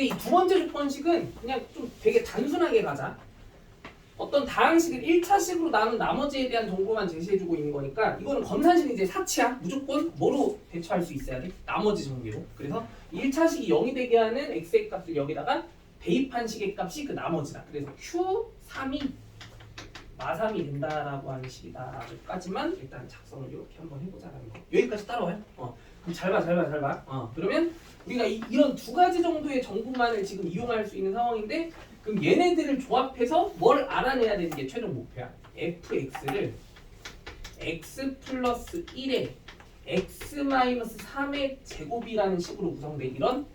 이제 이 두 번째 조건식은 그냥 좀 되게 단순하게 가자. 어떤 다항식을 1차식으로 나눈 나머지에 대한 정보만 제시해주고 있는 거니까 이거는 검산식 이제 사치야. 무조건 뭐로 대처할 수 있어야 돼? 나머지 정리로. 그래서 1차식이 0이 되게 하는 x의 값을 여기다가 대입한 식의 값이 그 나머지다. 그래서 q3이 마3이 된다라고 하는 식이다. 여기까지만 일단 작성을 이렇게 한번 해보자라는 거. 여기까지 따라와요. 그럼 잘 봐. 그러면 우리가 이런 두 가지 정도의 정보만을 지금 이용할 수 있는 상황인데 그럼 얘네들을 조합해서 뭘 알아내야 되는 게 최종 목표야. fx를 x 플러스 1에 x 마이너스 3의 제곱이라는 식으로 구성된 이런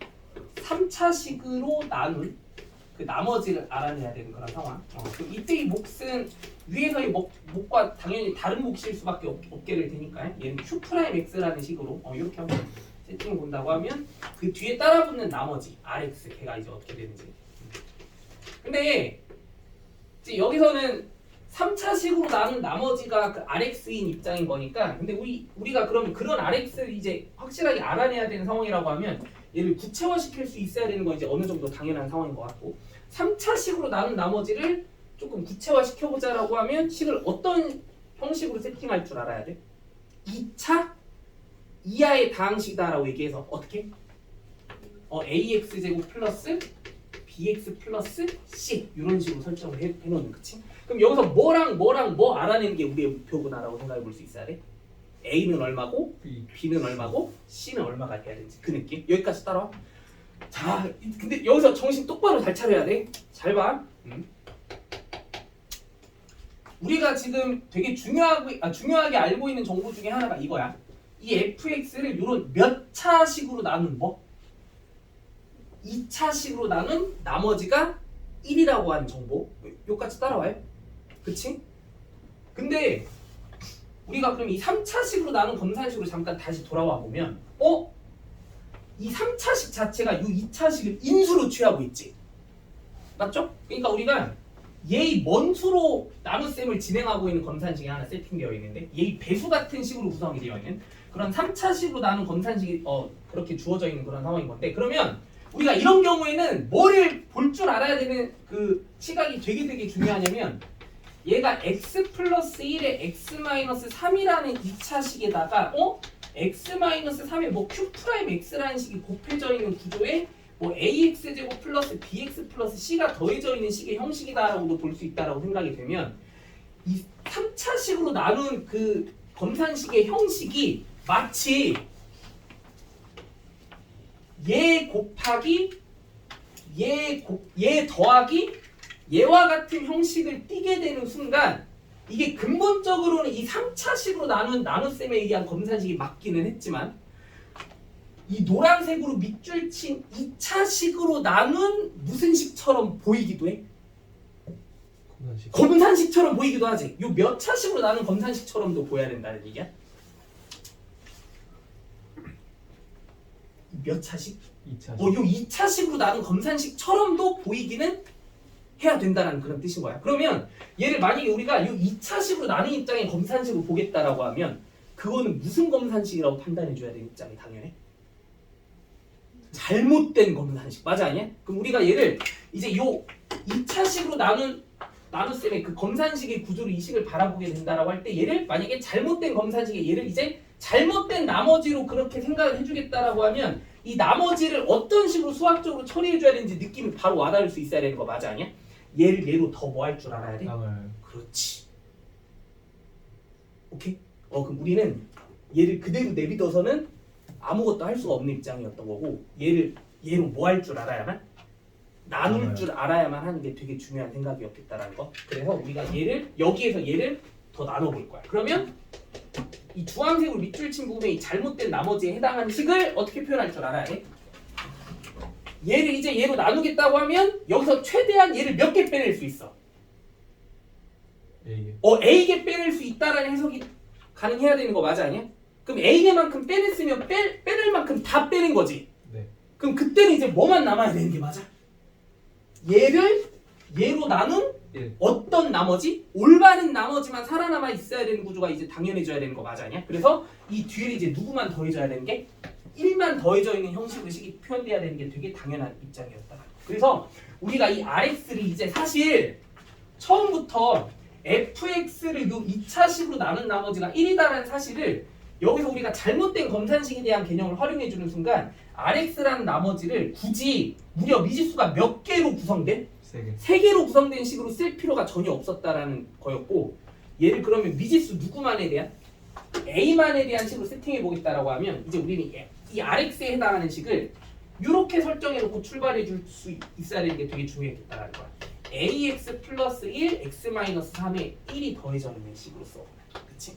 3차식으로 나눈 그 나머지를 알아내야 되는 그런 상황. 그럼 이때 이 몫은 위에서의 몫과 당연히 다른 몫일 수밖에 없게 될 테니까 얘는 q'x라는 식으로 이렇게 한번 세팅해 본다고 하면 그 뒤에 따라붙는 나머지 rx 걔가 이제 어떻게 되는지. 근데 이제 여기서는 3차식으로 나눈 나머지가 그 rx인 입장인 거니까 근데 우리가 그럼 그런 rx를 이제 확실하게 알아내야 되는 상황이라고 하면 얘를 구체화시킬 수 있어야 되는 건 이제 어느 정도 당연한 상황인 것 같고 3차식으로 나눈 나머지를 조금 구체화시켜보자라고 하면 식을 어떤 형식으로 세팅할 줄 알아야 돼? 2차 이하의 다항식이다라고 얘기해서 어떻게? ax제곱 플러스 bx 플러스 c 이런 식으로 설정을 해놓는 그치? 그럼 여기서 뭐랑 뭐 알아내는 게 우리의 목표구나라고 생각해 볼 수 있어야 돼? a는 얼마고 b는 얼마고 c는 얼마가 돼야 되는지 그 느낌? 여기까지 따라와. 자, 근데 여기서 정신 똑바로 잘 차려야 돼. 잘 봐. 우리가 지금 되게 중요하게 알고 있는 정보 중에 하나가 이거야. 이 fx를 이런 몇 차식으로 나눈 뭐? 2차식으로 나눈 나머지가 1이라고 하는 정보. 여기까지 따라와요. 그치? 근데 우리가 그럼 이 3차식으로 나눈 검산식으로 잠깐 다시 돌아와 보면 이 3차식 자체가 이 2차식을 인수로 취하고 있지. 맞죠? 그러니까 우리가 얘의 먼수로 나눗셈을 진행하고 있는 검산식이 하나 세팅되어 있는데 얘의 배수 같은 식으로 구성이 되어 있는 그런 3차식으로 나눈 검산식이 그렇게 주어져 있는 그런 상황인 건데 그러면 우리가 이런 경우에는 뭐를 볼 줄 알아야 되는 그 시각이 되게 중요하냐면 얘가 x 플러스 1에 x 마이너스 3이라는 2차식에다가 x 마이너스 3에 뭐 q 프라임 x라는 식이 곱해져 있는 구조에 뭐 ax 제곱 플러스 bx 플러스 c가 더해져 있는 식의 형식이다라고도 볼 수 있다라고 생각이 되면 이 3차식으로 나눈 그 검산식의 형식이 마치 얘 곱하기 얘 더하기 얘와 같은 형식을 띠게 되는 순간 이게 근본적으로는 이 3차식으로 나눈 나눗셈에 의한 검산식이 맞기는 했지만 이 노란색으로 밑줄 친 2차식으로 나눈 무슨 식처럼 보이기도 해? 검산식처럼 보이기도 하지. 요 몇 차식으로 나눈 검산식처럼도 보여야 된다는 얘기야? 몇 차식? 2차식. 요 2차식으로 나눈 검산식처럼도 보이기는 해야 된다는 그런 뜻인 거야. 그러면 얘를 만약에 우리가 요 2차식으로 나눈 입장의 검산식으로 보겠다라고 하면 그거는 무슨 검산식이라고 판단해 줘야 되는 입장이 당연해? 잘못된 검산식. 맞아 아니야? 그럼 우리가 얘를 이제 요 2차식으로 나눗셈의 그 검산식의 구조로 이 식을 바라보게 된다라고 할 때 얘를 만약에 잘못된 검산식의 얘를 이제 잘못된 나머지로 그렇게 생각을 해주겠다라고 하면 이 나머지를 어떤 식으로 수학적으로 처리해줘야 되는지 느낌이 바로 와닿을 수 있어야 되는 거 맞아 아니야? 얘를 얘로 더 뭐 할 줄 알아야 돼? 그렇지. 오케이? 그럼 우리는 얘를 그대로 내비둬서는 아무것도 할 수가 없는 입장이었던 거고 얘를 얘로 뭐 할 줄 알아야만? 나눌 줄 알아야만 하는 게 되게 중요한 생각이었겠다라는 거. 그래서 우리가 얘를 여기에서 얘를 더 나눠볼 거야. 그러면 이 주황색으로 밑줄 친 부분에 이 잘못된 나머지에 해당하는 식을 어떻게 표현할 줄 알아야 돼? 얘를 이제 얘로 나누겠다고 하면 여기서 최대한 얘를 몇 개 빼낼 수 있어? A개 빼낼 수 있다라는 해석이 가능해야 되는 거 맞아 아니야? 그럼 A개만큼 빼냈으면 빼낼 만큼 다 빼낸 거지. 네. 그럼 그때는 이제 뭐만 남아야 되는 게 맞아? 얘를 얘로 나눈 어떤 나머지? 올바른 나머지만 살아남아 있어야 되는 구조가 이제 당연해져야 되는 거 맞아 아니야? 그래서 이 뒤에 이제 누구만 더해줘야 되는 게 1만 더해져 있는 형식으로 식이 표현돼야 되는 게 되게 당연한 입장이었다. 그래서 우리가 이 RX를 이제 사실 처음부터 fx를 요 2차식으로 나눈 나머지가 1이다라는 사실을 여기서 우리가 잘못된 검산식에 대한 개념을 활용해주는 순간 RX라는 나머지를 굳이 무려 미지수가 몇 개로 구성된? 3개. 3개로 구성된 식으로 쓸 필요가 전혀 없었다라는 거였고 얘를 그러면 미지수 누구만에 대한? A만에 대한 식으로 세팅해 보겠다라고 하면 이제 우리는 이 RX에 해당하는 식을 이렇게 설정해 놓고 출발해 줄 수 있어야 되는 게 되게 중요했겠다라는 거야. AX 플러스 1, X 마이너스 3에 1이 더해져 있는 식으로 써. 그치?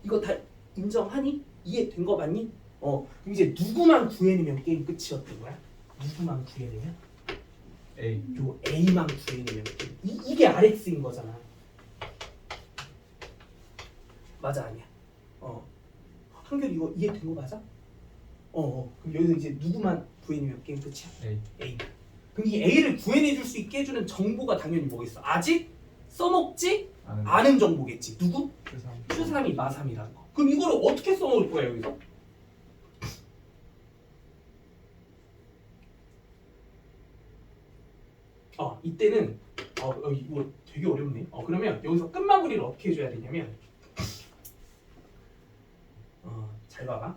이거 다 인정하니? 이해된 거 맞니? 그럼 이제 누구만 구해내면 게임 끝이었던 거야? 누구만 구해내면? A. 요 A만 구해내면 게임. 이게 RX인 거잖아. 맞아 아니야? 한결 이거 이해된 거 맞아? 그럼 여기서 이제 누구만 구해내면 게임 끝이야? A. A. 그럼 이 A를 구해내줄 수 있게 해주는 정보가 당연히 뭐겠어? 아직 써먹지 않은 정보겠지. 누구? Q3이 마3이라는 거. 그럼 이거를 어떻게 써먹을 거야 여기서? 이때는 이거 되게 어렵네. 그러면 여기서 끝마무리를 어떻게 해줘야 되냐면 잘 봐봐.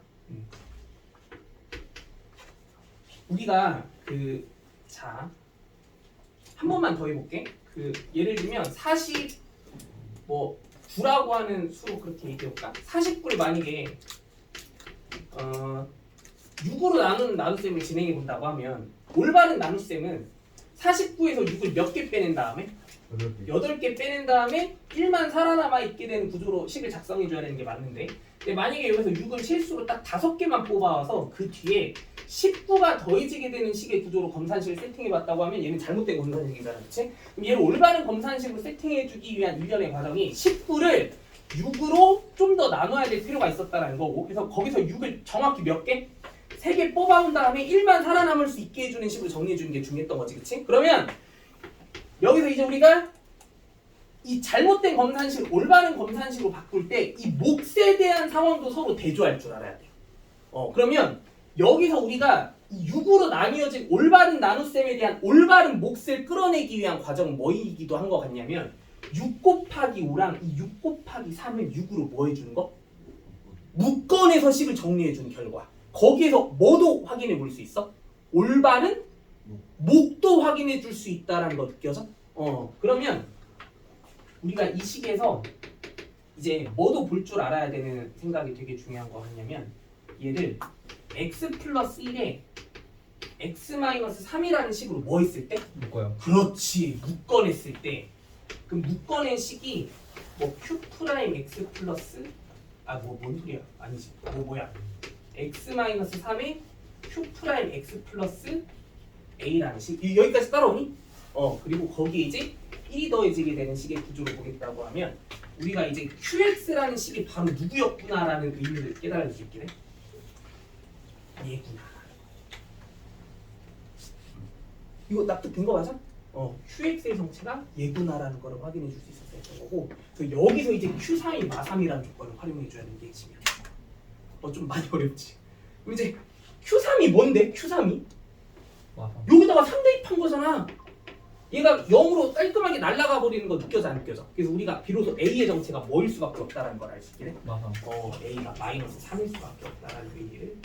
우리가 한 번만 더 해볼게. 예를 들면 49라고 하는 수로 그렇게 얘기해볼까? 49를 만약에 6으로 나누는 나눗셈을 진행해 본다고 하면 올바른 나눗셈은 49에서 6을 몇 개 빼낸 다음에 8개 빼낸 다음에 1만 살아남아 있게 되는 구조로 식을 작성해 줘야 되는 게 맞는데 근데 만약에 여기서 6을 실수로 딱 5개만 뽑아와서 그 뒤에 19가 더해지게 되는 식의 구조로 검산식을 세팅해 봤다고 하면 얘는 잘못된 검산식이잖아. 그치? 그럼 얘를 올바른 검산식으로 세팅해 주기 위한 일련의 과정이 19를 6으로 좀 더 나눠야 될 필요가 있었다는 거고 그래서 거기서 6을 정확히 몇 개? 3개 뽑아온 다음에 1만 살아남을 수 있게 해주는 식으로 정리해 주는 게 중요했던 거지. 그치? 그러면 여기서 이제 우리가 이 잘못된 검산식을 올바른 검산식으로 바꿀 때 이 몫에 대한 상황도 서로 대조할 줄 알아야 돼. 그러면 여기서 우리가 이 6으로 나뉘어진 올바른 나눗셈에 대한 올바른 몫을 끌어내기 위한 과정은 뭐이기도 한 것 같냐면 6 곱하기 5랑 이 6 곱하기 3을 6으로 뭐 해주는 거? 묶어내서 식을 정리해주는 결과. 거기에서 뭐도 확인해 볼 수 있어? 올바른 목도 확인해 줄 수 있다라는 거 느껴져? 그러면 우리가 이 식에서 이제 뭐도 볼 줄 알아야 되는 생각이 되게 중요한 거 같냐면 얘를 x 플러스 1에 x 마이너스 3이라는 식으로 뭐 했을 때? 묶어요. 그렇지. 묶어냈을 때 그럼 묶어낸 식이 q 프라임 x 플러스 뭔 소리야? 아니지. 뭐야? x 마이너스 3에 q 프라임 x 플러스 a라는 식 여기까지 따라오니? 그리고 거기에 이제 1이 더해지게 되는 식의 구조를 보겠다고 하면 우리가 이제 qx라는 식이 바로 누구였구나라는 의미를 깨달을 수 있게 돼. 얘구나. 이거 납득된 거 맞아? qx의 성체가 얘구나라는 거를 확인해 줄 수 있었던 거고 그래서 여기서 이제 q3이 마3이라는 조건을 활용해 줘야 되는 게 핵심이야. 좀 많이 어렵지? 그럼 이제 q3이 뭔데? q3이? 여기다가 3 대입한 거잖아. 얘가 0으로 깔끔하게 날아가 버리는 거 느껴져 안 느껴져? 그래서 우리가 비로소 A의 정체가 뭐일 수밖에 없다라는 걸 알 수 있게 돼. A가 마이너스 3일 수밖에 없다라는 의미를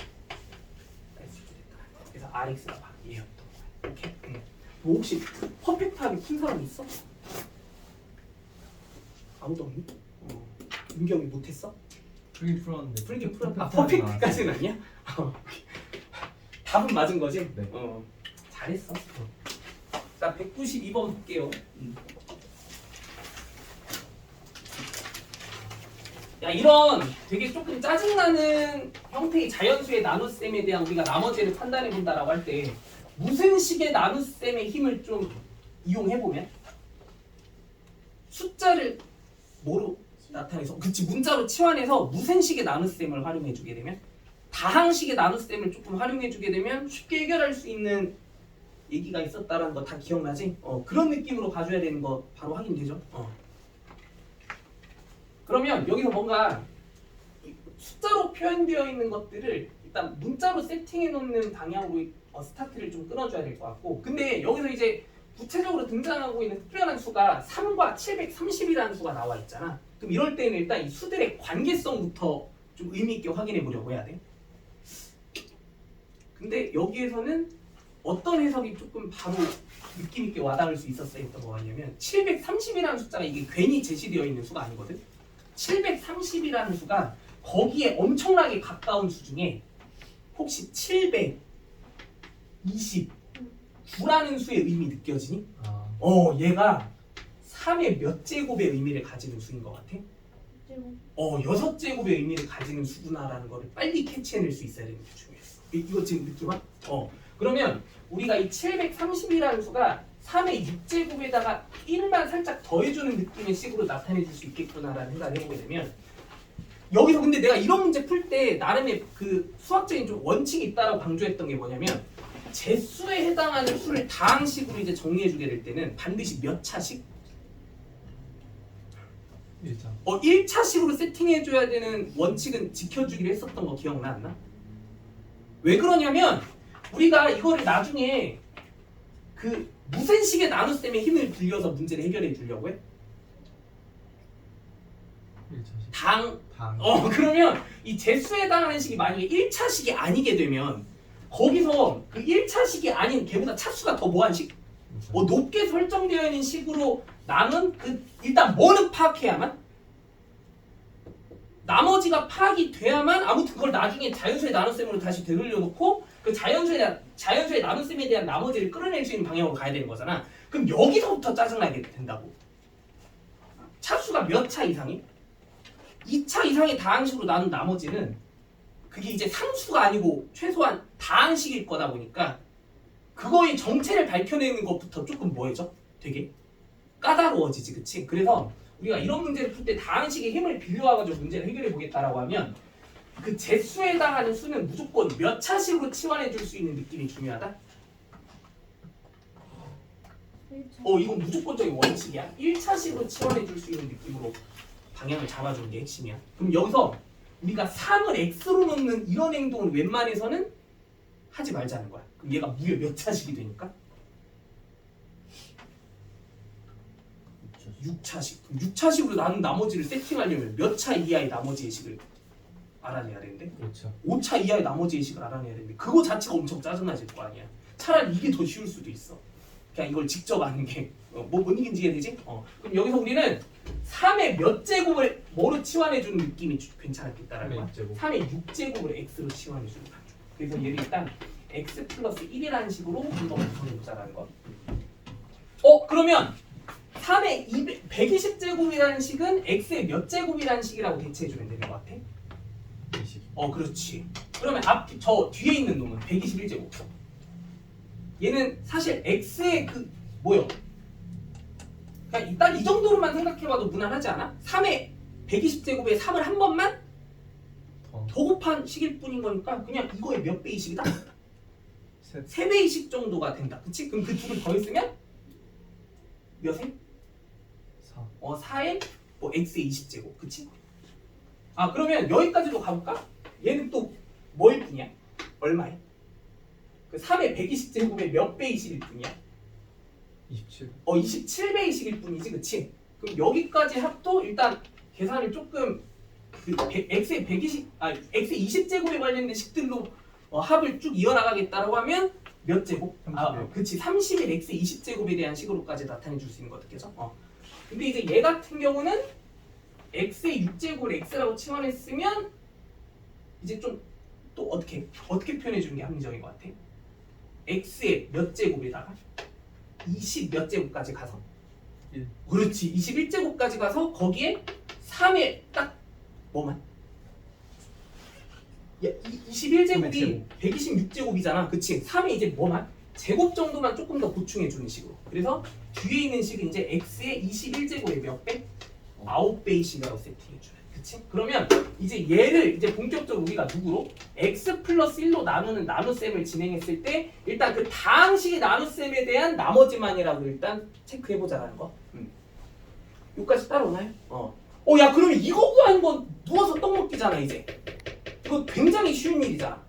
알 수 있게 됐다. 그래서 RX가 바로 얘였던 거야. 오케이? 뭐 혹시 퍼펙트하게 푼 사람 있어? 아무도 없니? 은경이 못했어? 풀긴 풀었는데. 퍼펙트까지는 아니야? 답은 맞은 거지? 네. 잘했어. 자, 192번 볼게요. 야, 이런 되게 조금 짜증나는 형태의 자연수의 나눗셈에 대한 우리가 나머지를 판단해 본다라고 할 때 무슨 식의 나눗셈의 힘을 좀 이용해 보면 숫자를 뭐로 나타내서 그치 문자로 치환해서 무슨 식의 나눗셈을 활용해 주게 되면 다항식의 나눗셈을 조금 활용해 주게 되면 쉽게 해결할 수 있는 얘기가 있었다라는 거 다 기억나지? 그런 느낌으로 봐줘야 되는 거 바로 확인되죠? 그러면 여기서 뭔가 숫자로 표현되어 있는 것들을 일단 문자로 세팅해 놓는 방향으로 스타트를 좀 끊어줘야 될 것 같고, 근데 여기서 이제 구체적으로 등장하고 있는 특별한 수가 3과 730이라는 수가 나와 있잖아. 그럼 이럴 때는 일단 이 수들의 관계성부터 좀 의미 있게 확인해 보려고 해야 돼. 근데 여기에서는 어떤 해석이 조금 바로 느낌 있게 와닿을 수 있었어요. 어떤 거냐면 730이라는 숫자가 이게 괜히 제시되어 있는 수가 아니거든. 730이라는 수가 거기에 엄청나게 가까운 수 중에 혹시 729라는 수의 의미 느껴지니? 아, 얘가 3의 몇 제곱의 의미를 가지는 수인 것 같아? 6제곱의 의미를 가지는 수구나라는 거를 빨리 캐치해낼 수 있어야 되는 게 중요했어. 이거 지금 느낌 와? 그러면 우리가 이 730이라는 수가 3의 6제곱에다가 1만 살짝 더해주는 느낌의 식으로 나타내줄 수 있겠구나라는 생각을 해보게 되면, 여기서 근데 내가 이런 문제 풀 때 나름의 그 수학적인 좀 원칙이 있다라고 강조했던 게 뭐냐면, 제수에 해당하는 수를 다항식으로 이제 정리해주게 될 때는 반드시 몇 차식? 1차. 1차식으로 세팅해줘야 되는 원칙은 지켜주기로 했었던 거 기억나 안 나? 왜 그러냐면 우리가 이거를 나중에 그 무센식의 나눗셈의 힘을 빌려서 문제를 해결해 주려고 해. 1차식. 당. 당. 그러면 이 제수에 해당하는 식이 만약에 1차식이 아니게 되면 거기서 그 1차식이 아닌 걔보다 차수가 더 뭐한 식? 높게 설정되어 있는 식으로 남은 그 일단 뭐는 파악해야만, 나머지가 파악이 돼야만 아무튼 그걸 나중에 자연수의 나눗셈으로 다시 되돌려 놓고 그 자연수의 나눗셈에 대한 나머지를 끌어낼 수 있는 방향으로 가야 되는 거잖아. 그럼 여기서부터 짜증나게 된다고. 차수가 몇 차 이상이? 2차 이상의 다항식으로 나눈 나머지는 그게 이제 상수가 아니고 최소한 다항식일 거다 보니까 그거의 정체를 밝혀내는 것부터 조금 뭐해져? 되게 까다로워지지, 그치? 그래서 우리가 이런 문제를 풀 때 다항식의 힘을 빌려와가지고 문제를 해결해 보겠다라고 하면 그 제수에 해당하는 수는 무조건 몇 차식으로 치환해 줄 수 있는 느낌이 중요하다? 이건 무조건적인 원칙이야. 1차식으로 치환해 줄 수 있는 느낌으로 방향을 잡아주는 게 핵심이야. 그럼 여기서 우리가 3을 x로 놓는 이런 행동을 웬만해서는 하지 말자는 거야. 그럼 얘가 무려 몇 차식이 되니까? 6차식. 그럼 6차식으로 나눈 나머지를 세팅하려면 몇 차 이하의 나머지의 식을 알아내야 되는데? 5차. 5차 이하의 나머지의 식을 알아내야 되는데 그거 자체가 엄청 짜증나질 거 아니야. 차라리 이게 더 쉬울 수도 있어. 그냥 이걸 직접 아는 게 뭔 얘기인지 이해되지? 그럼 여기서 우리는 3의 몇 제곱을 뭐로 치환해주는 느낌이 괜찮았겠다라는 거야. 3의 6제곱을 x로 치환해주는 거야. 그래서 얘를 일단 x 플러스 1이라는 식으로 한번 구성해보자라는 거. 그러면 3의 120제곱이라는 식은 x의 몇 제곱이라는 식이라고 대체해주면 되는 것 같아? 20. 그렇지. 그러면 저 뒤에 있는 놈은 121제곱. 얘는 사실 x의 그 뭐요? 그냥 일단 이 정도로만 생각해봐도 무난하지 않아? 3의 120제곱에 3을 한 번만 더 곱한 식일 뿐인 거니까 그냥 이거의 몇 배의 식이다? 3배의 식 정도가 된다. 그치? 그럼 그 둘을 더했으면 몇에? 4. 4에 뭐 x의 20제곱. 그치? 그러면 여기까지도 가볼까? 얘는 또 뭐일 뿐이야? 얼마에? 그 3의 120제곱의 몇 배의 식일 뿐이야? 27. 27배의 식일 뿐이지, 그치? 그럼 여기까지 합도 일단 계산을 조금 x의 20제곱에 관련된 식들로 합을 쭉 이어나가겠다라고 하면 몇 제곱? 31. 그치, 30일 x의 20제곱에 대한 식으로까지 나타내 줄 수 있는 거 어떻게죠? 근데 이제 얘 같은 경우는 x의 6제곱을 x라고 치환했으면 이제 좀 또 어떻게 표현해 주는 게 합리적인 것 같아? x의 몇 제곱에다가 20 몇 제곱까지 가서 1. 그렇지, 21제곱까지 가서 거기에 3의 딱 뭐만? 야, 21제곱이 126제곱이잖아. 그치? 3의 이제 뭐만? 제곱 정도만 조금 더 보충해 주는 식으로. 그래서 뒤에 있는 식은 이제 x의 21제곱의 몇 배? 9배의 식이라고 세팅해 주는. 그치? 그러면 이제 얘를 이제 본격적으로 우리가 누구로? x 플러스 1로 나누는 나눗셈을 진행했을 때 일단 그 다항식의 나눗셈에 대한 나머지만이라고 일단 체크해보자라는 거. 여기까지 따라오나요? 야, 그러면 이거 구하는 건 누워서 떡 먹기잖아 이제. 이거 굉장히 쉬운 일이잖아.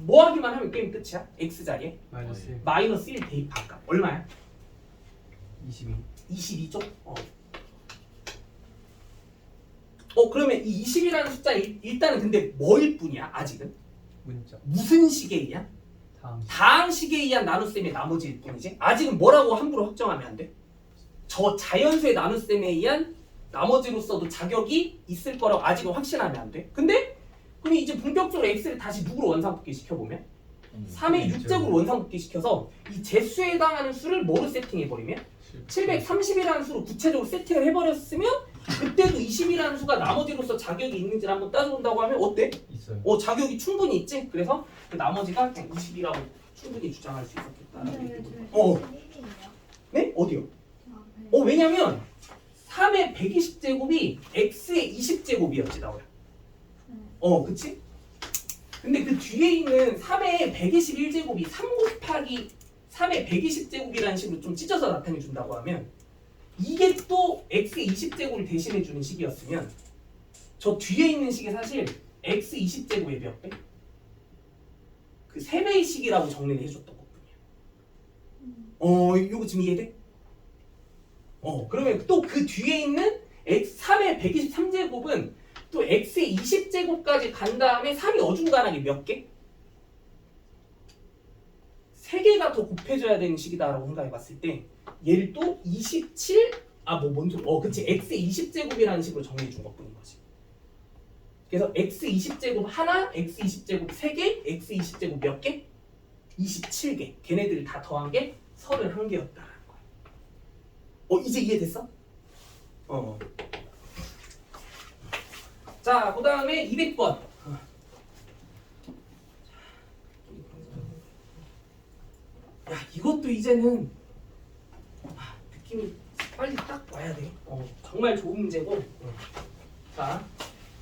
뭐 하기만 하면 게임 끝이야? x 자리에 마이너스 1 마이너스 1 대입할까? 얼마야? 22 22죠? 그러면 이 20이라는 숫자 일단은 근데 뭐일 뿐이야 아직은? 문자 무슨 식에 의한? 다음 다항식에 의한 나눗셈의 나머지일 뿐이지 아직은 뭐라고 함부로 확정하면 안 돼? 저 자연수의 나눗셈에 의한 나머지로서도 자격이 있을 거라고 아직은 확신하면 안 돼. 근데 그럼 이제 본격적으로 x를 다시 누구로 원상복귀 시켜보면 3의 6제곱으로 원상복귀 시켜서 이 제수에 해당하는 수를 뭐로 세팅해버리면 730이라는 수로 구체적으로 세팅을 해버렸으면 그때도 20이라는 수가 나머지로서 자격이 있는지를 한번 따져본다고 하면 어때? 있어요. 자격이 충분히 있지? 그래서 그 나머지가 그냥 20이라고 충분히 주장할 수 있었겠다라는 근데 얘기거든요. 왜 어. 1이에요? 네? 어디요? 아, 네. 왜냐면 3의 120제곱이 x의 20제곱이었지 나오야. 그치? 근데 그 뒤에 있는 3의 121제곱이 3 곱하기 3의 120제곱이라는 식으로 좀 찢어서 나타내 준다고 하면 이게 또 x의 20제곱을 대신해 주는 식이었으면 저 뒤에 있는 식이 사실 x 20제곱의 몇 배? 그 3배의 식이라고 정리를 해줬던 거군요. 이거 지금 이해돼? 그러면 또 그 뒤에 있는 x 3의 123제곱은 또 x의 20제곱까지 간 다음에 3이 어중간하게 몇 개? 3개가 더 곱해져야 되는 식이다라고 생각해 봤을 때 얘를 또 27? 뭔 소리? 그치 x의 20제곱이라는 식으로 정리해 준 것뿐인 거지. 그래서 x 20제곱 하나, x 20제곱 3개, x 20제곱 몇 개? 27개. 걔네들을 다 더한 게 31개였다라는 거야. 이제 이해됐어? 자, 그 다음에 200번. 야, 이것도 이제는 느낌이 빨리 딱 와야 돼. 정말 좋은 문제고. 자,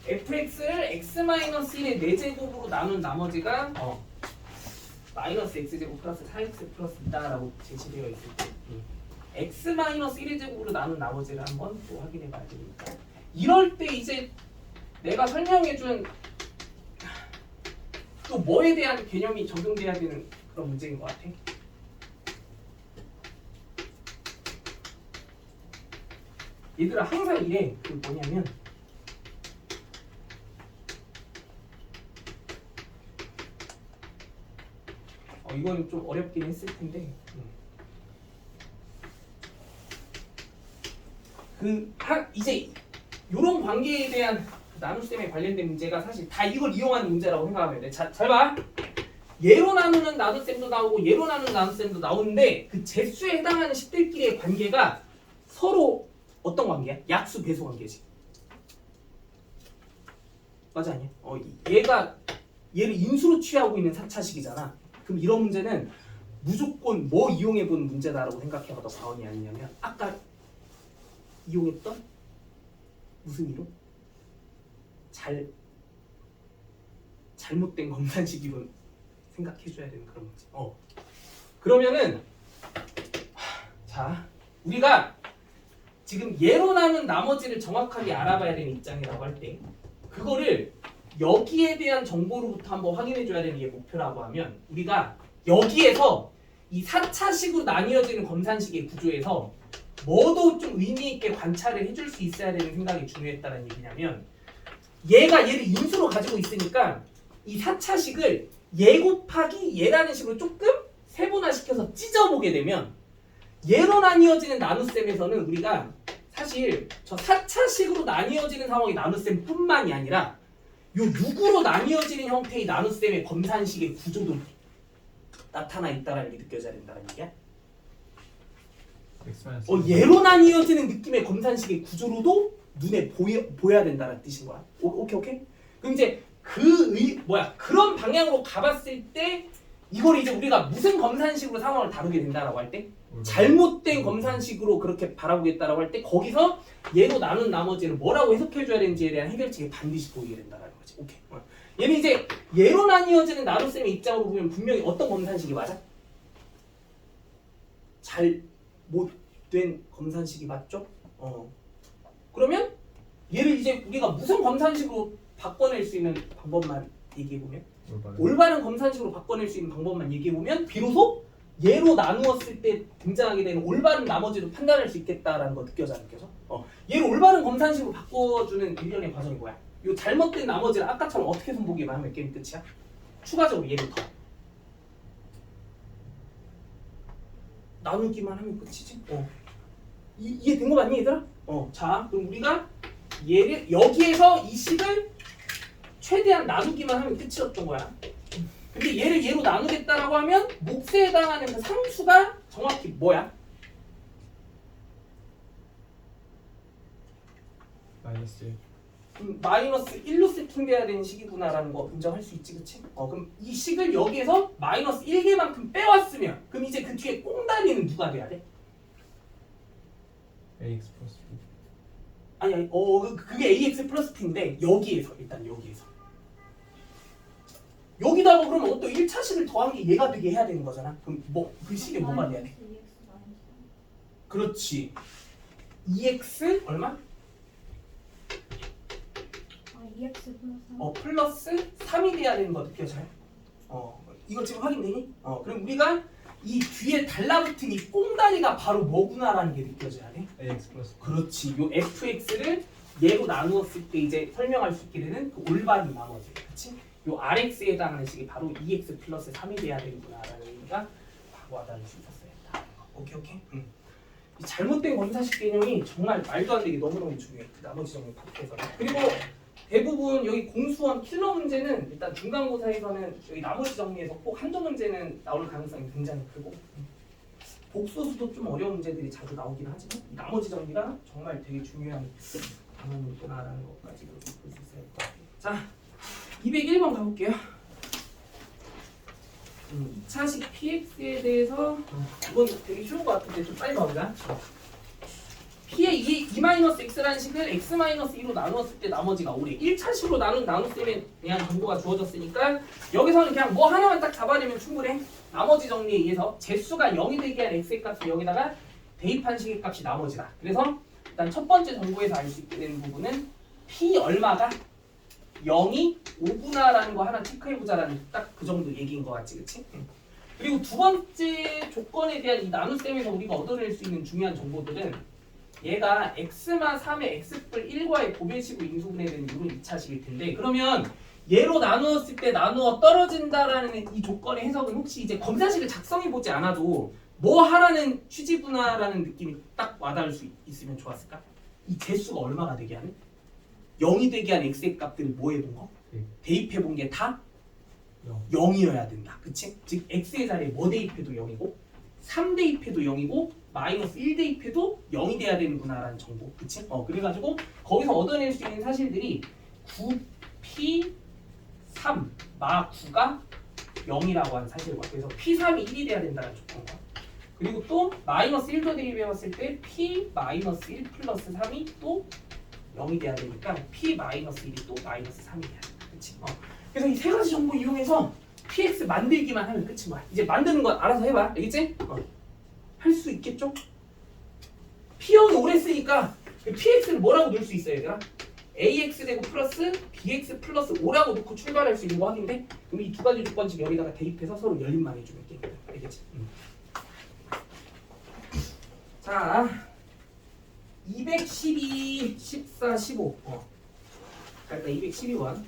fx를 x-1의 4제곱으로 나눈 나머지가 마이너스 x제곱 플러스 4x 플러스 2다라고 제시되어 있을 때 x-1의 제곱으로 나눈 나머지를 한번 또 확인해 봐야 되니까 이럴 때 이제 내가 설명해준 또 뭐에 대한 개념이 적용돼야 되는 그런 문제인 것 같아. 얘들아 항상 이래. 그 뭐냐면 이건 좀 어렵긴 했을 텐데 이제 이런 관계에 대한 나눗셈에 관련된 문제가 사실 다 이걸 이용한 문제라고 생각하면 돼. 잘 봐. 예로 나누는 나눗셈도 나오고 예로 나누는 나눗셈도 나오는데 그 제수에 해당하는 식들끼리의 관계가 서로 어떤 관계야? 약수 배수 관계지. 맞아 아니야? 얘를 인수로 취하고 있는 4차식이잖아. 그럼 이런 문제는 무조건 뭐 이용해 본 문제다라고 생각해봐도 과언이 아니냐면 아까 이용했던 무슨 이론? 잘못된 검산식이론 생각해줘야 되는 그런 문제. 그러면은 자 우리가 지금 예로 나눈 나머지를 정확하게 알아봐야 되는 입장이라고 할 때 그거를 여기에 대한 정보로부터 한번 확인해줘야 되는 게 목표라고 하면 우리가 여기에서 이 4차식으로 나뉘어지는 검산식의 구조에서 뭐도 좀 의미 있게 관찰을 해줄 수 있어야 되는 생각이 중요했다는 얘기냐면 얘가 얘를 인수로 가지고 있으니까 이 4차식을 얘 곱하기 얘라는 식으로 조금 세분화시켜서 찢어보게 되면 얘로 나뉘어지는 나눗셈에서는 우리가 사실 저 4차식으로 나뉘어지는 상황의 나눗셈 뿐만이 아니라 요 6으로 나뉘어지는 형태의 나눗셈의 검산식의 구조도 나타나 있다는 게 느껴져야 된다는 얘기야. 얘로 나뉘어지는 느낌의 검산식의 구조로도 눈에 보여야 된다는 뜻인 거야. 오케이? 그럼 이제 그런 방향으로 가봤을 때 이걸 이제 우리가 무슨 검산식으로 상황을 다루게 된다라고 할 때 잘못된 검산식으로 그렇게 바라보겠다라고 할 때 거기서 얘로 나눈 나머지를 뭐라고 해석해줘야 되는지에 대한 해결책이 반드시 보이게 된다라는 거지. 오케이. 얘는 이제 얘로 나뉘어지는 나눗셈의 입장으로 보면 분명히 어떤 검산식이 맞아? 잘못된 검산식이 맞죠? 그러면 얘를 이제 우리가 무슨 검산식으로 바꿔낼 수 있는 방법만 얘기해보면? 올바른. 올바른 검산식으로 바꿔낼 수 있는 방법만 얘기해보면 비로소 얘로 나누었을 때 등장하게 되는 올바른 나머지도 판단할 수 있겠다라는 거 느껴져 안 느껴져? 얘를 올바른 검산식으로 바꿔주는 일련의 과정이 뭐야? 이 잘못된 나머지를 아까처럼 어떻게 손보기만 하면 게임 끝이야? 추가적으로 얘를 더 나누기만 하면 끝이지? 이해된 거 맞니 얘들아? 자 그럼 우리가 얘를 여기에서 이 식을 최대한 나누기만 하면 끝이었던 거야. 근데 얘를 얘로 나누겠다라고 하면 몫에 해당하는 그 상수가 정확히 뭐야? 마이너스 1. 마이너스 1로 세팅돼야 되는 식이구나라는 거 인정할 수 있지, 그치? 그럼 이 식을 여기에서 마이너스 1개만큼 빼왔으면 그럼 이제 그 뒤에 꽁다리는 누가 돼야 돼? ax 플러스 b. 아니 그게 ax 플러스 b인데 여기에서 일단 여기에서 여기다가 그러면 어떤 1차식을 더한 게 얘가 되게 해야 되는 거잖아. 그럼 뭐 그 식에 뭐가 돼야 돼? 그렇지. 2x 얼마? 2x 플러스 플러스 3이 돼야 되는 거 느껴져요? 이거 지금 확인되니? 그럼 우리가 이 뒤에 달라붙은 이 꽁다리가 바로 뭐구나라는 게 느껴져야 돼? ax 플러스 b. 그렇지. 요 fx를 얘로 나누었을 때 이제 설명할 수 있게 되는 그 올바른 나머지. 그렇지? 요 rx에 해당하는 식이 바로 2x 플러스 3이 돼야 되는구나라는 의미가 바로 와닿을 수 있었어요. 오케이. 이 잘못된 검사식 개념이 정말 말도 안 되게 너무너무 중요해. 그 나머지 정리 파트에서. 그리고 대부분 여기 공수원 킬러 문제는 일단 중간고사에서는 여기 나머지 정리에서 꼭 한두 문제는 나올 가능성이 굉장히 크고 복소수도 좀 어려운 문제들이 자주 나오긴 하지만 나머지 정리가 정말 되게 중요한 단원이구나라는 것까지 볼 수 있어요. 자, 201번 가볼게요. 2차식 px에 대해서 이건 되게 쉬운 것 같은데 좀 빨리 가보자. p의 2-x라는 식을 x-2로 나누었을 때 나머지가 우리 1차식으로 나눴으면 그냥 정보가 주어졌으니까 여기서는 그냥 뭐 하나만 딱 잡아내면 충분해. 나머지 정리에 의해서 제수가 0이 되게 한 x의 값을 여기다가 대입한 식의 값이 나머지다. 그래서 일단 첫 번째 정보에서 알 수 있게 되는 부분은 p 얼마가 0이 5구나라는 거 하나 체크해보자라는 딱 그 정도 얘기인 것 같지, 그치? 그리고 두 번째 조건에 대한 이 나눗셈에서 우리가 얻어낼 수 있는 중요한 정보들은 얘가 x마 3의 x뿔 1과의 고배식으로 인수분해되는 이런 2차식일 텐데 그러면 얘로 나누었을 때 나누어 떨어진다라는 이 조건의 해석은 혹시 이제 검사식을 작성해보지 않아도 뭐 하라는 취지구나라는 느낌이 딱 와닿을 수 있으면 좋았을까? 이 제수가 얼마가 되게 하는? 0이 되게 한 x의 값들을 뭐 해본 거? 대입해본 게 다 0이어야 된다. 그치? 즉 x의 자리에 뭐 대입해도 0이고 3 대입해도 0이고 마이너스 1 대입해도 0이 돼야 되는구나라는 정보. 그치? 그래가지고 거기서 얻어낼 수 있는 사실들이 9p3 마 9가 0이라고 하는 사실과 그래서 p3이 1이 돼야 된다는 조건과 그리고 또 마이너스 1도 대입해봤을 때 p 마이너스 1 플러스 3이 또 0이 돼야 되니까 p 마이너스 1이 또 마이너스 3이 돼야 돼. 그치? 그래서 이 세 가지 정보 이용해서 px 만들기만 하면 끝인 거야. 이제 만드는 건 알아서 해봐. 알겠지? 할 수 있겠죠? p형이 오래 쓰니까 px를 뭐라고 넣을 수 있어요, 얘들아? ax 되고 플러스 bx 플러스 5라고 놓고 출발할 수 있는 거 확인돼? 그럼 이 두 가지 조건씩 여기다가 대입해서 서로 열림만 해주면 게임. 알겠지? 자, 212, 14, 15. 일단 212번.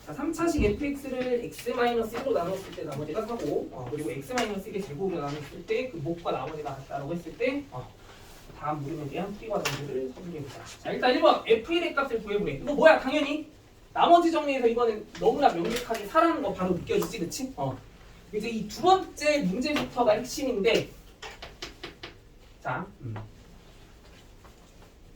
자, 3차식 fx를 x-1로 나눴을 때 나머지가 4고 그리고 x-1의 제곱으로 나눴을 때 그 몫과 나머지가 같다라고 했을 때 다음 물음에 대한 풀이 과정들을 설명해보자. 자, 일단 1번 f1의 값을 구해보래. 이거 뭐야? 당연히 나머지 정리에서 이거는 너무나 명백하게 사라는 거 바로 느껴지지, 그치? 이제 이 두 번째 문제부터가 핵심인데 자,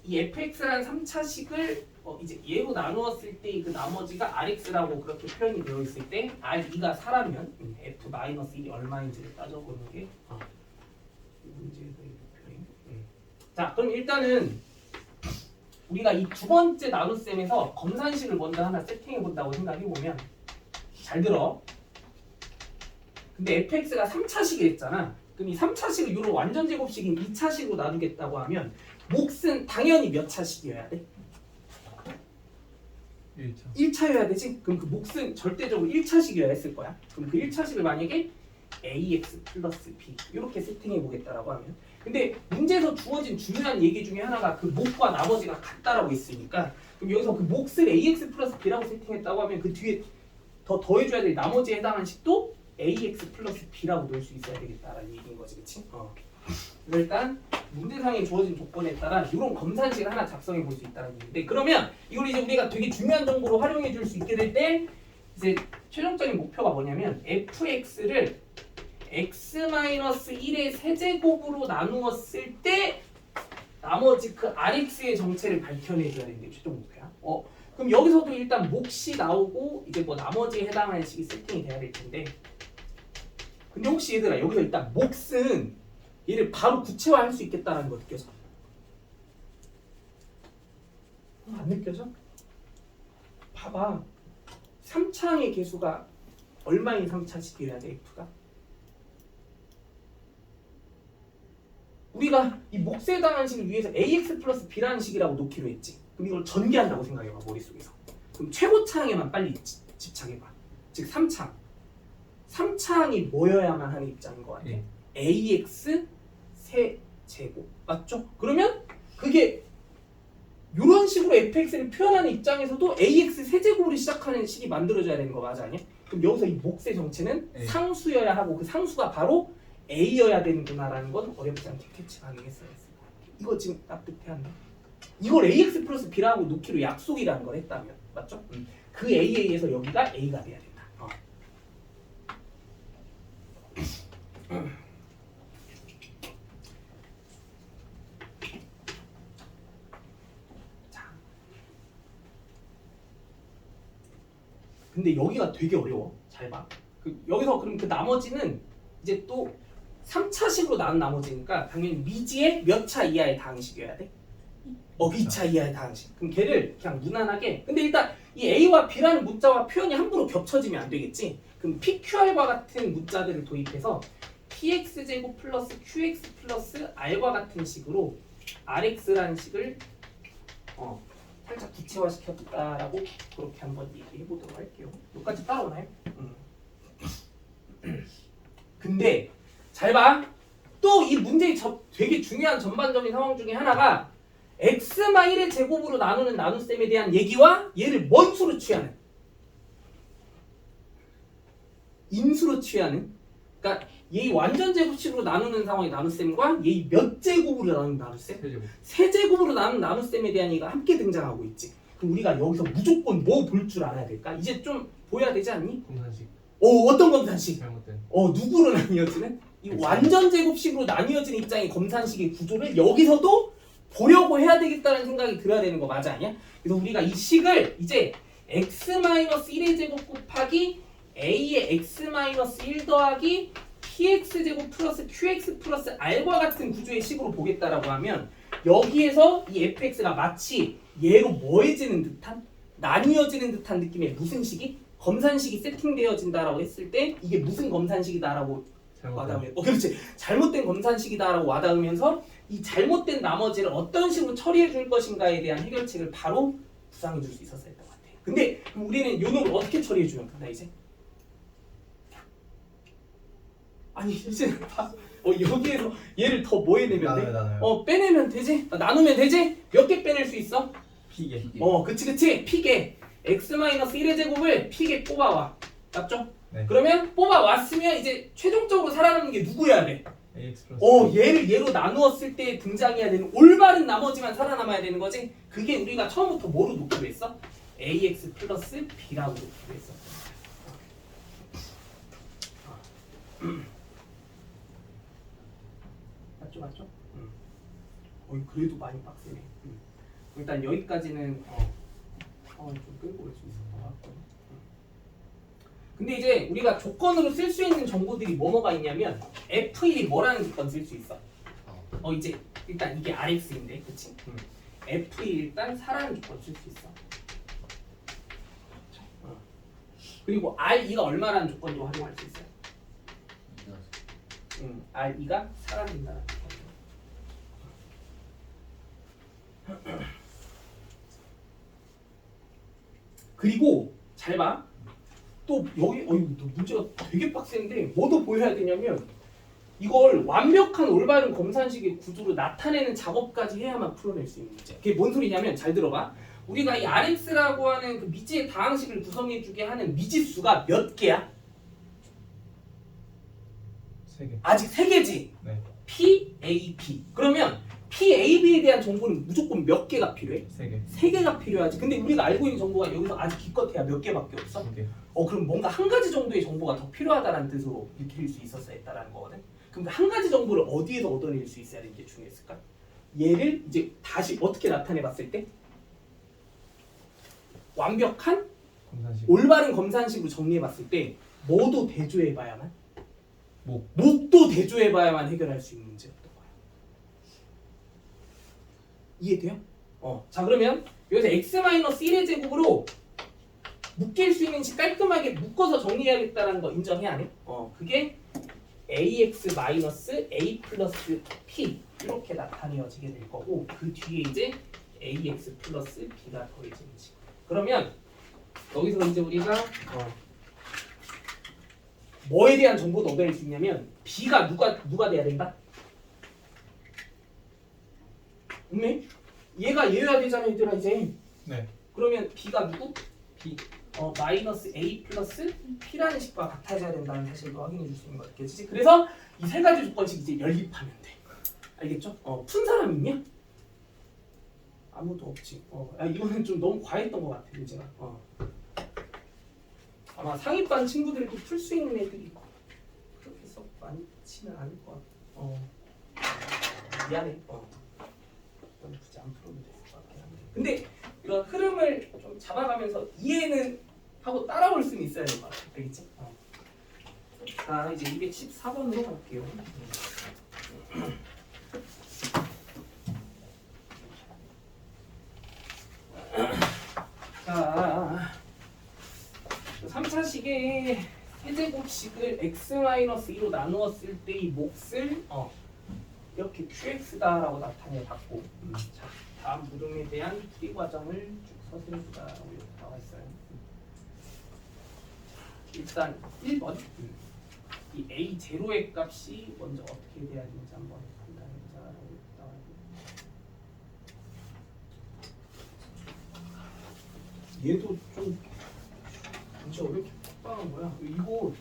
이 fx라는 3차식을 이제 얘로 나누었을 때 그 나머지가 rx라고 그렇게 표현이 되어 있을 때 r2가 4라면 f-1이 얼마인지를 따져보는 게 문제에서의 목표임. 자, 그럼 일단은 우리가 이 두 번째 나눗셈에서 검산식을 먼저 하나 세팅해 본다고 생각해 보면 잘 들어. 근데 fx가 3차식이랬잖아. 그럼 이 3차식을 이런 완전 제곱식인 2차식으로 나누겠다고 하면 몫은 당연히 몇 차식이어야 돼? 1차. 1차여야 되지? 그럼 그 몫은 절대적으로 1차식이어야 했을 거야. 그럼 그 1차식을 만약에 ax 플러스 b 이렇게 세팅해 보겠다라고 하면, 근데 문제에서 주어진 중요한 얘기 중에 하나가 그 몫과 나머지가 같다라고 있으니까, 그럼 여기서 그 몫을 ax 플러스 b라고 세팅했다고 하면 그 뒤에 더 더해줘야 될 나머지에 해당하는 식도 ax 플러스 b라고 넣을 수 있어야 되겠다라는 얘기인 거지, 그렇지? 그래서 일단 문제상에 주어진 조건에 따라 이런 검산식을 하나 작성해 볼 수 있다는 얘기인데, 그러면 이걸 이제 우리가 되게 중요한 정보로 활용해 줄 수 있게 될 때 이제 최종적인 목표가 뭐냐면 fx를 x-1의 세제곱으로 나누었을 때 나머지 그 rx의 정체를 밝혀내 줘야 되는 게 최종 목표야. 그럼 여기서도 일단 몫이 나오고 이제 뭐 나머지에 해당하는 식이 세팅이 돼야 될 텐데, 근데 혹시 얘들아 여기서 일단 몫은 얘를 바로 구체화할 수 있겠다라는 거 느껴져? 안 느껴져? 봐봐. 3차항의 개수가 얼마인 3차식이어야 돼, f가? 우리가 이 몫에 해당하는 식을 위해서 ax 플러스 b라는 식이라고 놓기로 했지. 그럼 이걸 전개한다고 생각해봐, 머릿속에서. 그럼 최고차항에만 빨리 집착해봐. 즉 3차항. 3차항이 뭐여야만 하는 입장인 것 같아? 예. ax 세제곱. 맞죠? 그러면 그게 이런 식으로 fx를 표현하는 입장에서도 ax 세제곱으로 시작하는 식이 만들어져야 되는 거 맞아, 아니야? 그럼 여기서 이 몫의 정체는 네. 상수여야 하고 그 상수가 바로 a여야 되는구나라는 건 어렵지 않게 캐치 가능했어요. 이거 지금 납득해야 한다. 이걸 ax 플러스 b라고 놓기로 약속이라는 걸 했다면, 맞죠? 그 a에 의해서 여기가 a가 돼야 된다. 근데 여기가 되게 어려워. 잘 봐. 여기서 그럼 그 나머지는 이제 또 3차식으로 나눈 나머지니까 당연히 미지의 몇 차 이하의 다항식이어야 돼? 2차 이하의 다항식. 그럼 걔를 그냥 무난하게, 근데 일단 이 a와 b라는 문자와 표현이 함부로 겹쳐지면 안 되겠지? 그럼 pqr과 같은 문자들을 도입해서 px제곱 플러스 qx 플러스 r과 같은 식으로 rx라는 식을 살짝 구체화시켰다라고 그렇게 한번 얘기해 보도록 할게요. 여기까지 따라오나요? 근데 잘 봐. 또 이 문제의 되게 중요한 전반적인 상황 중에 하나가 x-1의 제곱으로 나누는 나눗셈에 대한 얘기와 얘를 뭔 수로 취하는, 인수로 취하는, 그러니까 얘 완전 제곱식으로 나누는 상황의 나눗셈과 얘 몇 제곱으로 나누는 나눗셈, 세제곱. 세제곱으로 나누는 나눗셈에 대한 얘기가 함께 등장하고 있지. 그럼 우리가 여기서 무조건 뭐 볼 줄 알아야 될까? 이제 좀 보여야 되지 않니? 검산식. 어떤 검산식? 잘못된. 누구로 나뉘어지는? 이 완전 제곱식으로 나뉘어진 입장의 검산식의 구조를 여기서도 보려고 해야 되겠다는 생각이 들어야 되는 거 맞아, 아니야? 그래서 우리가 이 식을 이제 x-1의 제곱 곱하기 a의 x-1 더하기 px제곱 플러스 qx 플러스 r과 같은 구조의 식으로 보겠다라고 하면, 여기에서 이 fx가 마치 얘로 뭐해지는 듯한, 나뉘어지는 듯한 느낌의 무슨 식이? 검산식이 세팅되어진다라고 했을 때 이게 무슨 검산식이다라고 와닿으면, 그렇지, 잘못된 검산식이다라고 와닿으면서 이 잘못된 나머지를 어떤 식으로 처리해 줄 것인가에 대한 해결책을 바로 구상해 줄 수 있었을 것 같아. 근데 그럼 우리는 요 놈을 어떻게 처리해 주면 되나 이제? 아니 이제 여기에서 얘를 더 뭐 해내면 돼? 나눠요. 빼내면 되지? 나누면 되지? 몇 개 빼낼 수 있어? 피게. 그치 피게 x-1의 제곱을 피게 뽑아와. 맞죠? 네. 그러면 뽑아왔으면 이제 최종적으로 살아남는 게 누구여야 돼? ax 플러스. 얘를 얘로 나누었을 때 등장해야 되는 올바른 나머지만 살아남아야 되는 거지. 그게 우리가 처음부터 뭐로 놓기로 했어? ax 플러스 b라고 놓기로 했어. 맞죠? 그래도 많이 빡세네. 일단 여기까지는 좀 끌고 올 수 있을 것 같고. 근데 이제 우리가 조건으로 쓸 수 있는 정보들이 뭐가 있냐면 F1이 뭐라는 조건 쓸 수 있어? 이제 일단 이게 RX인데, 그치? F1 일단 4라는 조건 쓸 수 있어. 그리고 R2가 얼마라는 조건도 활용할 수 있어요. R2가 4가 된다는 조건. 그리고 잘 봐. 또 여기 또 문제가 되게 빡센데 뭐도 보여야 되냐면 이걸 완벽한 올바른 검산식의 구조로 나타내는 작업까지 해야만 풀어낼 수 있는 문제. 그게 뭔 소리냐면 잘 들어봐. 우리가 이 RX라고 하는 그 미지의 다항식을 구성해주게 하는 미지수가 몇 개야? 3개. 아직 3개지. 네. P, A, B. 그러면 P, A, B에 대한 정보는 무조건 몇 개가 필요해? 3개. 3개가 필요하지. 근데 우리가 알고 있는 정보가 여기서 아주 기껏해야 몇 개밖에 없어? 2개. 그럼 뭔가 한 가지 정도의 정보가 더 필요하다는 뜻으로 읽힐 수 있었어야 했다라는 거거든. 그럼 그 한 가지 정보를 어디에서 얻어낼 수 있어야 되는 게 중요했을까? 얘를 이제 다시 어떻게 나타내 봤을 때 완벽한 검산식. 올바른 검산식으로 정리해 봤을 때 뭐도 대조해 봐야만 목. 도 대조해 봐야만 해결할 수 있는 문제였던 거야. 이해돼요? 자 그러면 여기서 x-1의 제곱으로 묶일 수 있는 식 깔끔하게 묶어서 정리해야겠다는 거 인정해야 해? 그게 ax-a 플러스 p 이렇게 나타내어지게 될 거고 그 뒤에 이제 ax 플러스 b가 더해지는 식. 그러면 여기서 이제 우리가 뭐에 대한 정보도 얻어낼 수 있냐면 b가 누가 돼야 된다? 없네? 얘가 얘여야 되잖아 얘들아 이제. 네. 그러면 b가 누구? b 마이너스 a 플러스 p라는 식과 같아져야 된다는 사실도 확인해 줄 수 있는 거겠지. 그래서 이 세 가지 조건씩 이제 연립하면 돼. 알겠죠? 푼 사람 있냐? 아무도 없지. 이거는 좀 너무 과했던 것 같아 문제가. 아마 상위반 친구들도 풀 수 있는 애들이 그렇게 썩 많지는 않을 것 같아. 미안해. 넌 굳이 안 풀어도 될 것 같긴 한데. 근데 이런 흐름을 좀 잡아가면서 이해는 하고 따라올 수는 있어야 될 것 같아. 알겠지? 자 이제 214번으로 갈게요. 자 3차식의 세제곱식을 x-2로 나누었을 때 이 몫을 이렇게 qx다라고 나타내 봤고 자 다음 물음에 대한 풀이 과정을 쭉 서술해보자라고 이렇게 나와 있어요. 일단 1번 이 a0의 값이 먼저 어떻게 돼야 되는지 한번 판단해보자라고 이렇게 나와 있고 얘도 좀 진짜 왜 이렇게 빡빡한 거야? 이거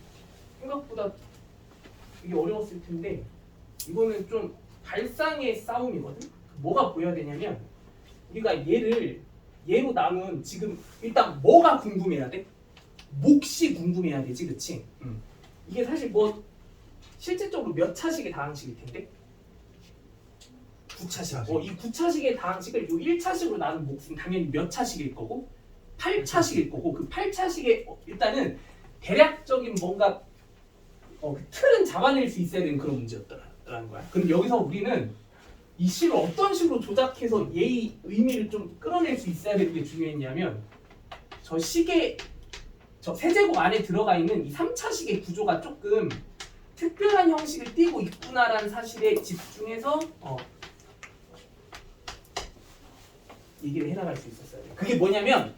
생각보다 되게 어려웠을 텐데 이거는 좀 발상의 싸움이거든? 뭐가 보여야 되냐면 우리가 얘로 나눈 지금 일단 뭐가 궁금해야 돼? 몫이 궁금해야 되지 그치? 이게 사실 뭐 실질적으로 몇 차식의 다항식일 텐데? 9차식. 이 9차식의 다항식을 이 1차식으로 나눈 몫은 당연히 몇 차식일 거고 8차식일 거고 그 8차식의 일단은 대략적인 뭔가 그 틀은 잡아낼 수 있어야 되는 그런 문제였더라는 거야. 근데 여기서 우리는 이 식을 어떤 식으로 조작해서 얘의 의미를 좀 끌어낼 수 있어야 되는 게 중요했냐면 저 식의 저 세제곱 안에 들어가 있는 이 3차식의 구조가 조금 특별한 형식을 띠고 있구나라는 사실에 집중해서 얘기를 해나갈 수 있었어야 돼. 그게 뭐냐면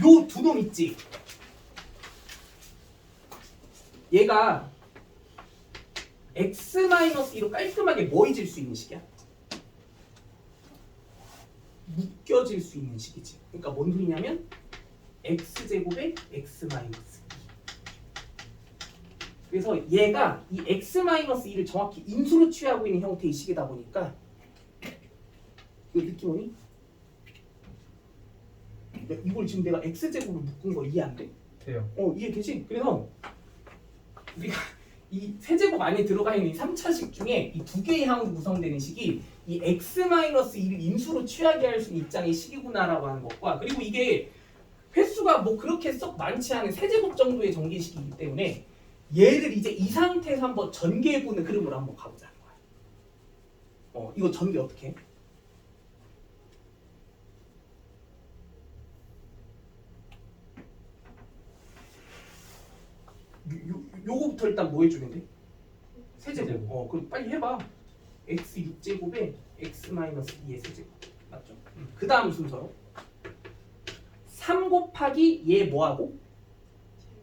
요 두 놈 있지. 얘가 x-2로 깔끔하게 뭐 잊을 수 있는 식이야? 묶여질 수 있는 식이지. 그러니까 뭔 소리냐면 x제곱에 x-2. 그래서 얘가 이 x-2를 정확히 인수로 취하고 있는 형태의 식이다 보니까 이거 느낌 오니? 이걸 지금 내가 x제곱을 묶은 거 이해 안 돼? 돼요. 이해되지? 그래서 우리가 이 세제곱 안에 들어가 있는 이 3차식 중에 이 두 개의 항으로 구성되는 식이 이 x-1을 인수로 취하게 할 수 있는 입장의 식이구나라고 하는 것과 그리고 이게 횟수가 뭐 그렇게 썩 많지 않은 세제곱 정도의 전개식이기 때문에 얘를 이제 이 상태에서 한번 전개해보는 흐름으로 한번 가보자는 거야. 이거 전개 어떻게 해? 요거부터 일단 뭐 해주면 돼? 세제곱. 그럼 빨리 해봐. x 6제곱에 x-2의 세제곱. 맞죠? 그 다음 순서로 3 곱하기 얘 뭐하고?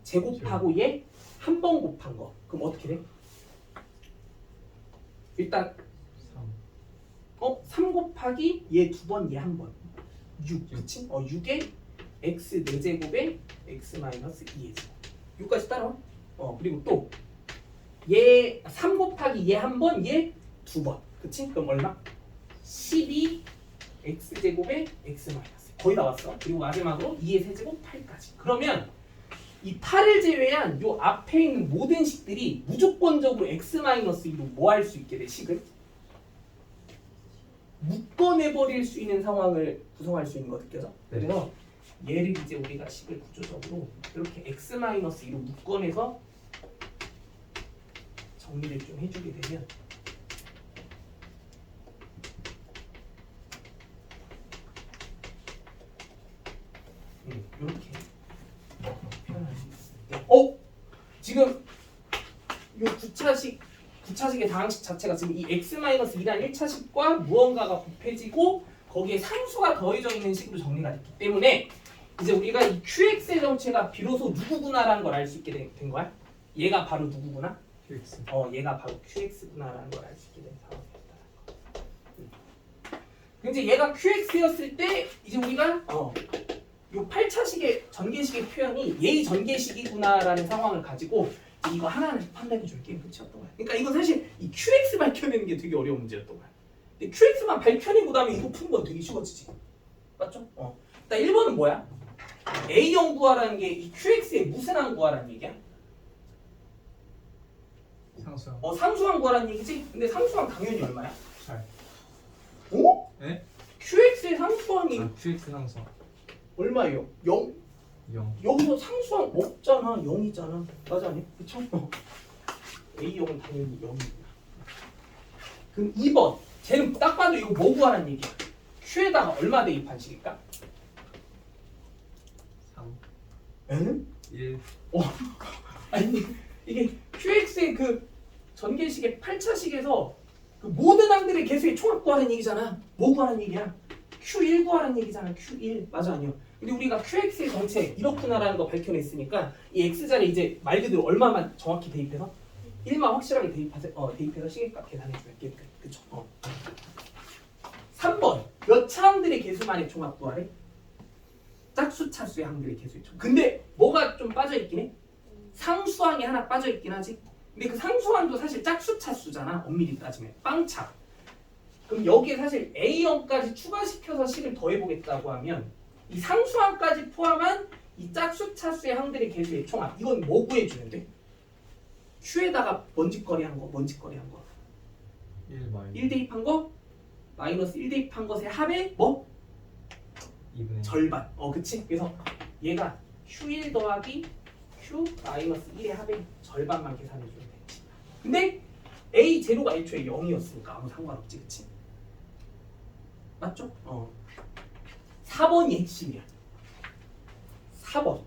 제곱하고 얘 한 번 곱한 거. 그럼 어떻게 돼? 일단 3 3 곱하기 얘 두 번, 얘 한 번. 6, 그치? 6에 x 4제곱에 x 마이너스 2의 제곱. 6까지 따라와. 그리고 또 얘 3 곱하기 얘 한 번, 얘 두 번. 그치? 그럼 얼마? 12 x 제곱에 x 마이너스. 거의 다 왔어. 그리고 마지막으로 2의 세제곱 8까지. 그러면 이 8을 제외한 요 앞에 있는 모든 식들이 무조건적으로 x 마이너스 2로 뭐 할 수 있게 돼? 식을 묶어내버릴 수 있는 상황을 구성할 수 있는 거 느껴져? 네. 그래서 얘를 이제 우리가 식을 구조적으로 이렇게 x 마이너스 2로 묶어내서 정리를 좀 해주게 되면 이렇게 표현할 수 있어요. 지금 요 9차식의 다항식 자체가 지금 이 x-2란 1차식과 무언가가 곱해지고 거기에 상수가 더해져 있는 식으로 정리가 됐기 때문에 이제 우리가 이 qx의 정체가 비로소 누구구나라는 걸 알 수 있게 된 거야. 얘가 바로 누구구나? QX 얘가 바로 qx구나라는 걸 알 수 있게 된 상황이었다는 거. 이제 얘가 qx였을 때 이제 우리가 요 8차식의 전개식의 표현이 얘의 전개식이구나라는 상황을 가지고 이거 하나는 판단해 줄 게임 끝이었던 거야. 그러니까 이건 사실 이 QX 밝혀내는 게 되게 어려운 문제였던 거야. 근데 QX만 밝혀내고 나면 이거 푸는 건 되게 쉬워지지. 맞죠? 일단 1번은 뭐야? A형 구하라는 게 이 QX의 무슨 항 구하라는 얘기야? 상수항 상수항 구하라는 얘기지? 근데 상수항 당연히 얼마야? 8 오? 네? QX의 상수항이 QX 상수항 얼마예요? 0? 0 여기서 상수항 없잖아. 0이잖아. 맞아 아니야? 그쵸? A형은 당연히 0이구나. 그럼 2번. 쟤는 딱 봐도 이거 뭐 구하라는 얘기야? Q에다가 얼마 대입한 식일까? 3 에는? 1 아니 이게 QX의 그 전개식의 8차식에서 그 모든 항들의 개수의 총합 구하라는 얘기잖아. 뭐 구하라는 얘기야? Q1 구하라는 얘기잖아. Q1. 맞아 아니요? 근데 우리가 QX의 정체 이렇구나라는 거 밝혀냈으니까 이 X자리에 이제 말 그대로 얼마만 정확히 대입해서 1만 확실하게 대입해서 시계값 계산해주면 돼. 그쵸? 3번 몇 차항들의 개수만의 총합 구하래? 짝수 차수의 항들의 개수의 총합. 근데 뭐가 좀 빠져있긴 해? 상수항이 하나 빠져있긴 하지. 근데 그 상수항도 사실 짝수 차수잖아. 엄밀히 따지면 빵차. 그럼 여기에 사실 A형까지 추가시켜서 식을 더해보겠다고 하면 이 상수항까지 포함한 이 짝수 차수의 항들의 개수의 총합. 이건 뭐 구해주는데? Q에다가 먼지거리한 거, 1 마이너스 1 대입한 거, 마이너스 1 대입한 것의 합의 뭐? 2분의 절반. 그치? 그래서 얘가 Q1 더하기 Q 마이너스 1의 합의 절반만 계산해주면 돼. 근데 A 제로가 애초에 0이었으니까 아무 상관없지, 그치? 맞죠? 4번이 핵심이야. 4번.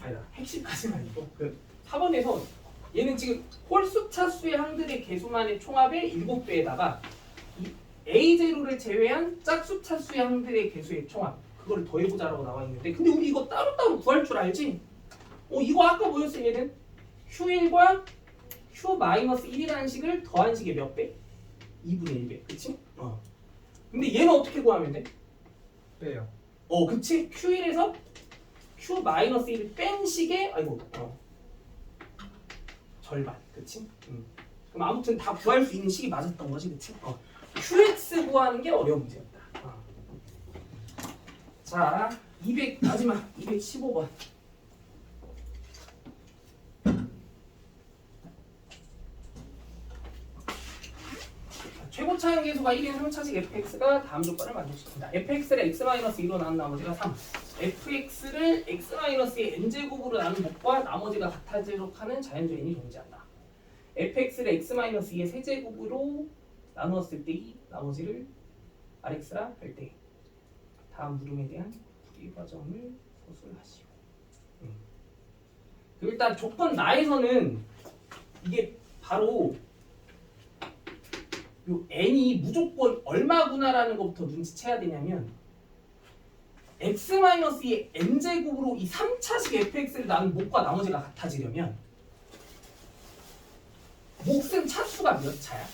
아니다. 핵심까지는 아니고 그 4번에서 얘는 지금 홀수 차수의 항들의 개수만의 총합의 7배에다가 이 A0를 제외한 짝수 차수의 항들의 개수의 총합 그거를 더해보자라고 나와 있는데 근데 우리 이거 따로따로 구할 줄 알지? 이거 아까 뭐였어 얘는? Q1과 Q-1이라는 식을 더한 식의 몇 배? 2분의 1배. 그치? 근데 얘는 어떻게 구하면 돼? 빼요 그치? Q1에서 Q-1을 뺀 식의 절반. 그치? 그럼 아무튼 다 구할 수 있는 식이 맞았던 거지. 그치? QX 구하는 게 어려운 문제였다. 자, 마지막 215번. 최고 차항 계수가 1인 3차식 fx가 다음 조건을 만족시킨다. fx를 x-2로 나눈 나머지가 3. fx를 x-의 n제곱으로 나눈 것과 나머지가 같아지도록 하는 자연조인이 존재한다. fx를 x-2의 세제곱으로 나누었을 때 이 나머지를 rx라 할 때 다음 물음에 대한 풀이 과정을 서술하시오. 일단 조건 나에서는 이게 바로 요 n이 무조건 얼마구나라는 것부터 눈치채야 되냐면 x-2의 n제곱으로 이 3차식 fx를 나눈 목과 나머지가 같아지려면 몫은 차수가 몇 차야?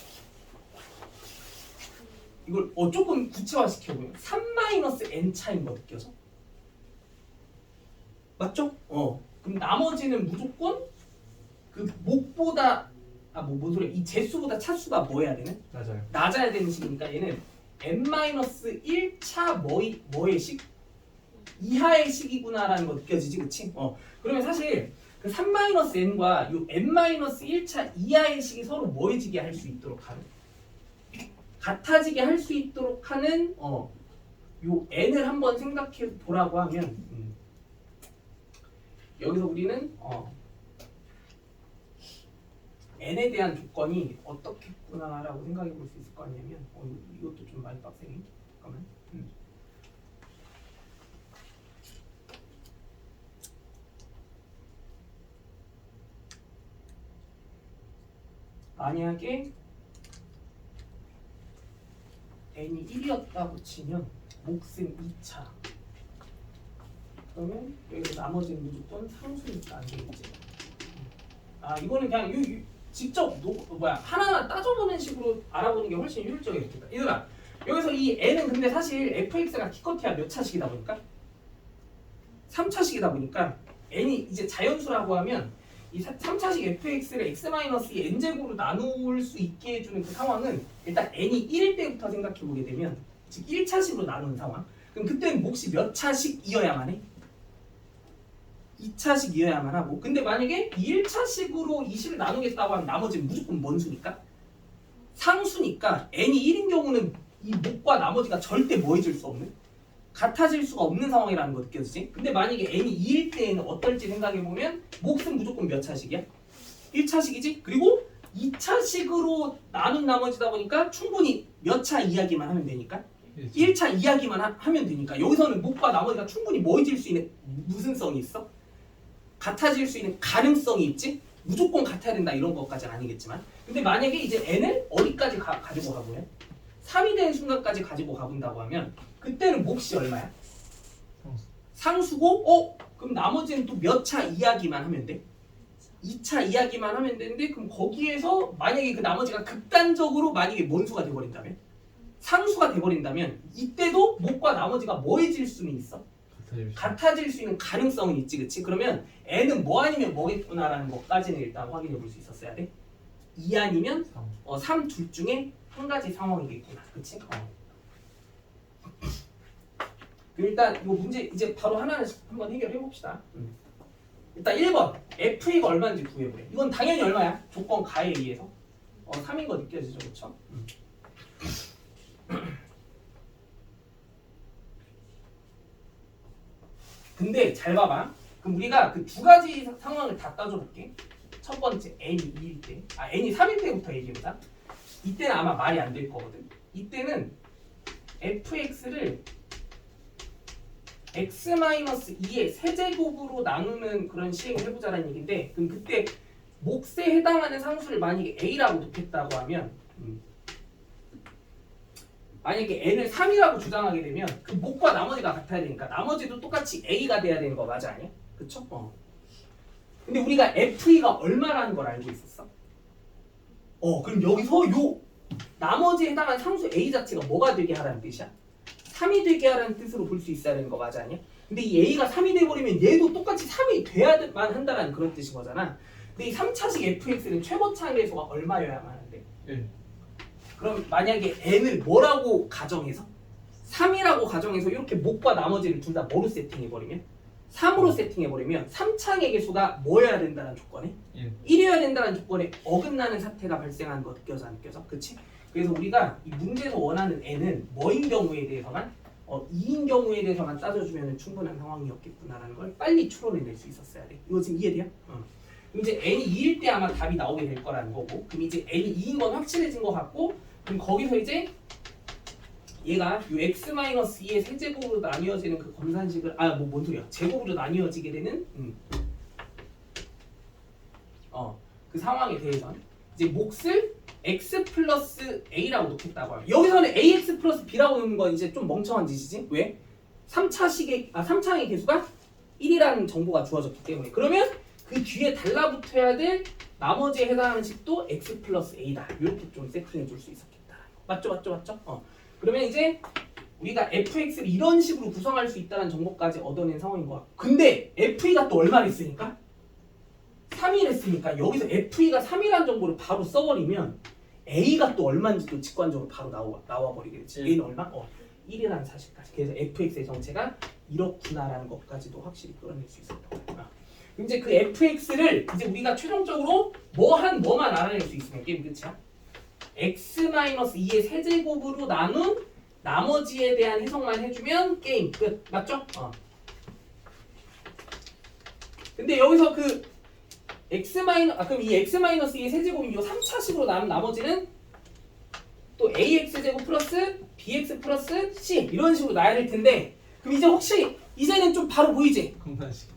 이걸 조금 구체화시켜보면 3-n 차인 거 느껴져? 맞죠? 그럼 나머지는 무조건 그 목보다 뭔 소리야? 이 제수보다 차수가 뭐 해야 되는? 맞아요. 낮아야 되는 식이니까 얘는 n-1차 뭐의 식? 이하의 식이구나라는 거 느껴지지, 그치? 그러면 사실 그 3-n과 요 n-1차 이하의 식이 서로 뭐해지게 할 수 있도록 하는? 같아지게 할 수 있도록 하는 요 n을 한번 생각해 보라고 하면 여기서 우리는 n에 대한 조건이 어떻겠구나라고 생각해 볼 수 있을 거 아니냐면 이것도 좀 많이 빡세네. 잠깐만. 만약에 n이 1이었다고 치면 몫은 2차. 그러면 여기서 나머지는 무조건 상수니까 안 되겠지. 이거는 그냥 직접 하나하나 따져보는 식으로 알아보는 게 훨씬 효율적이겠다. 얘들아, 여기서 이 n은 근데 사실 fx가 기껏해야 몇 차식이다 보니까 3차식이다 보니까 n이 이제 자연수라고 하면 이 3차식 fx를 x-2 n제곱으로 나눌 수 있게 해주는 그 상황은 일단 n이 1일 때부터 생각해 보게 되면 즉 1차식으로 나누는 상황. 그럼 그때는 몫이 몇 차식이어야만 해? 2차식이어야만 하고, 근데 만약에 1차식으로 이 식을 나누겠다고 하면 나머지는 무조건 뭔 수니까? 상수니까 n이 1인 경우는 이 목과 나머지가 절대 뭐해질 수 없는? 같아질 수가 없는 상황이라는 거 느껴지지? 근데 만약에 n이 2일 때에는 어떨지 생각해보면 몫은 무조건 몇 차식이야? 1차식이지? 그리고 2차식으로 나눈 나머지다 보니까 충분히 몇 차 이야기만 하면 되니까 1차 이야기만 하면 되니까 여기서는 목과 나머지가 충분히 뭐해질 수 있는 무슨 성이 있어? 같아질 수 있는 가능성이 있지? 무조건 같아야 된다 이런 것까지는 아니겠지만 근데 만약에 이제 n을 어디까지 가지고 가보면 3이 되는 순간까지 가지고 가본다고 하면 그때는 몫이 얼마야? 상수고 그럼 나머지는 또 몇 차 이야기만 하면 돼? 2차 이야기만 하면 되는데 그럼 거기에서 만약에 그 나머지가 극단적으로 만약에 뭔 수가 돼버린다면? 상수가 돼버린다면 이때도 목과 나머지가 뭐해질 수는 있어? 같아질 수 있는 가능성은 있지, 그치? 그러면 n은 뭐 아니면 뭐겠구나라는 것까지는 일단 확인해 볼 수 있었어야 돼. 2 아니면 3 둘 중에 한 가지 상황이겠구나, 그치? 일단 이 문제 이제 바로 하나씩 한번 해결해 봅시다. 일단 1번 f가 얼마인지 구해보래. 이건 당연히 얼마야? 조건 가에 의해서 3인 거 느껴지죠, 그렇죠? 근데 잘 봐봐. 그럼 우리가 그 두 가지 상황을 다 따져볼게. 첫 번째 n이 2일 때, n이 3일 때부터 얘기해보자. 이때는 아마 말이 안 될 거거든. 이때는 fx를 x-2의 세제곱으로 나누는 그런 시행을 해보자라는 얘기인데 그럼 그때 몫에 해당하는 상수를 만약에 a라고 놓겠다고 하면 만약에 n을 3이라고 주장하게 되면 그 목과 나머지가 같아야 되니까 나머지도 똑같이 a가 돼야 되는 거 맞아 아니야? 그쵸? 근데 우리가 f가 얼마라는 걸 알고 있었어? 그럼 여기서 요 나머지에 해당하는 상수 a 자체가 뭐가 되게 하라는 뜻이야? 3이 되게 하라는 뜻으로 볼 수 있어야 되는 거 맞아 아니야? 근데 이 a가 3이 돼버리면 얘도 똑같이 3이 돼야만 한다는 그런 뜻인 거잖아. 근데 이 3차식 fx는 최고차의 계수가 얼마여야만 하는데? 1. 그럼 만약에 n을 뭐라고 가정해서 3이라고 가정해서 이렇게 목과 나머지를 둘 다 뭐로 세팅해버리면 3으로 세팅해버리면 3창의 개수가 뭐여야 된다는 조건에 1이어야 된다는 조건에 어긋나는 사태가 발생하는 거 느껴져 안 느껴져? 그치? 그래서 우리가 이 문제에서 원하는 n은 뭐인 경우에 대해서만 2인 경우에 대해서만 따져주면 충분한 상황이었겠구나라는 걸 빨리 추론해낼 수 있었어야 돼. 이거 지금 이해돼요? 그럼 이제 n이 2일 때 아마 답이 나오게 될 거라는 거고 그럼 이제 n이 2인 건 확실해진 것 같고 그럼 거기서 이제 얘가 요 x-2의 세제곱으로 나뉘어지는 그 검산식을 뭔 소리야 제곱으로 나뉘어지게 되는 그 상황에 대해서는 이제 몫을 x 플러스 a라고 놓겠다고 해요. 여기서는 ax 플러스 b라고 놓는 건 이제 좀 멍청한 짓이지. 왜? 3차항의 개수가 1이라는 정보가 주어졌기 때문에. 그러면 그 뒤에 달라붙어야 될 나머지에 해당하는 식도 x 플러스 a다. 이렇게 좀 세팅해 줄 수 있었겠다. 맞죠? 그러면 이제 우리가 fx를 이런 식으로 구성할 수 있다는 정보까지 얻어낸 상황인 거야. 근데 FE가 또 얼마를 했으니까? 3일 했으니까 여기서 FE가 3이라는 정보를 바로 써버리면 A가 또 얼마인지도 직관적으로 바로 나와버리겠지. A는 얼마? 1이라는 사실까지. 그래서 fx의 정체가 이렇구나라는 것까지도 확실히 끌어낼 수 있었던 거야. 이제 그 fx를 이제 우리가 최종적으로 뭐만 알아낼 수 있으면 게임 끝이야. x-2의 세제곱으로 나눈 나머지에 대한 해석만 해주면 게임 끝. 맞죠? 근데 여기서 그 그럼 이 x-2의 세제곱이 이 3차식으로 나눈 나머지는 또 ax제곱 플러스 bx 플러스 c 이런 식으로 나야 될 텐데, 그럼 이제 혹시 이제는 좀 바로 보이지? 검산식.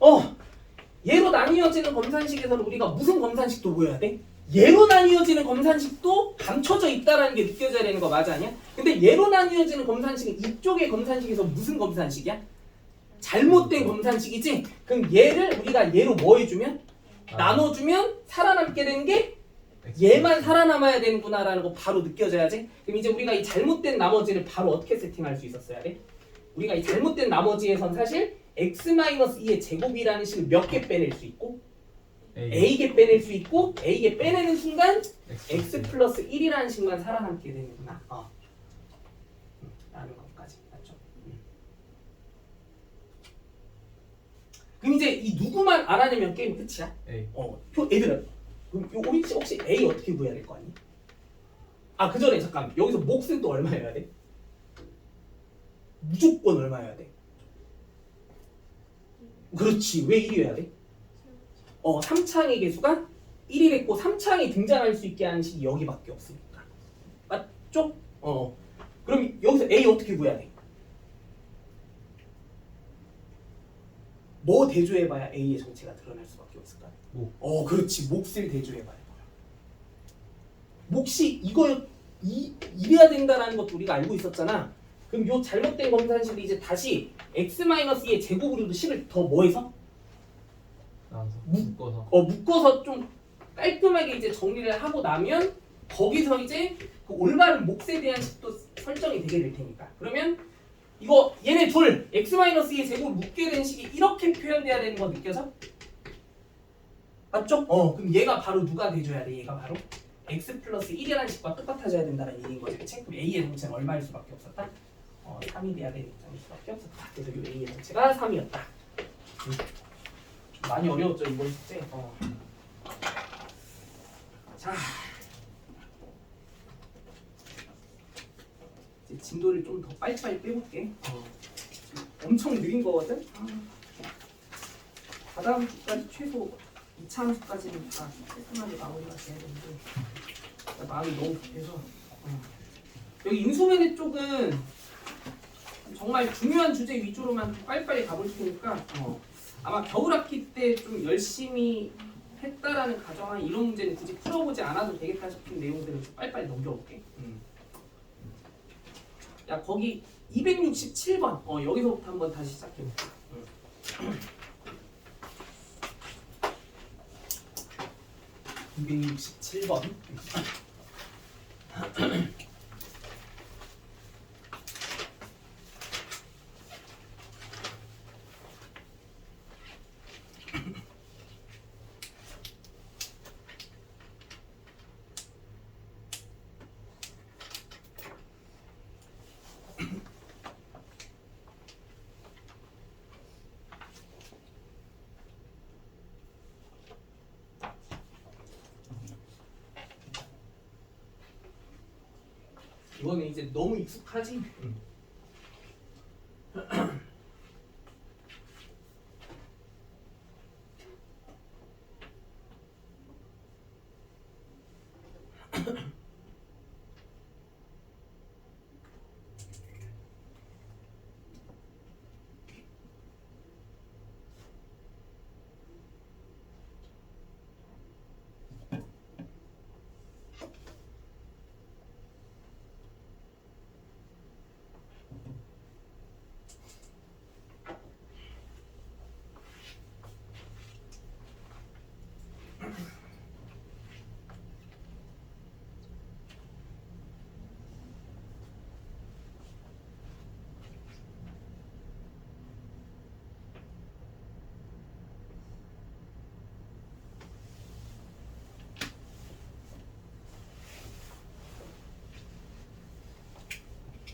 얘로 나뉘어지는 검산식에서는 우리가 무슨 검산식도 보여야 돼? 얘로 나뉘어지는 검산식도 감춰져 있다라는 게 느껴져야 되는 거 맞아 아니야? 근데 얘로 나뉘어지는 검산식은 이쪽의 검산식에서 무슨 검산식이야? 잘못된 검산식이지? 그럼 얘를 우리가 얘로 뭐 해주면? 나눠주면 살아남게 되는 게 얘만 살아남아야 되는구나라는 거 바로 느껴져야지? 그럼 이제 우리가 이 잘못된 나머지를 바로 어떻게 세팅할 수 있었어야 돼? 우리가 이 잘못된 나머지에선 사실 x-2의 제곱이라는 식을 몇 개 빼낼 수 있고 a개 빼낼 수 있고 a개 빼내는 순간 x 플러스 1이라는 식만 살아남게 되는구나. 라는 것까지 맞죠? 그럼 이제 이 누구만 알아내면 게임 끝이야? A. 얘들아, 그럼 우리 혹시 a 어떻게 구해야 될 거 아니? 그 전에 잠깐 여기서 몫은 또 얼마여야 돼? 무조건 얼마여야 돼? 그렇지. 왜 1이어야 돼? 3차항의 개수가 1이랬고 3차항이 등장할 수 있게 하는 식이 여기밖에 없으니까. 맞죠? 그럼 여기서 A 어떻게 구해야 돼? 뭐 대조해봐야 A의 정체가 드러날 수밖에 없을까? 그렇지. 몫을 대조해봐야 돼. 몫이 이래야 된다는 것도 우리가 알고 있었잖아. 그럼 요 잘못된 검산식을 이제 다시 x-2의 제곱으로도 식을 더 뭐해서? 묶어서 좀 깔끔하게 이제 정리를 하고 나면 거기서 이제 그 올바른 몫에 대한 식도 설정이 되게 될 테니까. 그러면 이거 얘네 둘 x-2의 제곱을 묶게 된 식이 이렇게 표현돼야 되는 거 느껴져? 맞죠? 그럼 얘가 바로 누가 돼줘야 돼? 얘가 바로 x 플러스 1이라는 식과 똑같아져야 된다는 얘기인 거지. 그치? 그럼 a의 정체는 얼마일 수밖에 없었다? 3이 돼야 되는 입장일 수밖에 없었다. 그래서 이 a의 정체가 3이었다. 많이 어려웠죠 이번 숙제. 자, 이제 진도를 좀 더 빨리빨리 빼볼게. 엄청 느린 거거든. 다다음 주까지 최소 2차 함수까지는 다 깔끔하게 마무리가 돼야 되는데 마음이 너무 급해서. 여기 인수매매 쪽은 정말 중요한 주제 위주로만 빨리빨리 가볼 테니까 아마 겨울학기 때 좀 열심히 했다라는 가정한 이런 문제는 굳이 풀어보지 않아도 되겠다 싶은 내용들은 좀 빨리빨리 넘겨볼게. 야 거기 267번 여기서부터 한번 다시 시작해볼게. 267번. 이거는 이제 너무 익숙하지?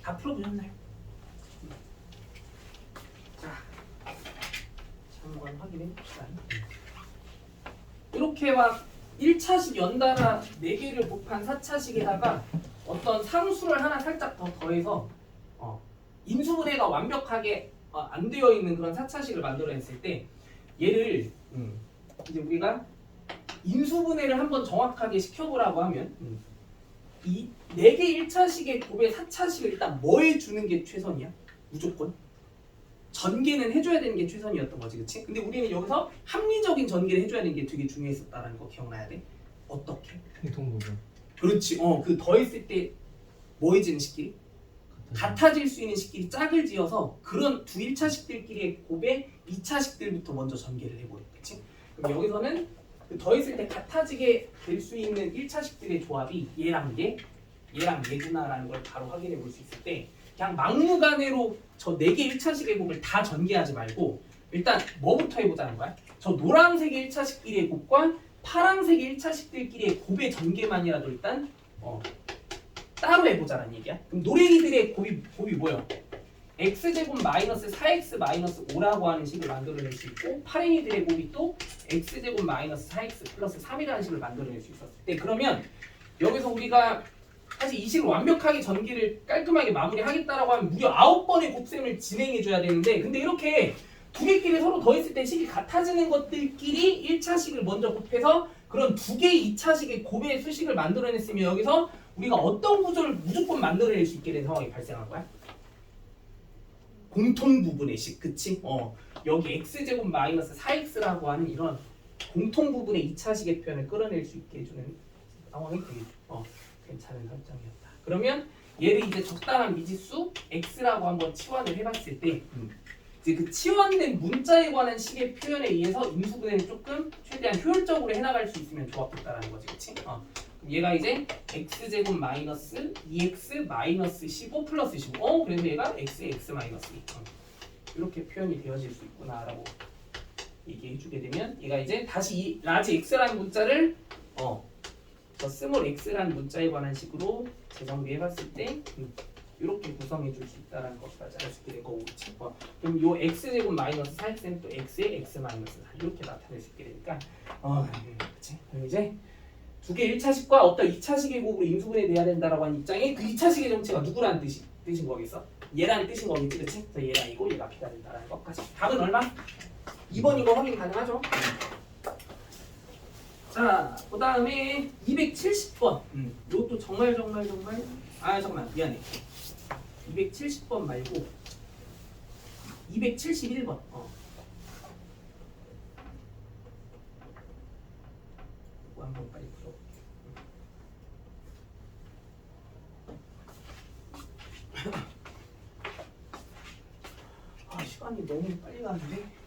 다 풀어보셨나요? 자, 한번 확인해 봅시다. 이렇게 막 1차식 연달아 4개를 곱한 4차식에다가 어떤 상수를 하나 살짝 더 더해서 인수분해가 완벽하게 안 되어 있는 그런 4차식을 만들어냈을 때 얘를 이제 우리가 인수분해를 한번 정확하게 시켜보라고 하면 이 4개 1차식의 곱의 4차식을 일단 뭐 해주는 게 최선이야? 무조건 전개는 해줘야 되는 게 최선이었던 거지, 그치? 근데 우리는 여기서 합리적인 전개를 해줘야 되는 게 되게 중요했었다는 거 기억나야 돼. 어떻게? 공통 부분. 그렇지. 그 더했을 때 뭐 해지는 식끼리? 같아질 수 있는 식끼리 짝을 지어서 그런 두 1차식들끼리의 곱의 2차식들부터 먼저 전개를 해버려. 그치? 그럼 여기서는 그 더했을 때 같아지게 될 수 있는 1차식들의 조합이 얘랑 얘구나라는 걸 바로 확인해 볼 수 있을 때 그냥 막무가내로 저 4개 1차식의 곱을 다 전개하지 말고 일단 뭐부터 해보자는 거야? 저 노란색의 1차식끼리의 곱과 파란색의 1차식들끼리의 곱의 전개만이라도 일단 따로 해보자는 얘기야. 그럼 노랭이들의 곱이 뭐예요? x제곱 마이너스 4x 마이너스 5라고 하는 식을 만들어낼 수 있고 파랭이들의 곱이 또 x제곱 마이너스 4x 플러스 3이라는 식을 만들어낼 수 있었을 때 그러면 여기서 우리가 사실 이 식을 완벽하게 전개를 깔끔하게 마무리하겠다라고 하면 무려 9번의 곱셈을 진행해줘야 되는데 근데 이렇게 두 개끼리 서로 더했을 때 식이 같아지는 것들끼리 1차식을 먼저 곱해서 그런 두 개의 2차식의 곱의 수식을 만들어냈으면 여기서 우리가 어떤 구조를 무조건 만들어낼 수 있게 된 상황이 발생한 거야? 공통 부분의 식, 그치? 여기 x제곱 마이너스 4x라고 하는 이런 공통 부분의 2차식의 표현을 끌어낼 수 있게 해주는 상황이 되게 괜찮은 설정이었다. 그러면 얘를 이제 적당한 미지수 x라고 한번 치환을 해봤을 때 이제 그 치환된 문자에 관한 식의 표현에 의해서 인수분해를 조금 최대한 효율적으로 해나갈 수 있으면 좋았겠다라는 거지, 그치? 그럼 얘가 이제 x제곱 마이너스 2x 마이너스 15 플러스 15 그래서 얘가 x 마이너스 2 이렇게 표현이 되어질 수 있구나라고 얘기해주게 되면 얘가 이제 다시 이 라지 x라는 문자를 저 스몰 x라는 문자에 관한 식으로 재정비해봤을 때 이렇게 구성해줄 수 있다는 것까지 알 수 있게 될 거고 그치? 그럼 요 x제곱 마이너스 4x는 또 x의 x 마이너스 4 이렇게 나타낼 수 있게 되니까 그치? 그럼 이제 두 개 1차식과 어떤 2차식의 곱으로 인수분해돼야 된다라고 하는 입장에 그 2차식의 정체가 누구라는 뜻인 거겠어? 얘라는 뜻인 거겠지, 그치? 그래서 얘가 이고 얘가 B가 된다라는 것까지. 답은 얼마? 2번인 거 확인 가능하죠? 자, 그 다음에 270번. 이것도 정말 잠깐만 미안해. 270번 말고 271번. 이거 한번 빨리 풀어볼게요. 시간이 너무 빨리 가는데.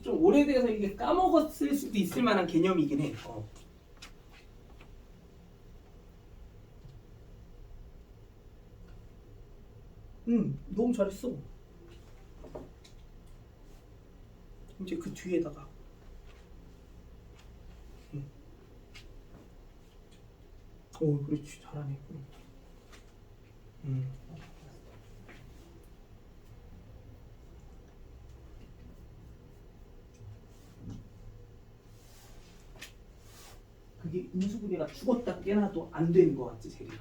좀 오래돼서 이게 까먹었을 수도 있을 만한 개념이긴 해. 너무 잘했어. 이제 그 뒤에다가 그렇지 잘하네. 그게 인수분해가 죽었다 깨나도 안 되는 것 같지 제가.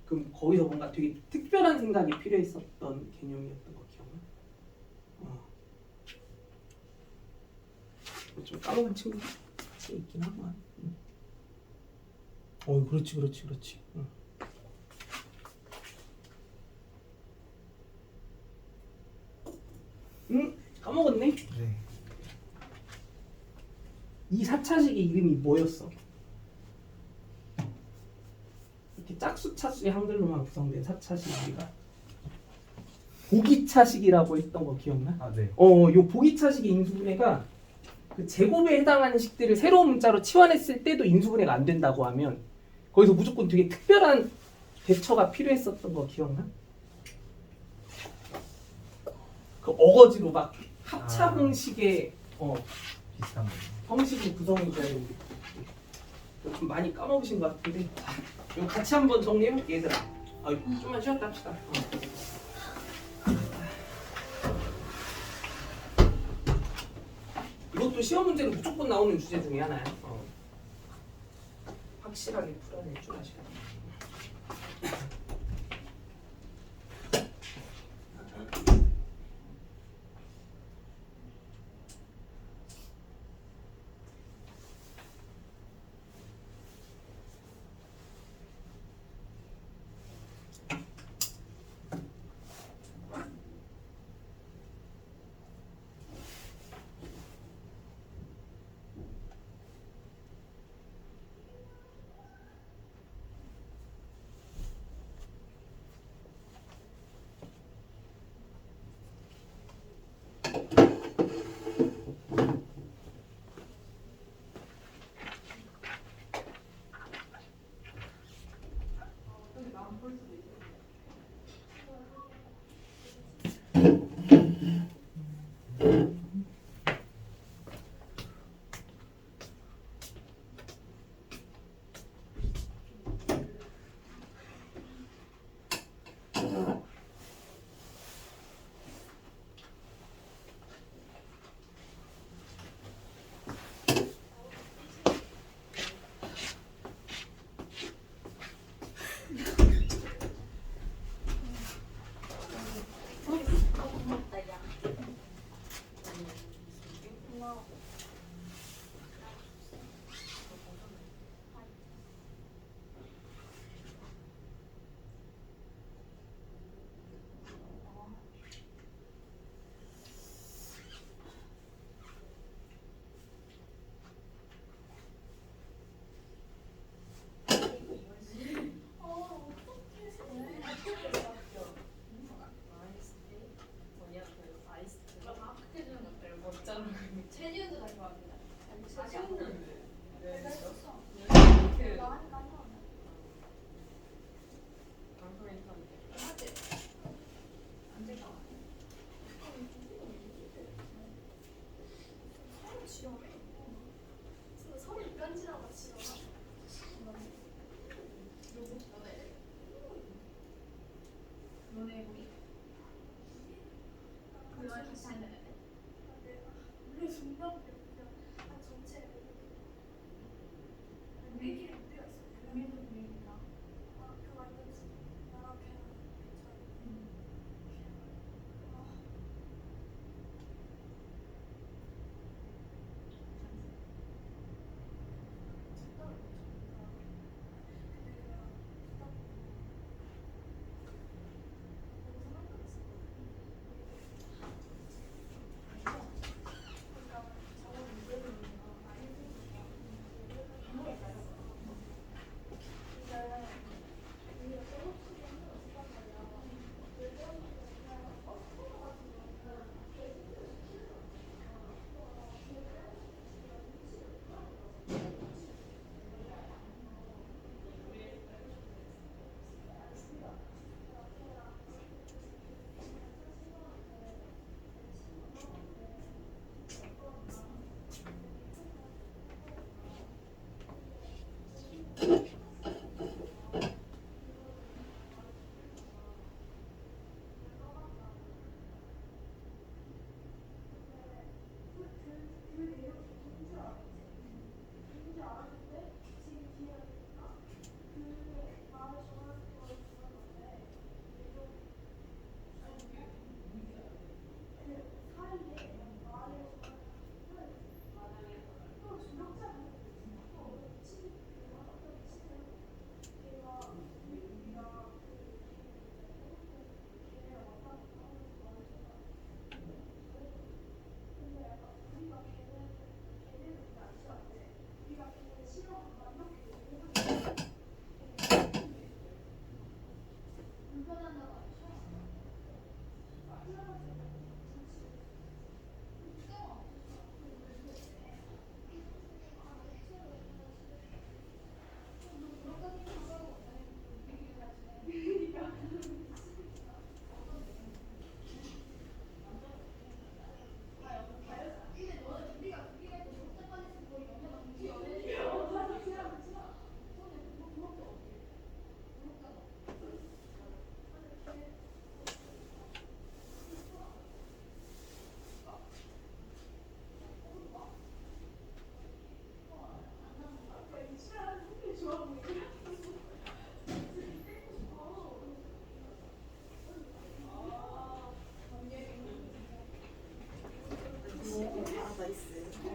그럼 거기서 뭔가 되게 특별한 생각이 필요했었던 개념이었던 거 기억나? 좀 까먹은 친구가 있긴 하구만. 그렇지. 까먹었네. 네. 이 4차식의 이름이 뭐였어? 이렇게 짝수 차수의 한글로만 구성된 4차식 우리가 보기차식이라고 했던 거 기억나? 아 네. 요 보기차식의 인수분해가 그 제곱에 해당하는 식들을 새로운 문자로 치환했을 때도 인수분해가 안 된다고 하면 거기서 무조건 되게 특별한 대처가 필요했었던 거 기억나? 그 어거지로 막 합차 형식의 비슷한 거. 형식으로 구성해줘야 되는데 좀 많이 까먹으신 것 같은데 이거 같이 한번 정리해볼게 얘들아. 좀만 쉬었다 합시다. 이것도 시험 문제로 무조건 나오는 주제 중에 하나야. 확실하게 풀어낼 줄 아셔야 돼.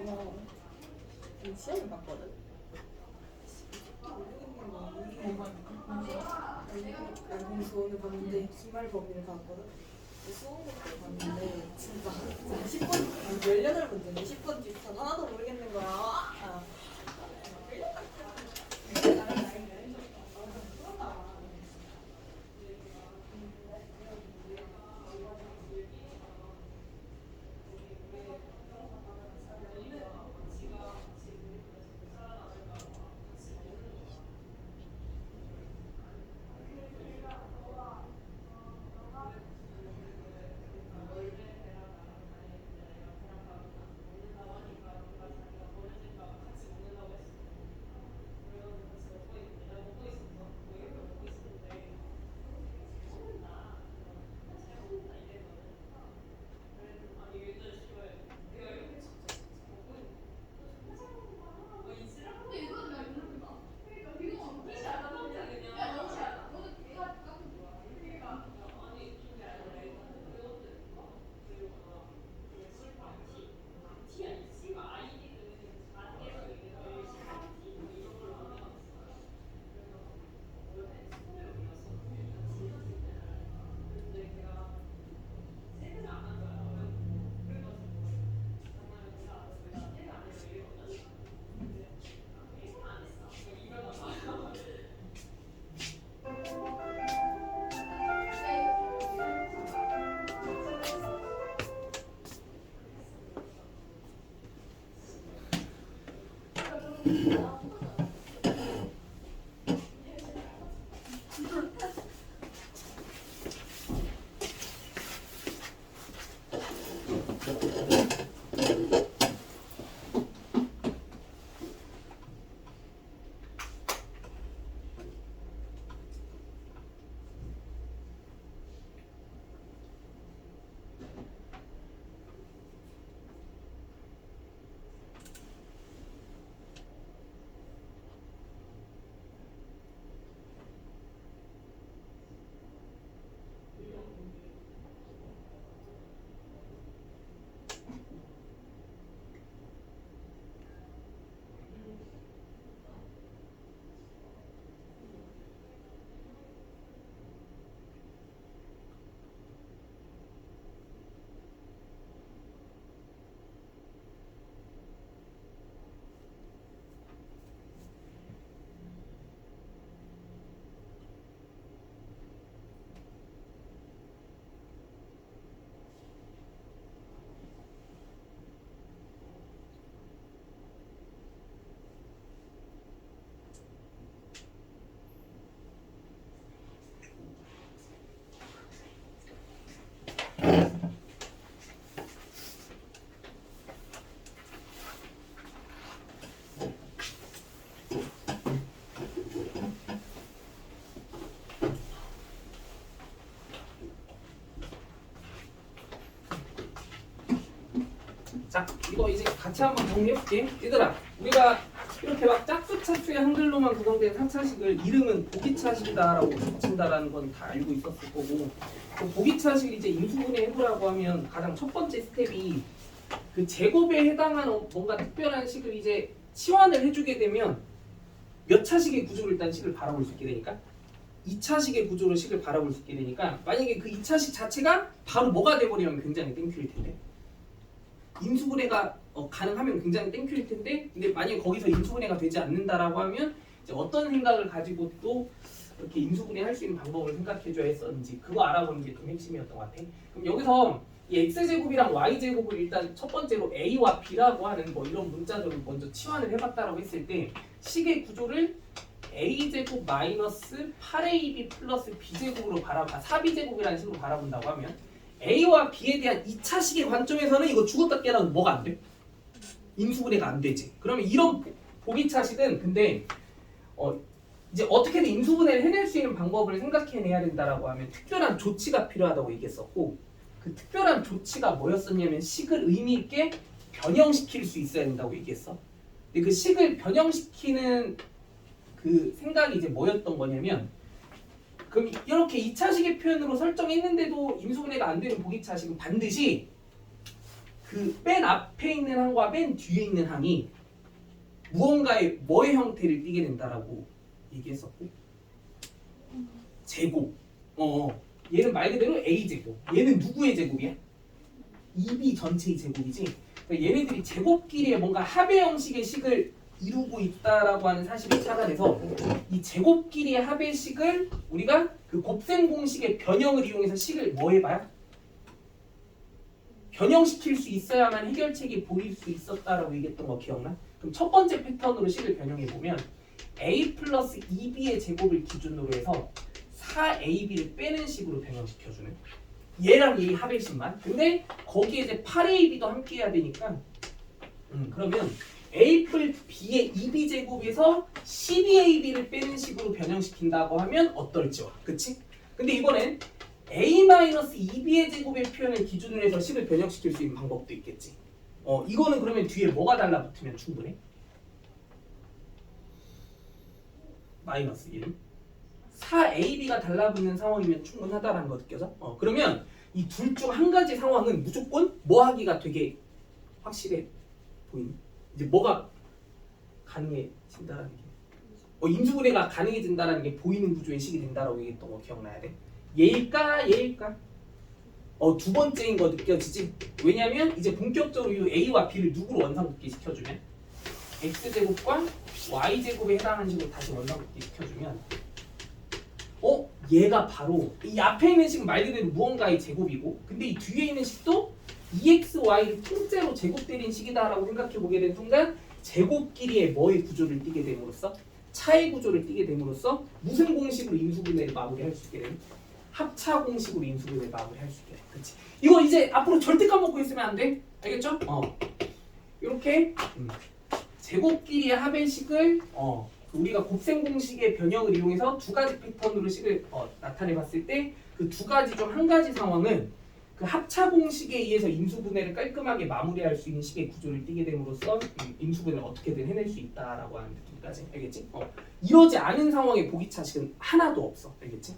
시험을 봤거든. 여기 수원을 봤는데 기말 범위를 봤거든. 수원국을 봤는데 진짜 10번 18문제인데 10번 뒷선 하나도 모르겠는 거야. 아. 자, 이거 이제 같이 한번 정리해볼게. 얘들아, 우리가 이렇게 막 짝수차수의 한글로만 구성된 4차식을 이름은 보기차식이다라고 붙인다라는 건 다 알고 있었을 거고, 그 보기차식을 이제 인수분해 해보라고 하면 가장 첫 번째 스텝이 그 제곱에 해당하는 뭔가 특별한 식을 이제 치환을 해주게 되면 몇 차식의 구조를 일단 식을 바라볼 수 있게 되니까 2차식의 구조로 식을 바라볼 수 있게 되니까, 만약에 그 2차식 자체가 바로 뭐가 돼버리면 굉장히 땡큐일 텐데, 인수분해가 가능하면 굉장히 땡큐일 텐데, 근데 만약에 거기서 인수분해가 되지 않는다라고 하면 이제 어떤 생각을 가지고 또 이렇게 인수분해 할 수 있는 방법을 생각해줘야 했었는지 그거 알아보는 게 좀 핵심이었던 것 같아. 그럼 여기서 이 x제곱이랑 y제곱을 일단 첫 번째로 a와 b라고 하는 뭐 이런 문자들을 먼저 치환을 해봤다라고 했을 때 식의 구조를 a제곱 마이너스 8ab 플러스 b제곱으로 4b제곱이라는 식으로 바라본다고 하면 a와 b에 대한 2차식의 관점에서는 이거 죽었다 깨어나도 뭐가 안 돼? 인수분해가 안 되지. 그러면 이런 보기차식은 근데 이제 어떻게든 인수분해를 해낼 수 있는 방법을 생각해내야 된다라고 하면 특별한 조치가 필요하다고 얘기했었고, 그 특별한 조치가 뭐였었냐면 식을 의미 있게 변형시킬 수 있어야 된다고 얘기했어. 근데 그 식을 변형시키는 그 생각이 이제 뭐였던 거냐면, 그럼 이렇게 2차식의 표현으로 설정했는데도 인수분해가 안 되는 보기차식은 반드시 그 맨 앞에 있는 항과 맨 뒤에 있는 항이 무언가의 뭐의 형태를 띠게 된다라고 얘기했었고 제곱. 얘는 말 그대로 A 제곱. 얘는 누구의 제곱이야? 2B 전체의 제곱이지. 그러니까 얘네들이 제곱끼리의 뭔가 합의 형식의 식을 이루고 있다라고 하는 사실을 찾아내서 이 제곱끼리의 합의 식을 우리가 그 곱셈 공식의 변형을 이용해서 식을 뭐 해봐요? 변형시킬 수 있어야만 해결책이 보일 수 있었다라고 얘기했던 거 기억나? 그럼 첫 번째 패턴으로 식을 변형해보면 a 플러스 2b의 제곱을 기준으로 해서 4ab를 빼는 식으로 변형시켜주는 얘랑 얘의 합의식만. 근데 거기에 이제 8ab도 함께 해야 되니까 그러면 a 플러스 b의 2b 제곱에서 12ab를 빼는 식으로 변형시킨다고 하면 어떨지요? 그치? 근데 이번엔 a-2b의 제곱의 표현을 기준으로 해서 식을 변형시킬 수 있는 방법도 있겠지. 이거는 그러면 뒤에 뭐가 달라붙으면 충분해? 마이너스 1. 4ab가 달라붙는 상황이면 충분하다라는 거 느껴져? 그러면 이 둘 중 한 가지 상황은 무조건 뭐 하기가 되게 확실해 보이니? 이제 뭐가 가능해진다라는 게 인수분해가 가능해진다라는 게 보이는 구조의 식이 된다라고 얘기했던 거 기억나야 돼. 얘일까 얘일까? 두 번째인 거 느껴지지? 왜냐면 이제 본격적으로 이 a와 b를 누구로 원상복귀 시켜주면 x제곱과 y제곱에 해당하는 식으로 다시 원상복귀 시켜주면 얘가 바로 이 앞에 있는 식은 말 그대로 무언가의 제곱이고 근데 이 뒤에 있는 식도 2xy를 통째로 제곱되는 식이다라고 생각해보게 된 순간 제곱끼리의 뭐의 구조를 띠게 됨으로써 차의 구조를 띠게 됨으로써 무슨 공식으로 인수분해를 마무리할 수 있게 되는 합차 공식으로 인수분해를 마무리할 수 있게 돼. 그렇지? 이거 이제 앞으로 절대 까먹고 있으면 안 돼. 알겠죠? 이렇게 제곱끼리의 합의식을 우리가 곱셈 공식의 변형을 이용해서 두 가지 패턴으로 식을 나타내 봤을 때 그 두 가지 중 한 가지 상황은 그 합차 공식에 의해서 인수분해를 깔끔하게 마무리할 수 있는 식의 구조를 띠게 됨으로써 인수분해를 어떻게든 해낼 수 있다라고 하는 느낌까지. 알겠지? 이러지 않은 상황의 보기차식은 하나도 없어. 알겠지?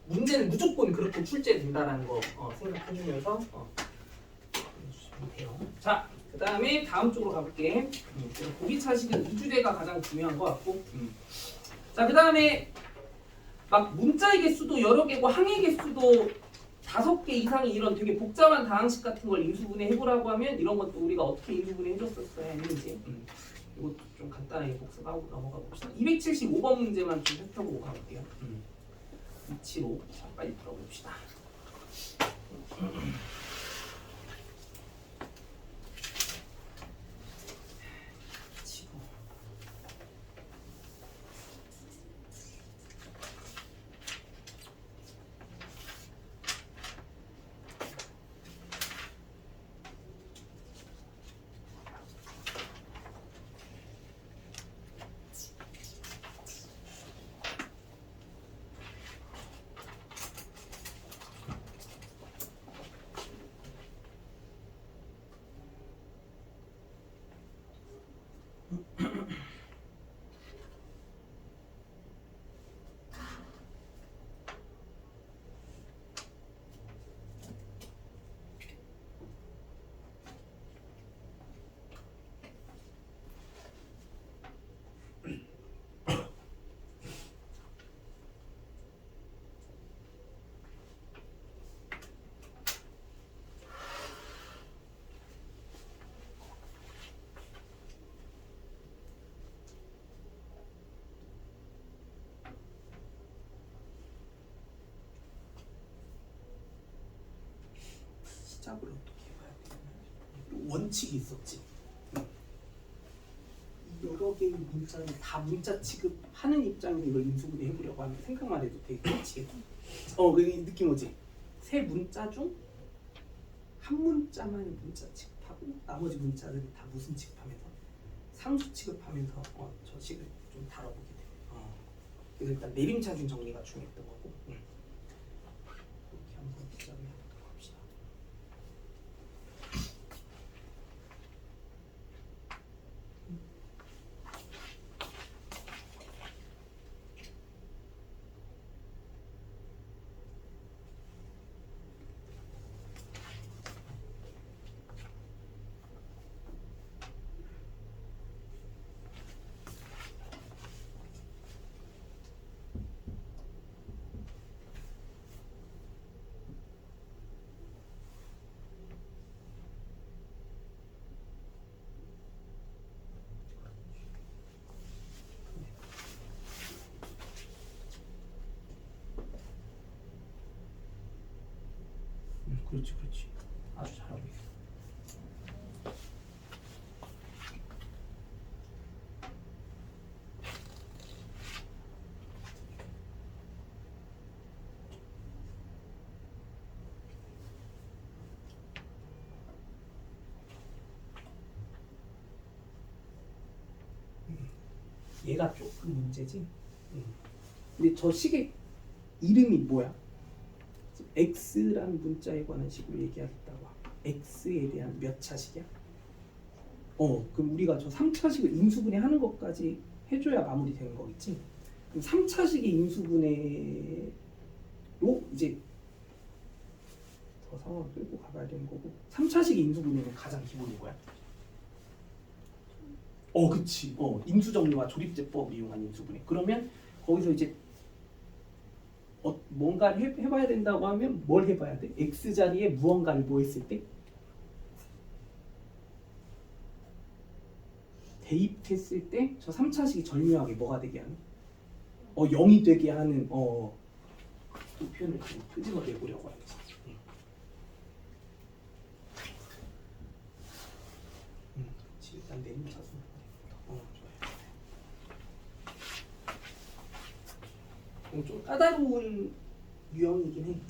문제는 무조건 그렇게 출제된다라는 거 생각해주면서 해주시면 돼요. 자, 그 다음에 다음 쪽으로 가볼게. 보기차식은 이 주제가 가장 중요한 것 같고. 자, 그 다음에 막 문자의 개수도 여러 개고 항의 개수도 5개 이상의 이런 되게 복잡한 다항식 같은 걸 인수분해 해보라고 하면 이런 것도 우리가 어떻게 인수분해 해줬었어야 했는지 이것도 좀 간단하게 복습하고 넘어가 봅시다. 275번 문제만 좀 살펴보고 가볼게요. 위치로 자, 빨리 풀어봅시다. 시작을 어떻게 해봐야 되나? 원칙이 있었지. 여러 개의 문자를 다 문자 취급하는 입장에서 이걸 인수분해 해보려고 하면 생각만 해도 되게 미치겠다. 그 느낌 오지? 세 문자 중 한 문자만 문자 취급하고 나머지 문자들은 다 무슨 취급하면서 상수 취급하면서 저 식을 좀 다뤄보게 돼. 그래서 일단 내림차순 정리가 중요했던 거고. 이렇게 한번 시작을 해보도록 합시다. 그렇지. 아주 잘하고 있어. 얘가 조금 문제지. 근데 저 식의 이름이 뭐야? x라는 문자에 관한 식으로 얘기하겠다고. x에 대한 몇 차식이야? 그럼 우리가 저 3차식을 인수분해 하는 것까지 해줘야 마무리되는 거겠지? 그럼 3차식의 인수분해로 이제 더 상황을 끌고 가봐야 되는 거고 3차식의 인수분해는 가장 기본인 거야. 그치. 인수정리와 조립제법을 이용한 인수분해. 그러면 거기서 이제 뭔가를 해봐야 된다고 하면 뭘 해봐야 돼? x 자리에 무언가를 뭐 했을 때? 대입했을 때 저 3차식이 절묘하게 뭐가 되게 하는? 0이 되게 하는 또 표현을 좀 끄집어 내보려고 하지. 그렇지. 일단 내림차순. 좋아요. 좀 까다로운 유형이긴 해.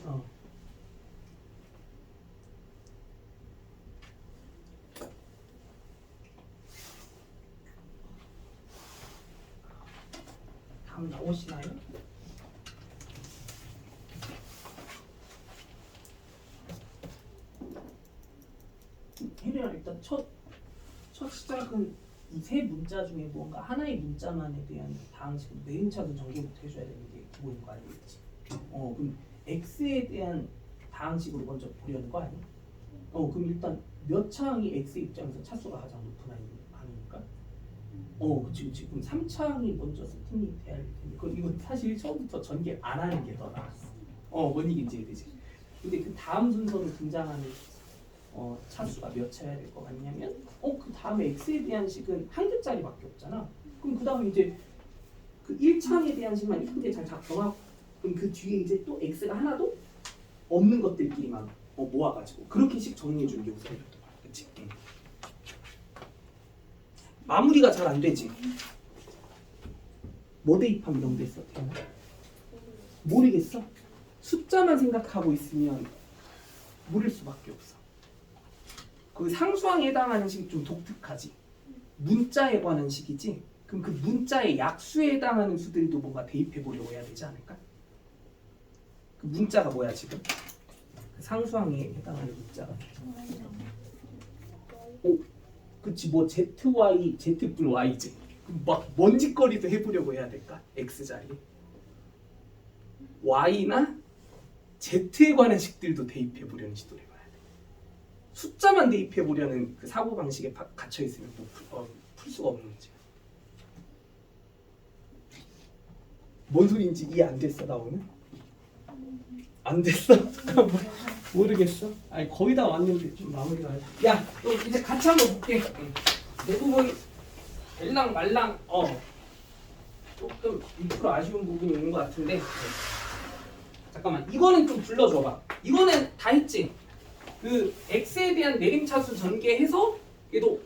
다음 나오시나요? 혜리야 일단 첫 시작은 이 세 문자 중에 뭔가 하나의 문자만에 대한 다항식으로 내림차순 전개부터 해줘야 되는 게 기본인 거 아니겠지? 그럼 x에 대한 다항식으로 먼저 보려는 거 아니야? 그럼 일단 몇 차항이 x 입장에서 차수가 가장 높은 아니니까? 그치. 그럼 3차항이 먼저 세팅이 돼야 할 텐데 그럼 이건 사실 처음부터 전개 안 하는 게 더 나았어. 뭔 얘기인지 이해되지? 근데 그 다음 순서로 등장하는 차수가 몇 차여야 될 것 같냐면 그 다음에 x에 대한 식은 한 글자리밖에 없잖아. 그럼 그 다음에 이제 그 1차항에 대한 식만 이쁘게 잘 작성하고 그럼 그 뒤에 이제 또 x가 하나도 없는 것들끼리만 모아가지고 그렇게 식 정리해주는 게 우선이었던 거야. 그치? 마무리가 잘 안 되지. 뭐 대입하면 0 됐어? 태연아? 모르겠어? 숫자만 생각하고 있으면 모를 수밖에 없어. 그 상수항에 해당하는 식이 좀 독특하지. 문자에 관한 식이지. 그럼 그 문자의 약수에 해당하는 수들도 뭔가 대입해 보려고 해야 되지 않을까? 그 문자가 뭐야 지금? 그 상수항에 해당하는 문자가. 그치 뭐 ZY, Z+Y지. 막 먼지거리도 해보려고 해야 될까? X 자리에. Y나 Z에 관한 식들도 대입해 보려는 시도를 해봐야 돼. 숫자만 대입해 보려는 그 사고 방식에 갇혀 있으면 풀 수가 없는 문제야. 뭔 소리인지 이해 안 됐어 나 오늘? 안 됐어? 모르겠어. 아니 거의 다 왔는데 좀 마무리가. 야, 너 이제 같이 한번 볼게. 대부분 일랑 말랑 조금 1% 아쉬운 부분이 있는 것 같은데. 잠깐만 이거는 좀 불러줘봐. 이거는 다 했지. 그 x에 대한 내림차수 전개해서 얘도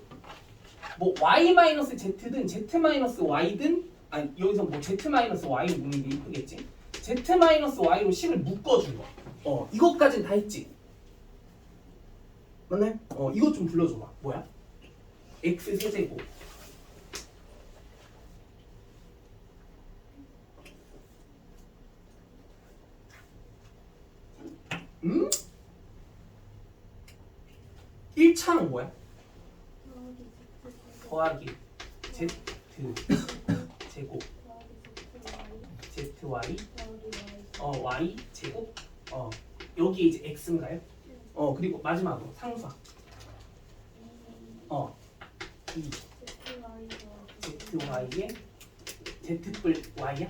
뭐 y-z든 z-y든 아니 여기서 뭐 z-y로 묶는 게 이쁘겠지. z-y로 식을 묶어준 거. 이것까진 다 했지. 맞나요? 이것 좀 불러줘봐. 뭐야? x 세제곱. 응? 1차는 뭐야? 더하기 z 제곱 zy y 제곱 여기 이제 x인가요? 그리고 마지막으로 상수항 이 zy에 z+y야?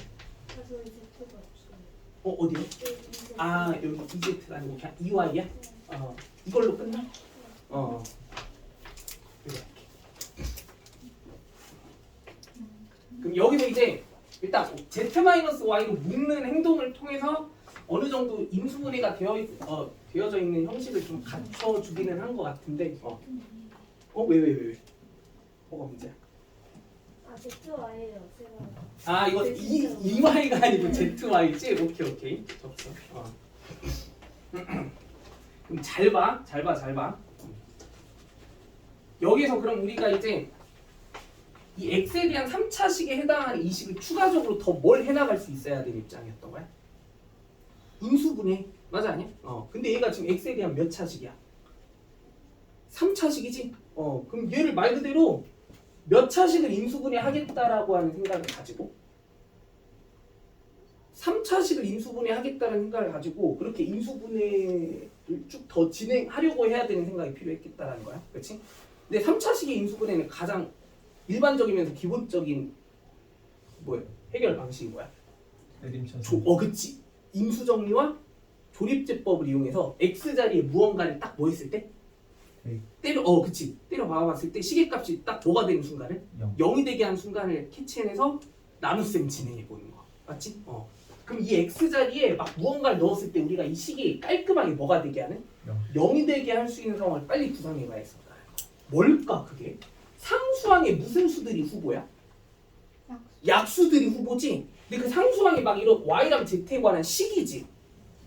어디요? 여기 EZ가 아니고 그냥 EY야? 이걸로 끝나? 이렇게. 그럼 여기서 이제 일단 Z-Y로 묶는 행동을 통해서 어느 정도 인수분해가 되어져 있는 형식을 좀 갖춰주기는 한 것 같은데 왜? 뭐가 문제야? 아 ZY예요. 제가 아 이거 EY가 아니고 ZY지? 오케이 적어. 그럼 잘 봐. 여기서 그럼 우리가 이제 이 x에 대한 3차식에 해당하는 이 식을 추가적으로 더 뭘 해나갈 수 있어야 되는 입장이었던 거야? 인수분해 맞아 아니야? 근데 얘가 지금 x에 대한 몇 차식이야? 3차식이지? 그럼 얘를 말 그대로 몇 차식을 인수분해 하겠다라고 하는 생각을 가지고 3차식을 인수분해 하겠다는 생각을 가지고 그렇게 인수분해를 쭉 더 진행하려고 해야 되는 생각이 필요했겠다라는 거야. 그렇지? 근데 3차식의 인수분해는 가장 일반적이면서 기본적인 해결 방식이 뭐야? 내림차수. 그치. 임수정리와 조립제법을 이용해서 x자리에 무언가를 딱 뭐 했을 때? 그치. 때려 박아봤을 때 시계값이 딱 뭐가 되는 순간을? 0이 되게 한 순간을 캐치해내서 나눗셈 진행해보는 거. 맞지? 그럼 이 x자리에 막 무언가를 넣었을 때 우리가 이 식이 깔끔하게 뭐가 되게 하는? 0이 되게 할 수 있는 상황을 빨리 구상해봐야겠어. 뭘까 그게? 상수항에 무슨 수들이 후보야? 약수들이 후보지. 근데 그 상수항에 막 이런 y랑 z에 관한 식이지.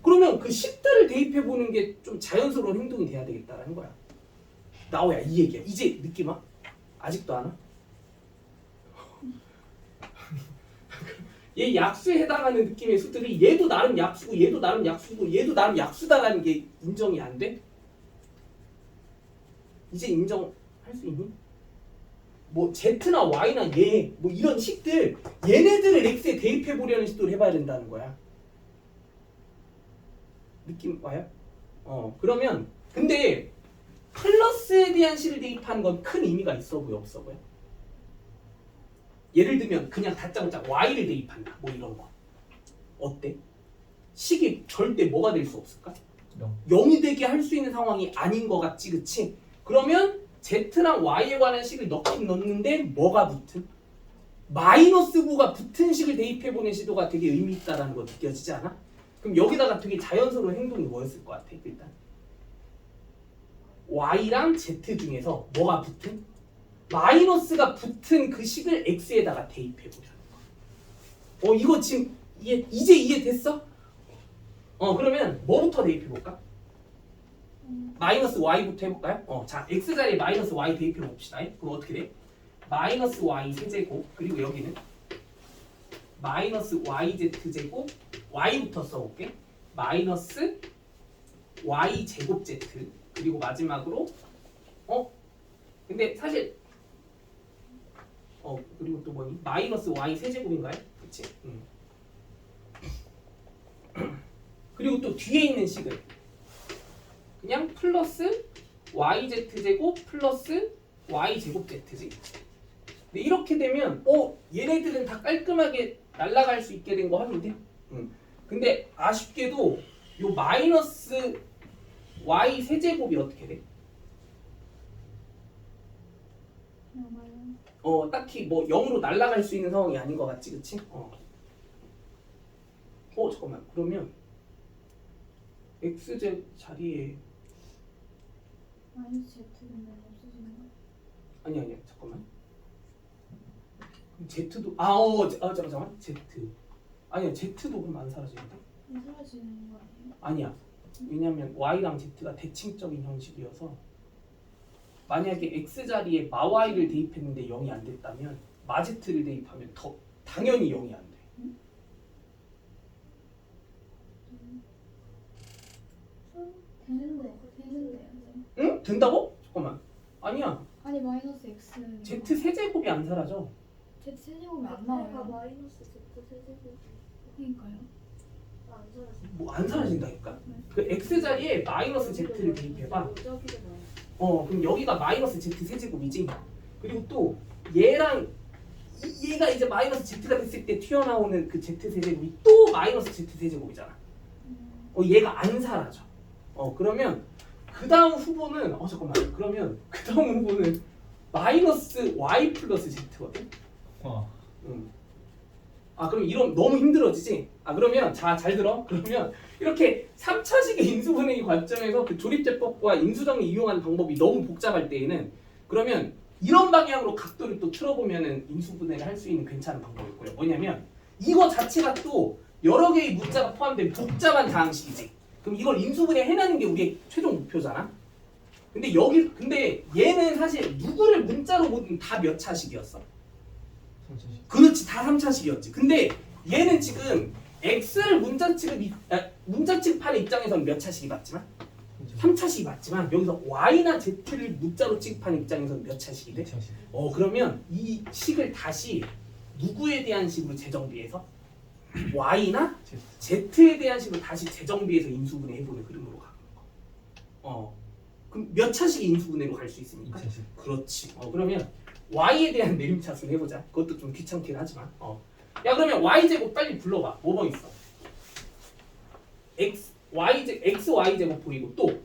그러면 그 식들을 대입해 보는 게 좀 자연스러운 행동이 돼야 되겠다라는 거야. 나오야 이 얘기야. 이제 느낌 와? 아직도 안 와? 얘 약수에 해당하는 느낌의 수들이 얘도 나름 약수고 얘도 나름 약수고 얘도 나름 약수다라는 게 인정이 안 돼? 이제 인정할 수 있니? 뭐 Z나 Y나 얘 뭐 이런 식들 얘네들을 X에 대입해 보려는 시도를 해봐야 된다는 거야. 느낌 와요? 그러면 근데 플러스에 대한 식을 대입하는 건 큰 의미가 있어 보여 없어 보여? 예를 들면 그냥 다짜고짜 Y를 대입한다 뭐 이런 거 어때? 식이 절대 뭐가 될 수 없을까? 0이 되게 할 수 있는 상황이 아닌 것 같지 그치? 그러면 Z랑 Y에 관한 식을 넣긴 넣는데 뭐가 붙은? 마이너스 9가 붙은 식을 대입해보는 시도가 되게 의미 있다라는 거 느껴지지 않아? 그럼 여기다가 되게 자연스러운 행동이 뭐였을 것 같아 일단? Y랑 Z 중에서 뭐가 붙은? 마이너스가 붙은 그 식을 X에다가 대입해보려는 거. 이거 지금 이제 이해됐어? 그러면 뭐부터 대입해볼까? 마이너스 y부터 해볼까요? 자 x자리에 마이너스 y 대입해봅시다. 그럼 어떻게 돼? 마이너스 y 세제곱 그리고 여기는 마이너스 yz제곱 y부터 써볼게. 마이너스 y 제곱 z 그리고 마지막으로 근데 사실 그리고 또 뭐니? 마이너스 y 세제곱인가요? 그치? 그리고 또 뒤에 있는 식을 그냥 플러스 yz제곱 플러스 y제곱 z지. 근데 이렇게 되면 얘네들은 다 깔끔하게 날아갈 수 있게 된 거 확인돼? 근데 아쉽게도 요 마이너스 y 세제곱이 어떻게 돼? 딱히 뭐 0으로 날아갈 수 있는 상황이 아닌 것 같지, 그치? 잠깐만. 그러면 x제 자리에 마이너스 Z는 없어지는 거? 아니야 잠깐만. 그럼 z도 잠깐만 z 아니야 z도 그럼 안 사라지는데? 안 사라지는 거 아니에요? 아니야. 왜냐면 y랑 z가 대칭적인 형식이어서 만약에 x 자리에 마y를 대입했는데 0이 안 됐다면 마z를 대입하면 더 당연히 0이 안 돼. 되는데요. 응? 된다고? 잠깐만. 아니야. 아니 마이너스 X는 z 세제곱이 안 사라져. Z 세제곱이 안 아까 나와요. 마이너스 Z 세제곱 그러니까요. 안 사라지. 뭐 안 사라진다니까. 그 x 자리에 마이너스 z를 대입해봐. 저기가 나와. 그럼 여기가 마이너스 z 세제곱이지. 그리고 또 얘랑 얘가 이제 마이너스 z가 됐을 때 튀어나오는 그 z 세제곱이 또 마이너스 z 세제곱이잖아. 얘가 안 사라져. 그러면 그 다음 후보는 잠깐만. 그러면 그 다음 후보는 마이너스 y 플러스 z거든. 아 그럼 이러면 너무 힘들어지지? 아 그러면 자 잘 들어. 그러면 이렇게 3차식의 인수분해의 관점에서 그 조립제법과 인수정리 이용하는 방법이 너무 복잡할 때에는 그러면 이런 방향으로 각도를 또 틀어보면은 인수분해를 할 수 있는 괜찮은 방법이 있고요. 뭐냐면 이거 자체가 또 여러 개의 문자가 포함된 복잡한 다항식이지. 그럼 이걸 인수분해 해내는 게 우리의 최종 목표잖아. 근데 얘는 사실 누구를 문자로 보든 다 몇 차식이었어. 3차식. 그렇지, 다 3차식이었지. 근데 얘는 지금 x를 문자 취급하는 입장에서는 몇 차식이 맞지만 3차식이 맞지만 여기서 y나 z를 문자로 취급하는 입장에서는 몇 차식이 돼? 2차식. 그러면 이 식을 다시 누구에 대한 식으로 재정비해서 y나 z에 대한 식으로 다시 재정비해서 인수분해 해보는 흐름으로 가는 거. 그럼 몇 차식 인수분해로 갈 수 있습니까? 2차식. 그렇지. 그러면 y에 대한 내림차순 해보자. 그것도 좀 귀찮긴 하지만. 야 그러면 y 제곱 빨리 불러봐. 뭐 있어? x y 제곱 보이고 또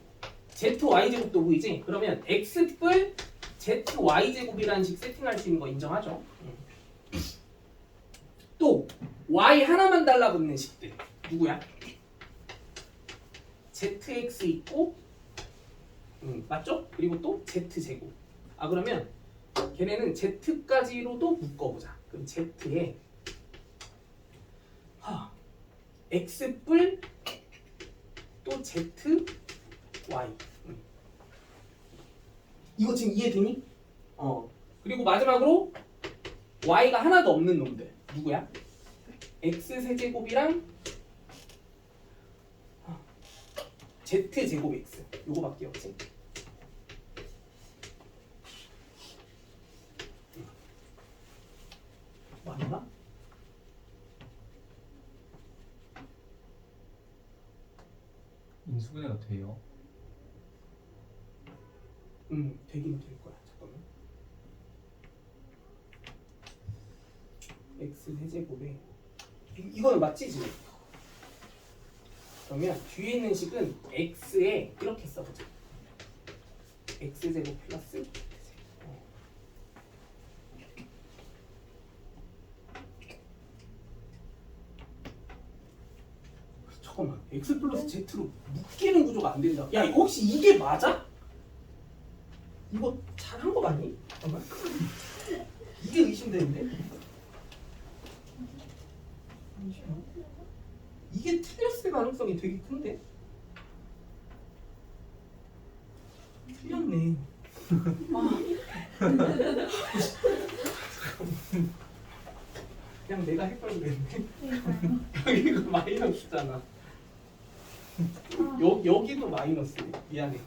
z y 제곱도 보이지? 그러면 x 뿔 z y 제곱이라는 식 세팅할 수 있는 거 인정하죠? 또 y 하나만 달라붙는 식들 누구야? zx 있고 맞죠? 그리고 또 z 제곱. 그러면 걔네는 z까지로도 묶어보자. 그럼 z에 x 뿔 또 z y. 이거 지금 이해되니? 그리고 마지막으로 y가 하나도 없는 놈들 누구야? x 세제곱이랑 z 제곱 x 요거밖에 없지. 맞나? 인수분해가 돼요. 되긴 될 거야. 잠깐만. x 세제곱에 이거는 맞지 지금? 그러면 뒤에 있는 식은 x에 이렇게 써보자. x 제곱 플러스 z 제곱. 잠깐만, x 플러스 z로 묶이는 구조가 안 된다. 야, 이거 혹시 이게 맞아? 이거 잘한 거 맞니? 잠깐만. 이게 의심되는데? 잠시만. 이게 틀렸을 가능성이 되게 큰데? 틀렸네. 그냥 내가 헷갈리겠네. 여기가 마이너스잖아. 여기도 마이너스. 미안해.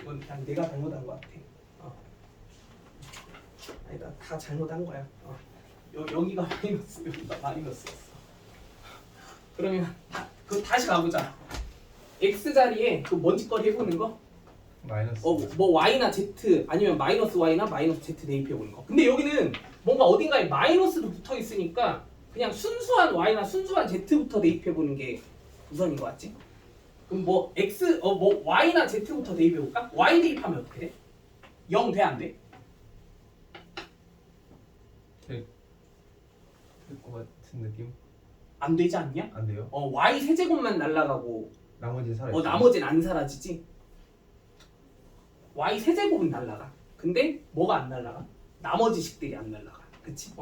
이건 그냥 내가 잘못한 것 같아. 아니다, 다 잘못한 거야. 여기가 마이너스, 여기가 마이너스였어. 그러면 그 다시 가보자. x 자리에 그 먼지거리 해보는 거. 마이너스. 뭐 y나 z 아니면 마이너스 y나 마이너스 z 대입해 보는 거. 근데 여기는 뭔가 어딘가에 마이너스도 붙어 있으니까 그냥 순수한 y나 순수한 z부터 대입해 보는 게 우선인 것 같지? 그럼 뭐 y나 z부터 대입해 볼까? y 대입하면 어떻게 돼? 0 돼, 안 돼? 될 것 같은 느낌? 안 되지 않냐? 안 돼요? y 세제곱만 날라가고 나머지 살아. 나머지는 안 사라지지? y 세제곱은 날라가. 근데 뭐가 안 날라가? 나머지 식들이 안 날라가. 그치?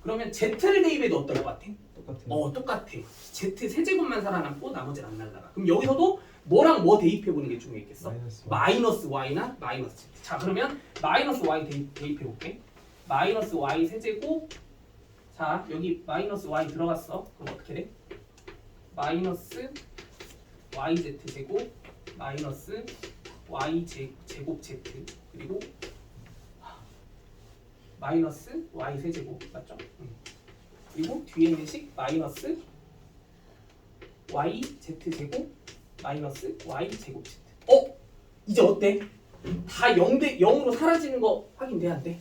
그러면 z를 대입해도 어떨 것 같아? 똑같아요. 똑같아. z 세제곱만 살아남고 나머지는 안 날라가. 그럼 여기서도 뭐랑 뭐 대입해보는 게 중요했겠어? 마이너스 y나 마이너스 z. 자 그러면 마이너스 y 대입해볼게. 마이너스 y 세제곱. 자 여기 마이너스 y 들어갔어. 그럼 어떻게 돼? 마이너스 yz 제곱 마이너스 y 제곱 z 그리고 마이너스 y 세제곱 맞죠? 그리고 뒤에 있는 식 마이너스 y z 제곱 마이너스 y 제곱 z. 이제 어때? 다 0대 0으로 사라지는 거 확인돼야 안 돼?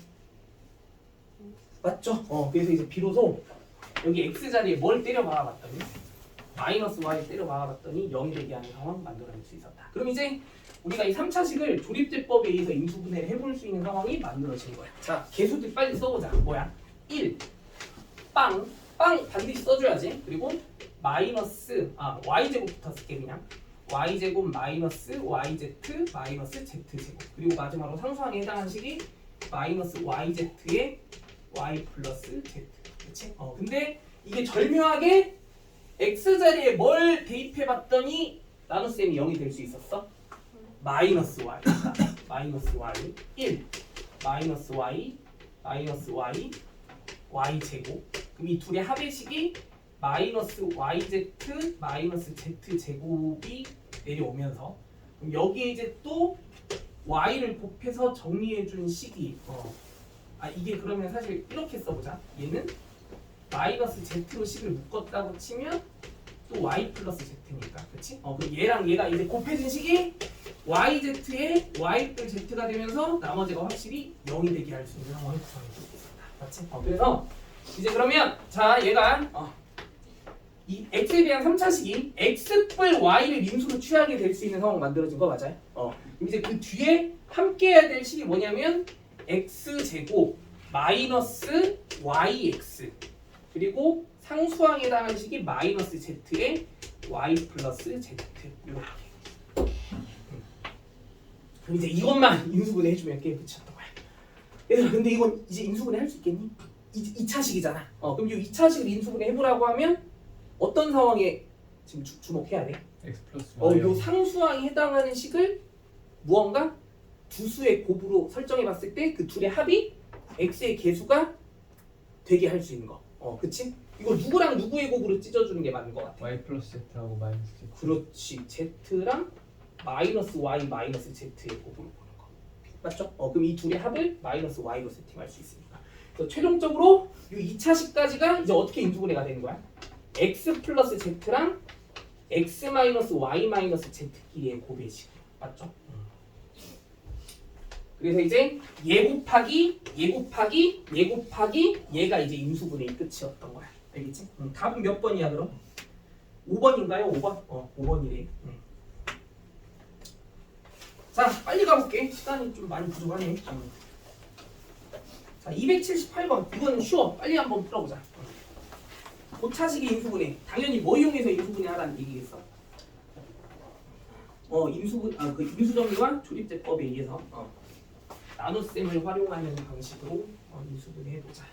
맞죠? 그래서 이제 비로소 여기 x 자리에 뭘 때려 박아봤더니 마이너스 y 때려 박아봤더니 0이 되게 하는 상황 만들어낼 수 있었다. 그럼 이제 우리가 이 3차식을 조립제법에 의해서 인수분해를 해볼 수 있는 상황이 만들어진 거야. 자, 개수들 빨리 써보자. 뭐야? 1, 빵 빵 반드시 써줘야지. 그리고 마이너스 y제곱부터 쓸게 그냥. y제곱 마이너스 yz 마이너스 z제곱. 그리고 마지막으로 상수항에 해당하는 식이 마이너스 yz의 y 플러스 z. 그렇지? 근데 이게 절묘하게 x자리에 뭘 대입해봤더니 나눗셈이 0이 될 수 있었어? 마이너스 y 마이너스 y 1 마이너스 y y제곱. 그럼 이 둘의 합의식이 마이너스 yz 마이너스 z제곱이 내려오면서 그럼 여기에 이제 또 y를 곱해서 정리해준 식이 이게 그러면 사실 이렇게 써보자. 얘는 마이너스 z로 식을 묶었다고 치면 또 y 플러스 z니까, 그렇지? 그럼 얘랑 얘가 이제 곱해진 식이 yz의 y 플 z가 되면서 나머지가 확실히 0이 되게 할 수 있는 상황을 구성해 주고 있습니다. 맞지? 그래서 이제 그러면 자 얘가 이 x에 대한 3차식이 x 뿔 y를 임수로 취하게 될 수 있는 상황 만들어진 거 맞아요? 이제 그 뒤에 함께 해야 될 식이 뭐냐면 x 제곱 마이너스 yx 그리고 상수항에 해당하는 식이 마이너스 z의 y 플러스 z 이렇게. 그럼 이제 이것만 인수분해 해주면 게임 끝이었던 거야. 얘들아 근데 이건 이제 인수분해 할 수 있겠니? 2차식이잖아. 그럼 이 2차식을 인수분해 해보라고 하면 어떤 상황에 지금 주목해야 돼? x 플러스 y. 요 상수항에 해당하는 식을 무언가 두 수의 곱으로 설정해봤을 때 그 둘의 합이 x의 개수가 되게 할 수 있는 거. 그치? 이거 누구랑 누구의 곱으로 찢어주는 게 맞는 것 같아. y 플러스 z하고 마이너스 z. 그렇지. z랑 마이너스 y 마이너스 z의 곱으로 보는 거. 맞죠? 그럼 이 둘의 합을 마이너스 y로 세팅할 수 있으니까. 그래서 최종적으로 이 2차식까지가 이제 어떻게 인수분해가 되는 거야? x 플러스 z랑 x 마이너스 y 마이너스 z끼리의 곱의 식. 맞죠? 그래서 이제 얘 곱하기 얘가 이제 인수분해의 끝이었던 거야. 알겠지? 답은 몇 번이야 그럼? 5번인가요? 5번? 5번이래. 자 빨리 가볼게. 시간이 좀 많이 부족하네. 자 278번 이거는 쉬워. 빨리 한번 풀어보자. 고차식의 인수분해. 당연히 뭐 이용해서 인수분해 하라는 얘기겠어. 그 인수정리와 조립제법에 의해서 나눗셈을 활용하는 방식으로 인수분해 해보자.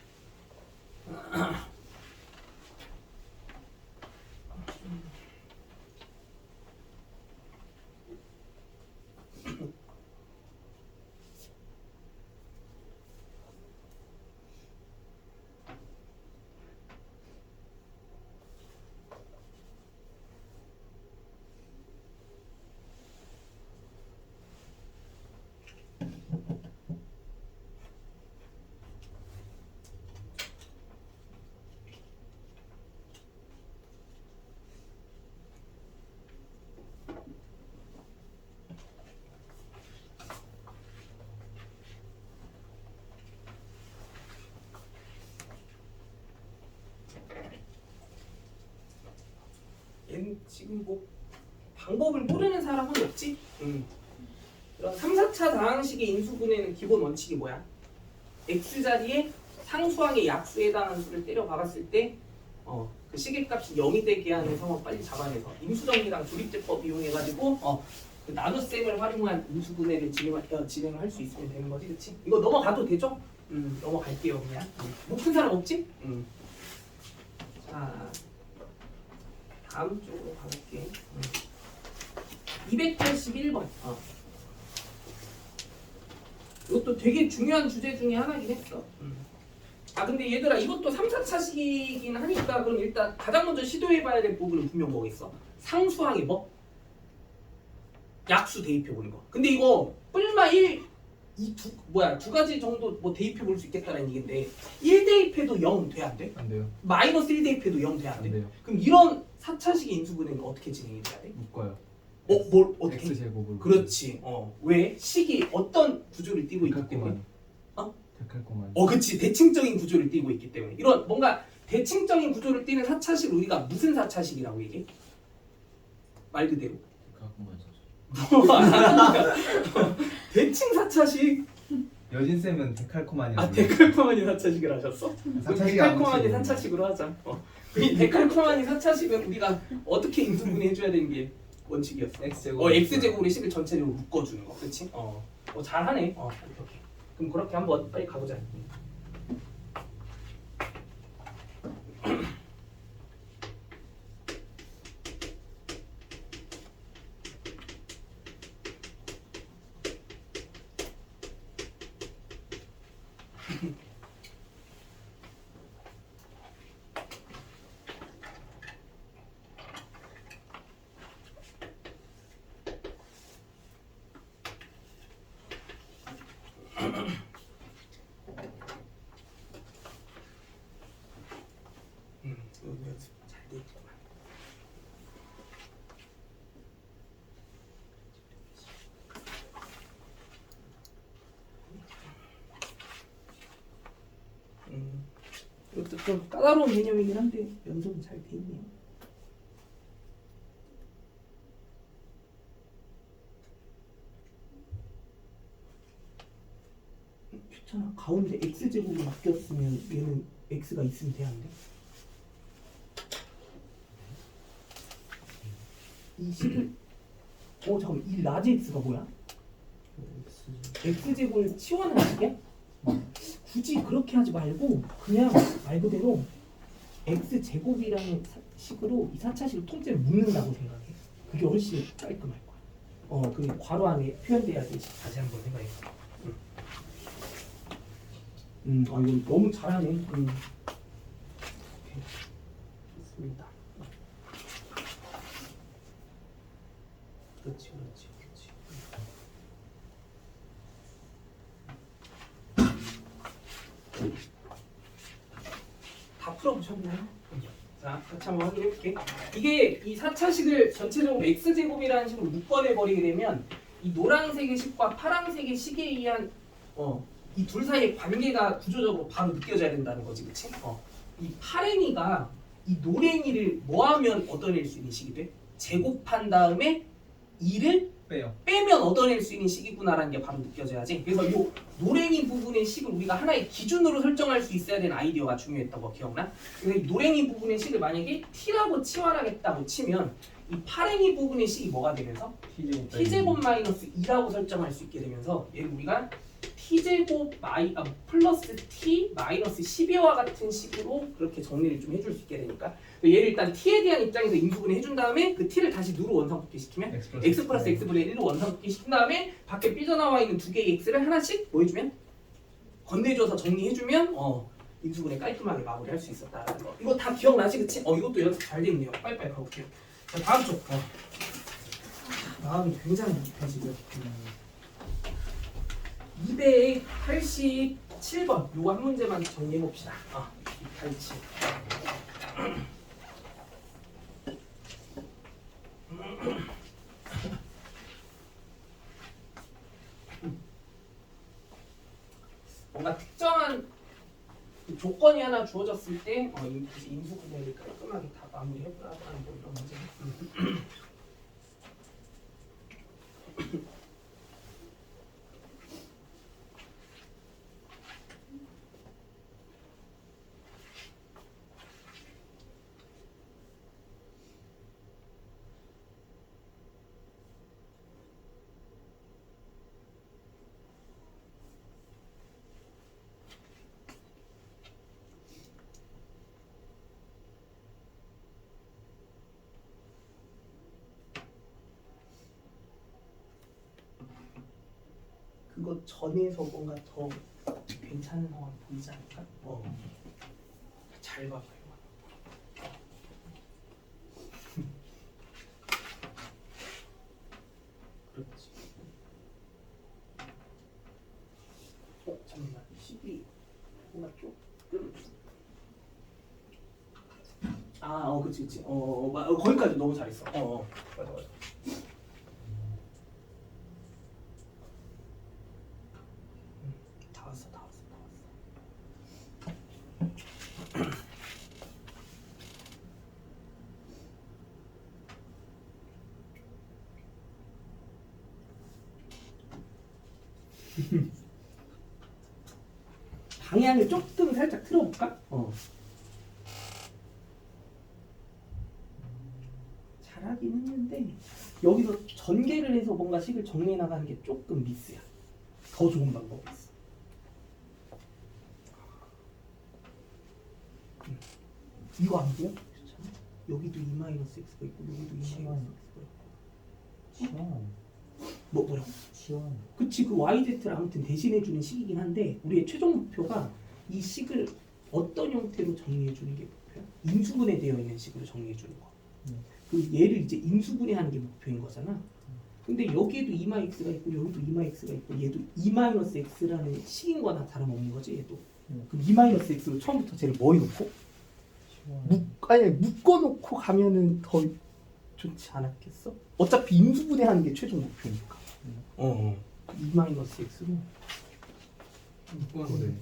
지금 뭐 방법을 모르는 사람은 없지? 그럼 3, 4차 다항식의 인수분해는 기본 원칙이 뭐야? x자리에 상수항의 약수에 해당하는 수를 때려 박았을 때 그 시계값이 0이 되게 하는 상황 빨리 잡아내서 인수정리랑 조립제법 이용해가지고 그 나눗셈을 활용한 인수분해를 진행을 할 수 있으면 되는 거지, 그치? 이거 넘어가도 되죠? 넘어갈게요 그냥. 못 푼 사람 없지? 자 다음 쪽으로 가볼게. 281번. 이것도 되게 중요한 주제 중에 하나긴 했어. 근데 얘들아 이것도 3, 4차식이긴 하니까 그럼 일단 가장 먼저 시도해봐야 될 부분은 분명 뭐겠어? 상수항에 뭐? 약수 대입해보는 거. 근데 이거 뿔마 1, 두 가지 정도 뭐 대입해볼 수 있겠다는 얘기인데 1 대입해도 0 돼 안 돼? 안 돼요. 마이너스 1 대입해도 0 돼 안 돼? 안 돼요. 그럼 이런 4차식의 인수분해는 어떻게 진행이 돼야 돼? 묶어요. 뭘 어떻게? x 제곱으로. 그렇지. 왜? 식이 어떤 구조를 띠고 있기 때문에? 데칼코마니. 그렇지. 대칭적인 구조를 띠고 있기 때문에. 이런 뭔가 대칭적인 구조를 띠는 4차식을 우리가 무슨 4차식이라고 얘기해? 말 그대로. 데칼코마니. 대칭 4차식. 여진 쌤은 데칼코마니아. 아 데칼코마니 4차식을 하셨어? 그럼 사차식이 안 데칼코마니 붙이고. 4차식으로 하자. 이 데칼코마니 4차식은 우리가 어떻게 인수분해 해줘야 되는 게 원칙이었어. X제곱. X제곱으로 식을 전체적으로 묶어주는 거, 그렇지? 잘하네. 오케이. 그럼 그렇게 한번 빨리 가보자. 이거 연습 잘돼 있구만. 이것도 좀 까다로운 개념이긴 한데 연습은 잘 돼 있네요. 귀찮아. 가운데 x제곱으로 바뀌었으면 얘는 x가 있으면 돼야 안 돼? 이 식을 잠깐만 이 라지 x가 뭐야? x제곱을 치워낸 식이야? 굳이 그렇게 하지 말고 그냥 말 그대로 x제곱이라는 식으로 이 4차식을 통째로 묶는다고 생각해. 그게 훨씬 깔끔할 거야. 그 괄호 안에 표현돼야 되지. 다시 한번 생각해봐. 이거 너무 잘하네. 오케이. 좋습니다. 그렇지. 다 풀어보셨나요? 자, 같이 한번 확인해볼게. 이게 이 4차식을 전체적으로 x제곱이라는 식으로 묶어내버리게 되면 이 노란색의 식과 파란색의 식에 의한 이 둘 사이의 관계가 구조적으로 바로 느껴져야 된다는 거지, 그치? 이 파랭이가 이 노랭이를 뭐하면 얻어낼 수 있는 식이 돼? 제곱한 다음에 2를 빼면 얻어낼 수 있는 식이구나라는 게 바로 느껴져야지. 그래서 이 노랭이 부분의 식을 우리가 하나의 기준으로 설정할 수 있어야 되는 아이디어가 중요했던 거 기억나? 그래서 이 노랭이 부분의 식을 만약에 t라고 치환하겠다고 치면 이 파랭이 부분의 식이 뭐가 되면서 t제곱 마이너스 2라고 설정할 수 있게 되면서 얘를 우리가 t제곱 플러스 t 마이너스 12와 같은 식으로 그렇게 정리를 좀 해줄 수 있게 되니까 얘를 일단 t에 대한 입장에서 인수분해 해준 다음에 그 t를 다시 누로 원상복귀 시키면 x 플러스 x분의 1로 원상복귀 시킨 다음에 밖에 삐져나와 있는 두 개의 x를 하나씩 뭐 해주면 건네줘서 정리해주면 인수분해 깔끔하게 마무리할 수 있었다라는 거. 이거 다 기억나지, 그치? 이것도 연습 잘 돼 있네요. 빨리빨리 가볼게요. 자, 다음 쪽. 마음이 굉장히 급해 지금. 287번 요거 한 문제만 정리해 봅시다. 287. 뭔가 특정한 조건이 하나 주어졌을 때 인수분해를 깔끔하게 다 마무리해보라고 하는 뭐 이런 문제. 그거 전에서 뭔가 더 괜찮은 상황 보이지 않을까? 잘 봐봐요. 그렇지. 잠깐만. 12 뭔가 조금 그치. 거기까지 너무 잘했어. 맞아. 다 왔어. 방향을 조금 살짝 틀어볼까? 잘하긴 했는데 여기서 전개를 해서 뭔가 식을 정리해 나가는 게 조금 미스야. 더 좋은 방법이 있어. 이거 안 보여? 여기도 2-x가 있고 여기도 2-x가 있고. 시원. 뭐라고? 시원. 그치, 그 YZ를 아무튼 대신해주는 식이긴 한데 우리의 최종 목표가 이 식을 어떤 형태로 정리해주는 게 목표야? 인수분해 되어 있는 식으로 정리해주는 거. 그 얘를 이제 인수분해하는 게 목표인 거잖아. 근데 여기에도 2-x가 있고 여기도 2-x가 있고 얘도 2-x라는 식인 거나 다름없는 거지 얘도. 그럼 2-x로 처음부터 쟤를 뭐 해놓고? 묶어놓고 가면은 더 좋지 않았겠어? 어차피 인수분해하는 게 최종 목표니까. 2-x로. 네.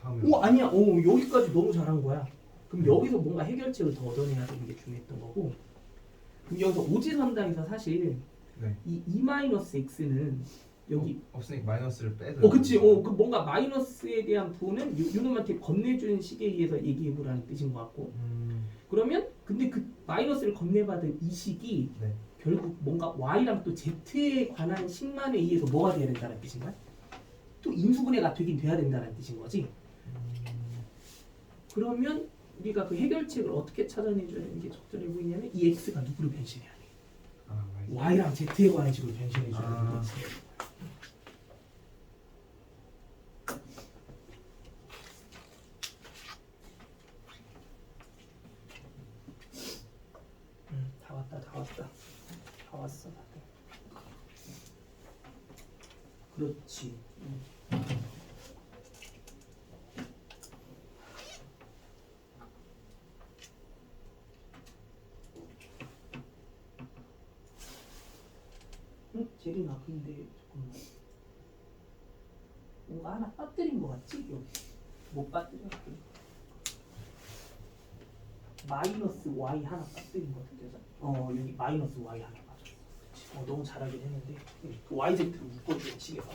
다음에. 아니야. 여기까지 너무 잘한 거야. 그럼 여기서 뭔가 해결책을 더 얻어내야 되는 게 중요했던 거고. 그럼 여기서 오지선다에서 사실 네. 이 2-x는 여기 없으니까 마이너스를 빼도. 그치. 그 뭔가 마이너스에 대한 부호는 요놈한테 건네주는 식에 의해서 얘기해보라는 뜻인 것 같고. 그러면 근데 그 마이너스를 건네받은 이 식이 네. 결국 뭔가 y랑 또 z에 관한 식만에 의해서 뭐가 돼야 된다는 뜻인가요? 또 인수분해가 되긴 돼야 된다는 뜻인 거지. 그러면 우리가 그 해결책을 어떻게 찾아내줘야 되는 게 적절해 보이냐면 이 x가 누구로 변신해야 돼? y랑 z에 관한 식으로 변신해줘야 되는 거지. 다 왔어 다들. 그렇지. 제리나 근데 잠깐만. 뭔가 하나 빠뜨린 거 같지? 여기 못 빠뜨렸어. 마이너스 y 하나 빠뜨린 거 같아. 여기 마이너스 y 하나 맞았어. 너무 잘하긴 했는데 그 yz를 묶어주는 식에서.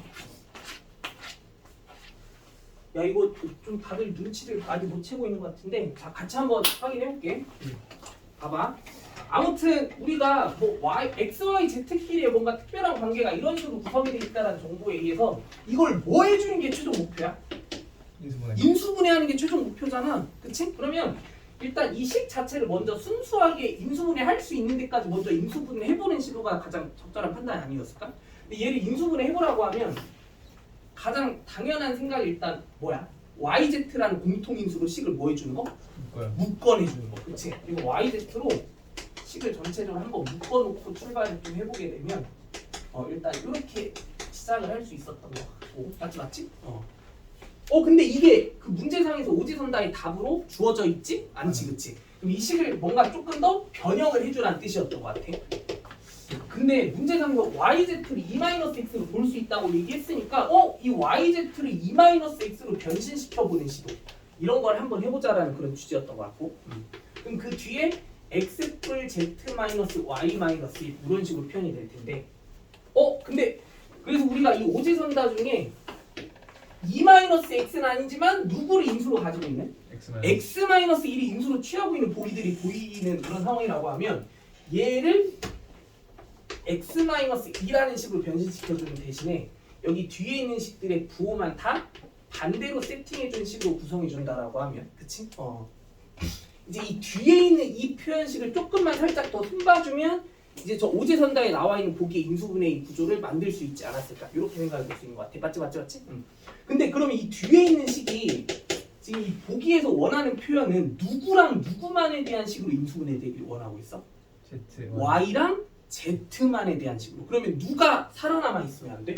야 이거 좀 다들 눈치를 많이 못 채고 있는 것 같은데 자 같이 한번 확인해 볼게. 봐봐. 아무튼 우리가 뭐 x, y, z끼리의 뭔가 특별한 관계가 이런 식으로 구성이 되어 있다는 정보에 의해서 이걸 뭐 해주는 게 최종 목표야? 인수분해하는 게 최종 목표잖아. 그치? 그러면 일단 이 식 자체를 먼저 순수하게 인수분해 할 수 있는 데까지 먼저 인수분해 해보는 시도가 가장 적절한 판단이 아니었을까? 근데 얘를 인수분해 해보라고 하면 가장 당연한 생각이 일단 뭐야? YZ라는 공통인수로 식을 뭐 해주는 거? 묶어내주는 거. 그치? 그리고 YZ로 식을 전체적으로 한번 묶어놓고 출발을 좀 해보게 되면 일단 이렇게 시작을 할 수 있었던 것 같고 맞지? 근데 이게 그 문제상에서 오지선다의 답으로 주어져 있지? 않지, 그치? 그럼 이 식을 뭔가 조금 더 변형을 해주라는 뜻이었던 것 같아. 근데 문제상에서 yz를 2-x로 볼 수 있다고 얘기했으니까 이 yz를 2-x로 변신시켜보는 시도 이런 걸 한번 해보자라는 그런 취지였던 것 같고 그럼 그 뒤에 x뿔 z-y- 이런 식으로 표현이 될 텐데 근데 그래서 우리가 이 오지선다 중에 2-x는 아니지만 누구를 인수로 가지고 있는? x-1이 인수로 취하고 있는 보기들이 보이는 그런 상황이라고 하면 얘를 x-2라는 식으로 변신시켜주는 대신에 여기 뒤에 있는 식들의 부호만 다 반대로 세팅해준 식으로 구성해준다라고 하면 그치? 이제 이 뒤에 있는 이 표현식을 조금만 살짝 더 손봐주면 이제 저 오지선다에 나와 있는 보기의 인수분해의 구조를 만들 수 있지 않았을까 이렇게 생각해 볼 수 있는 것 같아. 맞지? 근데 그러면 이 뒤에 있는 식이 지금 이 보기에서 원하는 표현은 누구랑 누구만에 대한 식으로 인수분해 되기를 원하고 있어? y랑 z만에 대한 식으로. 그러면 누가 살아남아 있으면 안 돼?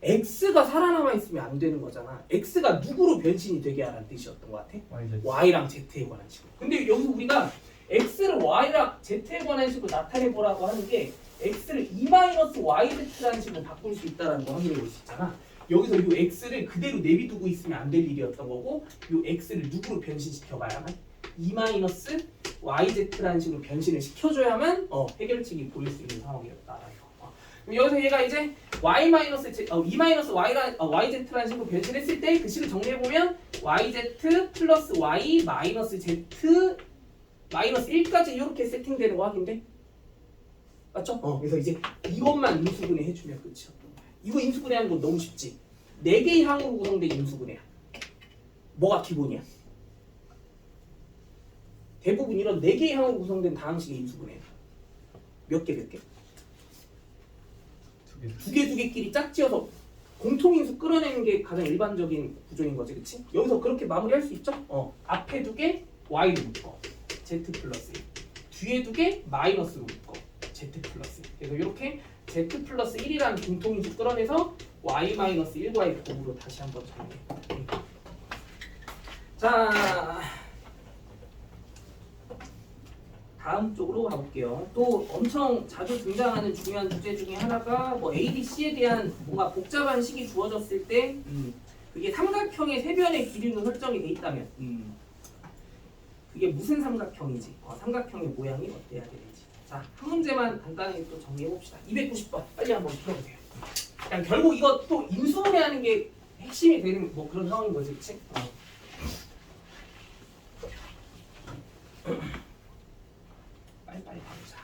x가 살아남아 있으면 안 되는 거잖아. x가 누구로 변신이 되게 하라는 뜻이었던 것 같아? y랑 z에 관한 식으로. 근데 여기서 우리가 x를 y랑 z에 관한 식으로 나타내 보라고 하는 게 x를 2-yz라는 식으로 바꿀 수 있다는 거 확인해 볼 수 있잖아. 여기서 이 x를 그대로 내비두고 있으면 안 될 일이었던 거고 이 x를 누구로 변신시켜 봐야만 2-yz라는 식으로 변신을 시켜줘야만 해결책이 보일 수 있는 상황이었다라는 거. 그럼 여기서 얘가 이제 y 마이너스 e 마이너스 yz라는 식으로 변신했을 때 그 식을 정리해 보면 yz 플러스 y 마이너스 z 마이너스 1까지 이렇게 세팅되는 거 확인돼? 맞죠? 그래서 이제 이것만 인수분해 해주면 끝이었던 거야. 이거 인수분해하는 건 너무 쉽지. 4개의 항으로 구성된 인수분해야. 뭐가 기본이야? 대부분 이런 4개의 항으로 구성된 다항식의 인수분해야. 몇 개? 두 개끼리 짝지어서 공통인수 끌어내는 게 가장 일반적인 구조인 거지, 그치? 여기서 그렇게 마무리할 수 있죠? 앞에 2개 y로 묶어 z 플러스 1. 뒤에 2개 마이너스로 묶어 z 플러스 1. 그래서 이렇게 z 플러스 1이라는 공통인수 끌어내서 y 마이너스 1과의 곱으로 다시 한번 정리해. 자, 다음 쪽으로 가볼게요. 또 엄청 자주 등장하는 중요한 주제 중에 하나가 뭐 ADC에 대한 뭔가 복잡한 식이 주어졌을 때 그게 삼각형의 세변의 길이로 설정이 돼 있다면 그게 무슨 삼각형이지? 삼각형의 모양이 어때야 되는지. 자, 한 문제만 간단하게 또 정리해 봅시다. 290번 빨리 한번 풀어보세요. 그냥 결국 이거 또 인수분해하는 게 핵심이 되는 뭐 그런 상황인 거지, 그치? 빨리빨리 가보자.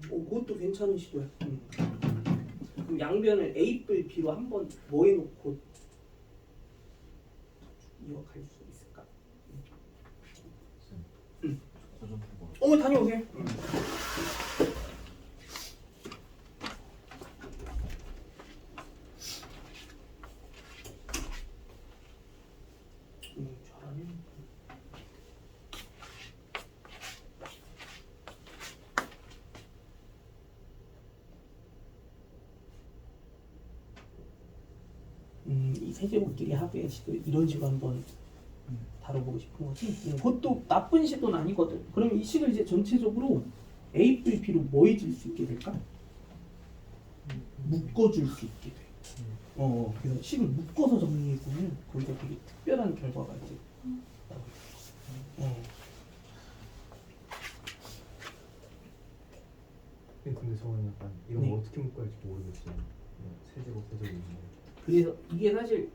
그것도 괜찮은 시도야. 그럼 양변을 A뿔 B로 한번 뭐 해놓고 이어갈 수 있을까? 다녀오세요. 잘하네. 이 세제곱끼리 합의 식을 이런 식으로 한번 다뤄보고 싶은 거지. 그것도 나쁜 시도는 아니거든. 그럼 이 식을 이제 전체적으로 A 뿔 B로 뭐 해줄 수 있게 될까? 묶어줄 수 있게 돼. 그래서 식을 묶어서 정리해보면 거기서 되게 특별한 결과가 이제 나오게 돼. 근데 저는 약간 이런 거 어떻게 묶어야 할지 모르겠어요. 세제곱 그래서 이게 사실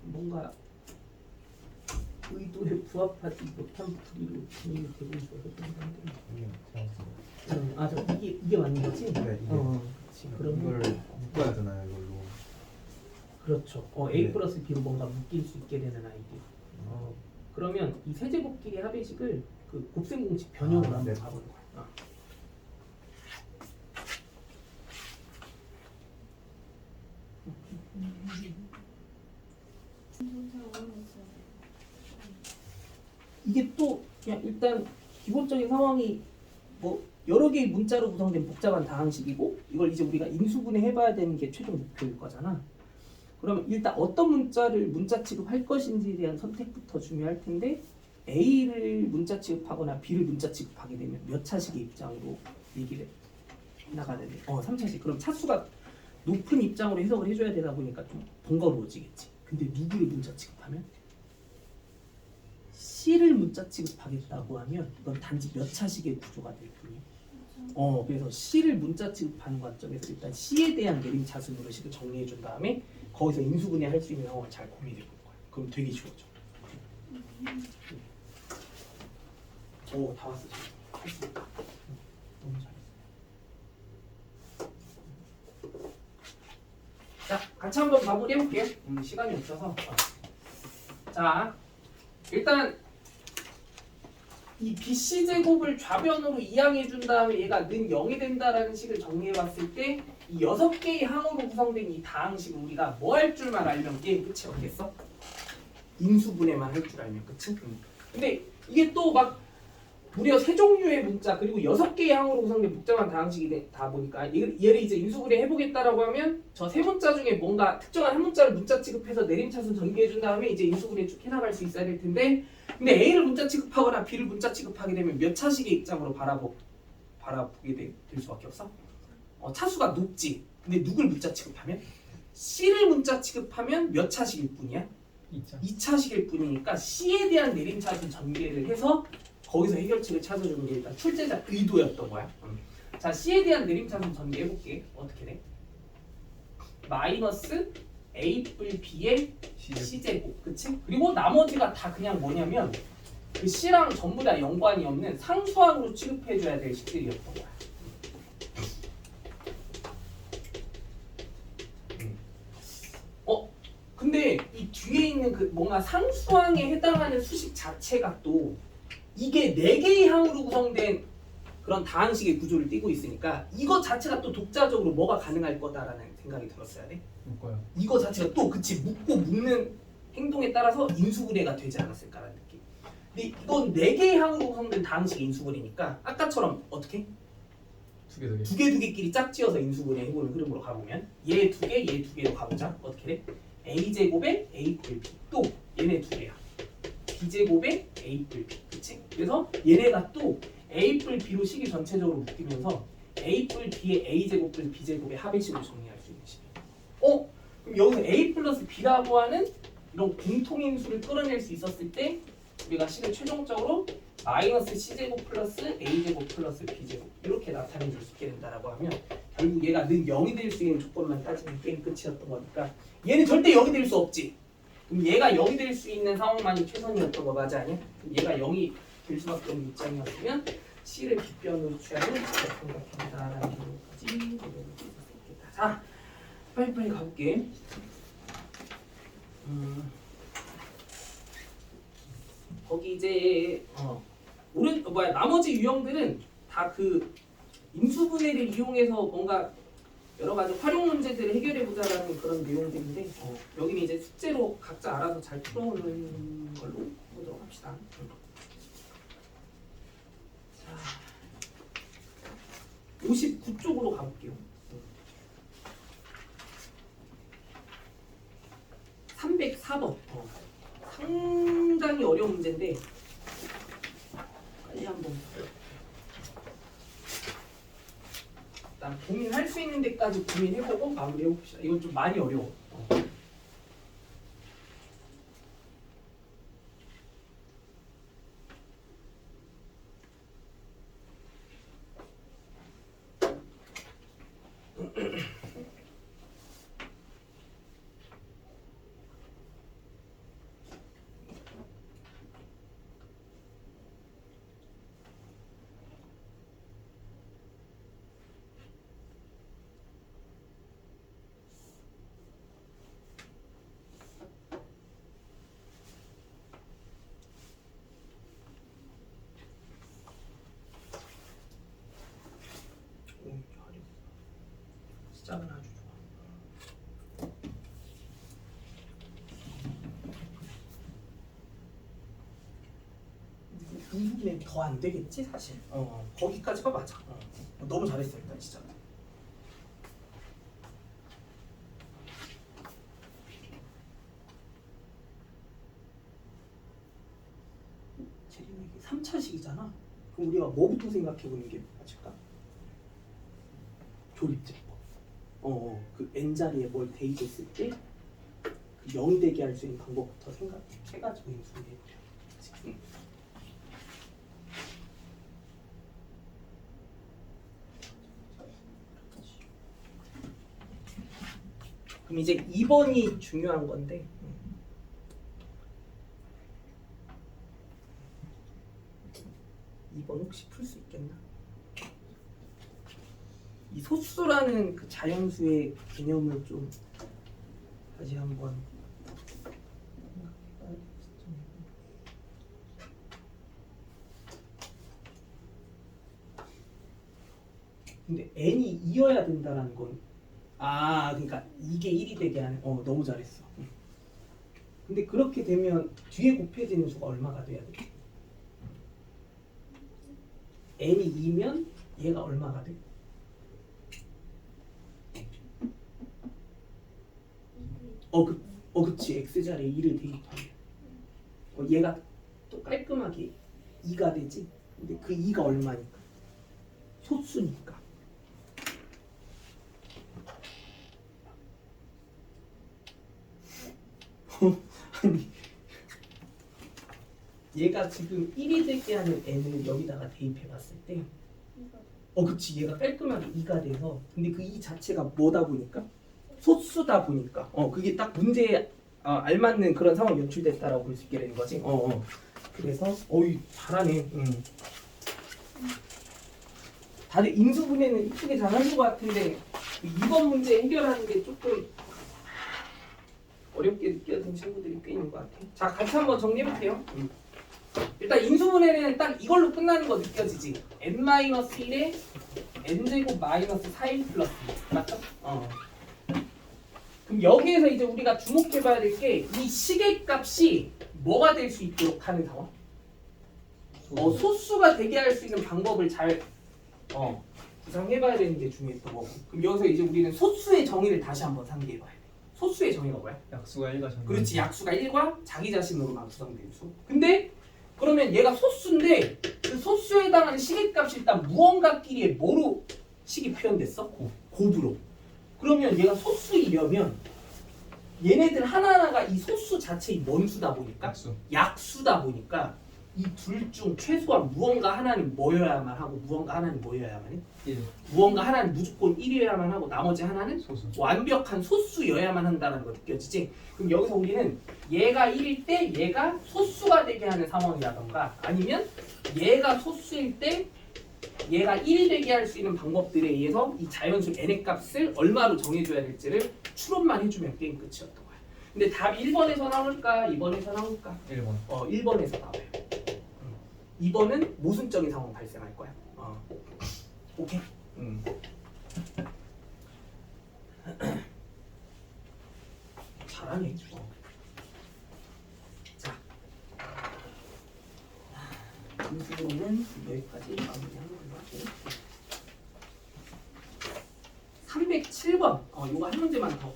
뭔가 의도에 부합하지 못한 풀이로 진행이 되고 있어서 좀 힘든데. 이게 맞는 거지? 네, 이게. 그럼 이걸 묶어야 되나요, 이걸로? 그렇죠. A 플러스 B로 뭔가 묶일 수 있게 되는 아이디어. 그러면 이 세제곱끼리 합의식을 그 곱셈공식 변형으로 한번 가보는 거야. 이게 또 그냥 일단 기본적인 상황이 뭐 여러 개의 문자로 구성된 복잡한 다항식이고 이걸 이제 우리가 인수분해 해봐야 되는 게 최종 목표일 거잖아. 그러면 일단 어떤 문자를 문자 취급할 것인지에 대한 선택부터 중요할 텐데 A를 문자 취급하거나 B를 문자 취급하게 되면 몇 차식의 입장으로 얘기를 나가는데 3차식. 그럼 차수가 높은 입장으로 해석을 해줘야 되다 보니까 좀 번거로워지겠지. 근데 누구를 문자 취급하면? C를 문자 취급하겠다고 하면 이건 단지 몇 차식의 구조가 될 뿐이야. 그래서 C를 문자 취급하는 관점에서 일단 C에 대한 내림차순 노릇식을 정리해 준 다음에 거기서 인수분해 할 수 있는 상황을 잘 고민해 볼 거야. 그럼 되게 쉬워져. 다 왔어 지금. 했으니까. 너무 잘했어. 자, 같이 한번 마무리 해볼게요. 시간이 없어서. 자, 일단 이 BC 제곱을 좌변으로 이항해 준 다음에 얘가 는 0이 된다라는 식을 정리해 봤을 때 이 6개의 항으로 구성된 이 다항식은 우리가 뭐 할 줄만 알면 게임 끝이 없겠어? 인수분해만 할 줄 알면 끝이? 근데 이게 또 막 무려 3종류의 문자 그리고 6개의 항으로 구성된 복잡한 다항식이 다 보니까 얘를 이제 인수분해 해보겠다라고 하면 저 3문자 중에 뭔가 특정한 한 문자를 문자 취급해서 내림차순 전개해 준 다음에 이제 인수분해 쭉 해나갈 수 있어야 될 텐데 근데 A를 문자 취급하거나 B를 문자 취급하게 되면 몇 차식의 입장으로 바라보게 될 수밖에 없어? 차수가 높지. 근데 누굴 문자 취급하면? C를 문자 취급하면 몇 차식일 뿐이야? 2차식일 뿐이니까 C에 대한 내림차순 전개를 해서 거기서 해결책을 찾아주는 게 일단 출제자 의도였던 거야. 자, C에 대한 내림차순 전개 해볼게. 어떻게 돼? 마이너스 A 뿔 B의 C제곱. 그치? 그리고 나머지가 다 그냥 뭐냐면 그 C랑 전부 다 연관이 없는 상수항으로 취급해줘야 될 식들이었던 거야. 근데 이 뒤에 있는 그 뭔가 상수항에 해당하는 수식 자체가 또 이게 4개의 항으로 구성된 그런 다항식의 구조를 띠고 있으니까 이거 자체가 또 독자적으로 뭐가 가능할 거다라는 생각이 들었어야 돼. 묶어요. 이거 자체가 또 그치 묶고 묶는 행동에 따라서 인수분해가 되지 않았을까라는 느낌. 근데 이건 4개의 항으로 구성된 다항식의 인수분해니까 아까처럼 어떻게? 두 개끼리 짝지어서 인수분해 해보는 흐름으로 가보면 얘 2개, 얘 2개로 가보자. 어떻게 돼? A제곱에 A 뿔 B 또 얘네 2개야. B제곱에 A 뿔 B 그치? 그래서 얘네가 또 A 뿔 B로 식이 전체적으로 묶이면서 A 뿔 B의 A제곱 뿔 B제곱의 합의 식으로 정리할 수 있는 식이야. 그럼 여기서 A 플러스 B라고 하는 이런 공통인수를 끌어낼 수 있었을 때 우리가 식을 최종적으로 마이너스 C제곱 플러스 A제곱 플러스 B제곱 이렇게 나타내 줄 수 있게 된다라고 하면 결국 얘가 는 0이 될 수 있는 조건만 따지면 게임 끝이었던 거니까 얘는 절대 0이 될 수 없지. 그럼 얘가 0이 될 수 있는 상황만이 최선이었던 거 맞아 아니야? 그럼 얘가 0이 될 수밖에 없는 입장이었으면 C를 빗변으로 취하는 생각한다라는 정도까지 고려를 해볼 수 있겠다. 자, 빨리빨리 가볼게. 거기 이제 나머지 유형들은 다 그 인수분해를 이용해서 뭔가 여러 가지 활용 문제들을 해결해 보자라는 그런 내용들인데 여기는 이제 숙제로 각자 알아서 잘 풀어오는 걸로 보도록 합시다. 자, 59쪽으로 가볼게요. 304번. 상당히 어려운 문제인데 빨리 한번 일단 고민할 수 있는 데까지 고민해보고 마무리해봅시다. 이건 좀 많이 어려워. 시작은 아주 좋아. 이후에 더 안 되겠지 사실. 거기까지가 맞아. 너무 잘했어 일단 진짜. 맞잖아. 그럼 우리가 뭐부터 생각해 보는 게 맞을까? 조립제법. 그 n 자리에 뭘 대입했을 때 그 0이 되게 할 수 있는 방법부터 생각해가지고 인수분해 해보려. 그럼 이제 2번이 중요한 건데 2번 혹시 풀 수 있겠나? 이 소수라는 그 자연수의 개념을 좀 다시 한번 근데 n이 2여야 된다는 건 그러니까 이게 1이 되게 하는 너무 잘했어. 근데 그렇게 되면 뒤에 곱해지는 수가 얼마가 돼야 돼? n이 2면 얘가 얼마가 돼? 그치. x자리에 2를 대입하면 얘가 또 깔끔하게 2가 되지. 근데 그 2가 얼마니까? 소수니까. 아니 얘가 지금 1이 되게 하는 n을 여기다가 대입해 봤을 때 그치. 얘가 깔끔하게 2가 돼서 근데 그 2 자체가 뭐다 보니까 소수다 보니까 그게 딱 문제에 알맞는 그런 상황이 연출됐다라고 볼 수 있게 되는 거지. 그래서 잘하네. 다들 인수분해는 이쁘게 잘 하는 것 같은데 이번 문제 해결하는 게 조금 어렵게 느껴지는 친구들이 꽤 있는 것 같아. 자, 같이 한번 정리해볼게요. 일단 인수분해는 딱 이걸로 끝나는 거 느껴지지? n-1에 n제곱 마이너스 4인 플러스 맞죠? 그럼 여기에서 이제 우리가 주목해봐야 될 게 이 시계값이 뭐가 될 수 있도록 하는 상황? 소수가 되게 할 수 있는 방법을 잘 구상해봐야 되는 게 중요했던 거고. 그럼 여기서 이제 우리는 소수의 정의를 다시 한번 상기해봐야 돼. 소수의 정의가 뭐야? 약수가 1과 정. 그렇지. 약수가 1과 자기 자신으로만 구성된 수. 근데 그러면 얘가 소수인데 그 소수에 해당하는 시계값이 일단 무언가끼리에 뭐로 식이 표현됐어? 곱으로. 그러면 얘가 소수이려면 얘네들 하나하나가 이 소수 자체의 뭔 수다 보니까 약수다 보니까 이 둘 중 최소한 무언가 하나는 뭐여야만 하고 무언가 하나는 뭐여야만 해? 1. 무언가 하나는 무조건 1이어야만 하고 나머지 하나는 소수. 완벽한 소수여야만 한다는 거 느껴지지? 그럼 여기서 우리는 얘가 1일 때 얘가 소수가 되게 하는 상황이라던가 아니면 얘가 소수일 때 얘가 1이 되게 할 수 있는 방법들에 의해서 이 자연수 n의 값을 얼마로 정해줘야 될지를 추론만 해주면 게임 끝이었던 거야. 근데 답이 1번에서 나올까? 2번에서 나올까? 1번. 1번에서 나와요. 2번은 모순적인 상황 발생할 거야. 오케이? 잘하네. 자, 인수분해는 여기까지 마무리하는 걸로 하고 307번. 이거 한 문제만 더.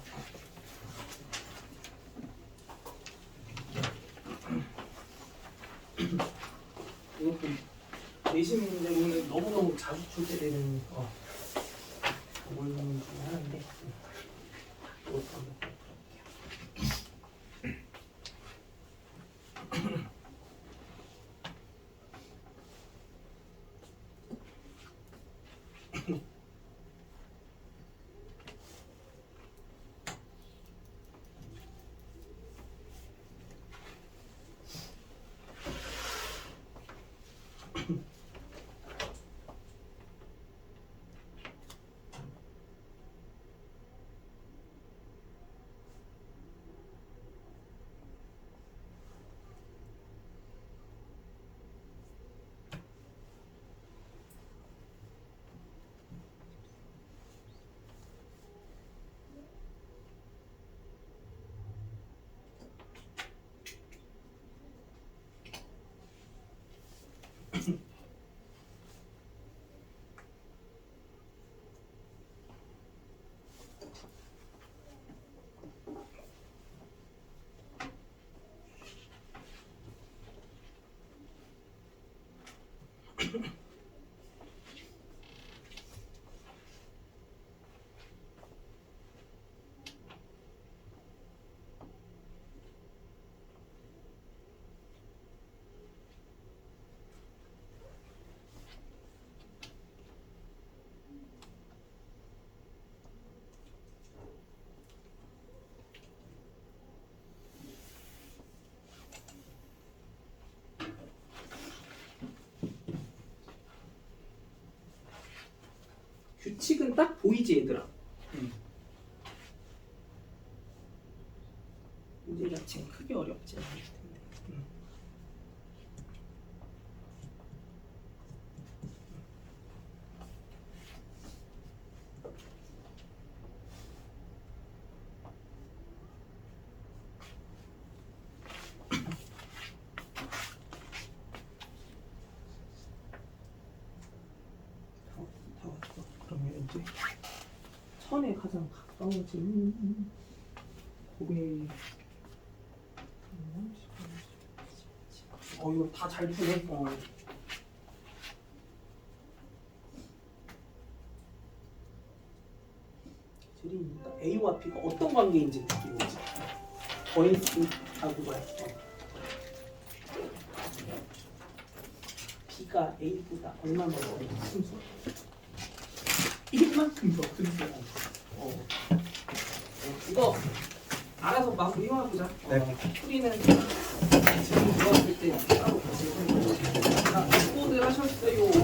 이것도 내신 문제로는 너무너무 자주 출제되는 물론 중에 하나인데 이것도 한번 풀어볼게요. 규칙은 딱 보이지 얘들아. 문제 자체는 크게 어렵지 않을 텐데. 다 왔어. 그러면 이제 천에 가장 가까워진 고개. 이거 다 잘 주네. 드립니다. A와 B가 어떤 관계인지 느끼는지. 더했하고 뭐야? B가 A보다 얼마나 큰 수? 이만큼 더 큰 수. 이거 알아서 막 이용해보자. 풀이는 지금 들어왔을 때 따로 같이 해보자. 자, 코드 하셨어요.